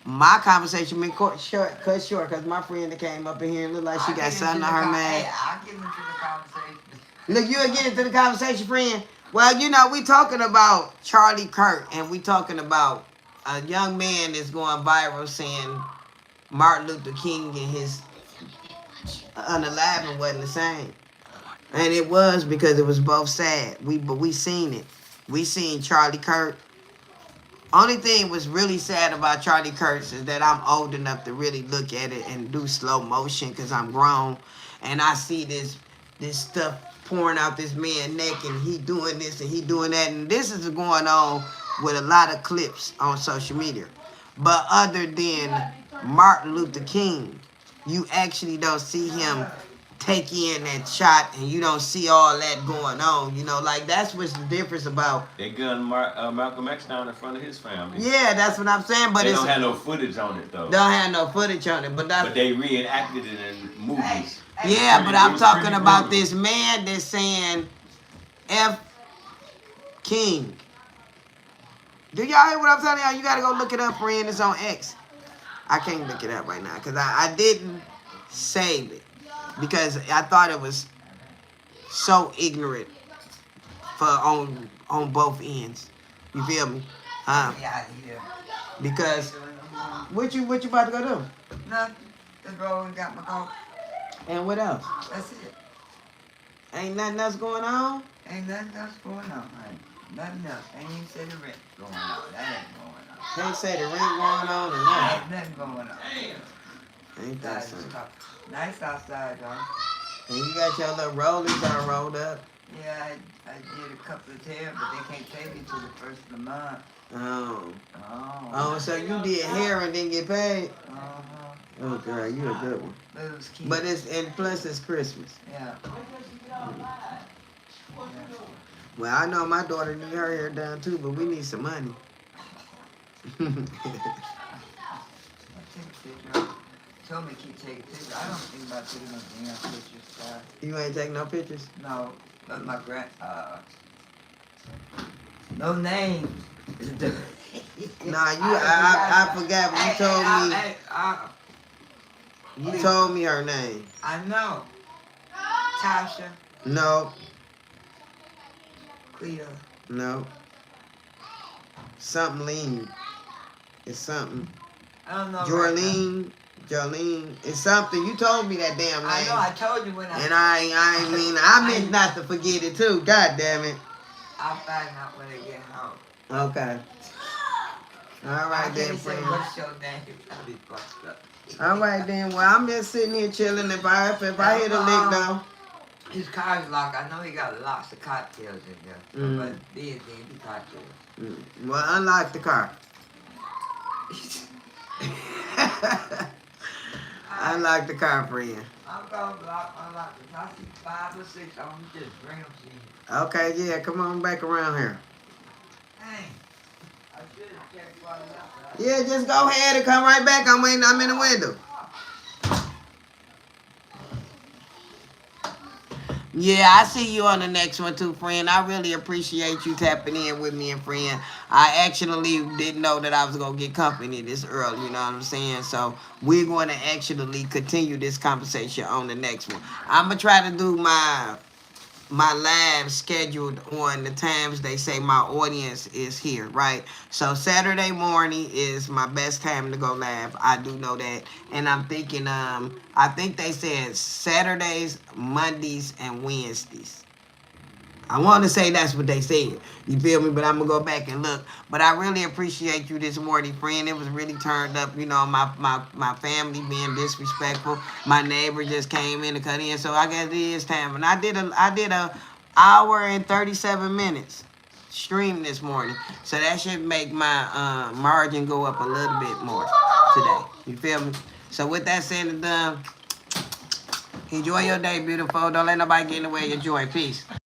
My conversation been cut short because my friend that came up in here and looked like she got something on her mind. Hey, I'll get into the conversation. Look, you'll get into the conversation, friend. Well, you know, we talking about Charlie Kirk, and we talking about a young man that's going viral saying Martin Luther King and his unaliving wasn't the same. And it was because it was both sad. But we seen it. We seen Charlie Kirk. Only thing was really sad about Charlie Kirk is that I'm old enough to really look at it and do slow motion because I'm grown. And I see this stuff pouring out this man's neck and he doing this and he doing that. And this is going on with a lot of clips on social media. But other than Martin Luther King, you actually don't see him take in that shot and you don't see all that going on, you know, like that's what's the difference about. They gunned Malcolm X down in front of his family. Yeah, that's what I'm saying, but they don't have no footage on it though. Don't have no footage on it, but they reenacted it in movies. Yeah, but I'm talking about this man that's saying F King. Do y'all hear what I'm telling y'all? You gotta go look it up, friend. It's on X. I can't look it up right now because I didn't save it because I thought it was so ignorant for on both ends. You feel me? Huh? Yeah. Because what you about to go do? Nothing. Just roll and got my car. And what else? That's it. Ain't nothing else going on? Ain't nothing else going on, honey. Nothing else. Ain't even say the rent going on. That ain't going on. Can't say the rent going on or nothing. Ain't nothing going on. Ain't that something? Nice outside, though. And you got your little rollers all rolled up. Yeah, I did a couple of tears, but they can't pay me till the first of the month. Oh, so you did hair and didn't get paid? Oh, girl, you a good one. But and plus it's Christmas. Yeah. Well, I know my daughter need her hair done too, but we need some money. Told me to keep taking pictures. I don't think about taking no damn pictures. You ain't taking no pictures? No, but my no name. Nah, I forgot when you told me. You told me her name. I know. Tasha. No. Cleo. No. Something lean. It's something. I don't know. Jolene. It's something. You told me that damn name. I know. I told you when I. And I meant not to forget it too. God damn it. I'll find out when I get home. Okay. All right then, friend. What's your name? I'll be fucked up. All right then. Well, I'm just sitting here chilling. If I hit a lick though. His car's locked. I know he got lots of cocktails in there. But these be cocktails. Well, unlock the car. Unlock the car, friend. I'm gonna unlock the car. I see 5 or 6 of them. Just bring them to you. Okay, yeah. Come on back around here. Dang. I should have checked while you out. Yeah, just go ahead and come right back. I'm waiting. I'm in the window. Yeah, I see you on the next one too, friend. I really appreciate you tapping in with me, and friend. I actually didn't know that I was going to get company this early, you know what I'm saying? So we're going to actually continue this conversation on the next one. I'm going to try to do my live scheduled on the times they say my audience is here, right? So Saturday morning is my best time to go live. I do know that. And I'm thinking, I think they said Saturdays, Mondays, and Wednesdays. I want to say that's what they said. You feel me? But I'm going to go back and look. But I really appreciate you this morning, friend. It was really turned up. You know, my family being disrespectful. My neighbor just came in to cut in. So I guess it is time. And I did a hour and 37 minutes stream this morning. So that should make my margin go up a little bit more today. You feel me? So with that said and done, enjoy your day, beautiful. Don't let nobody get in the way of your joy. Peace.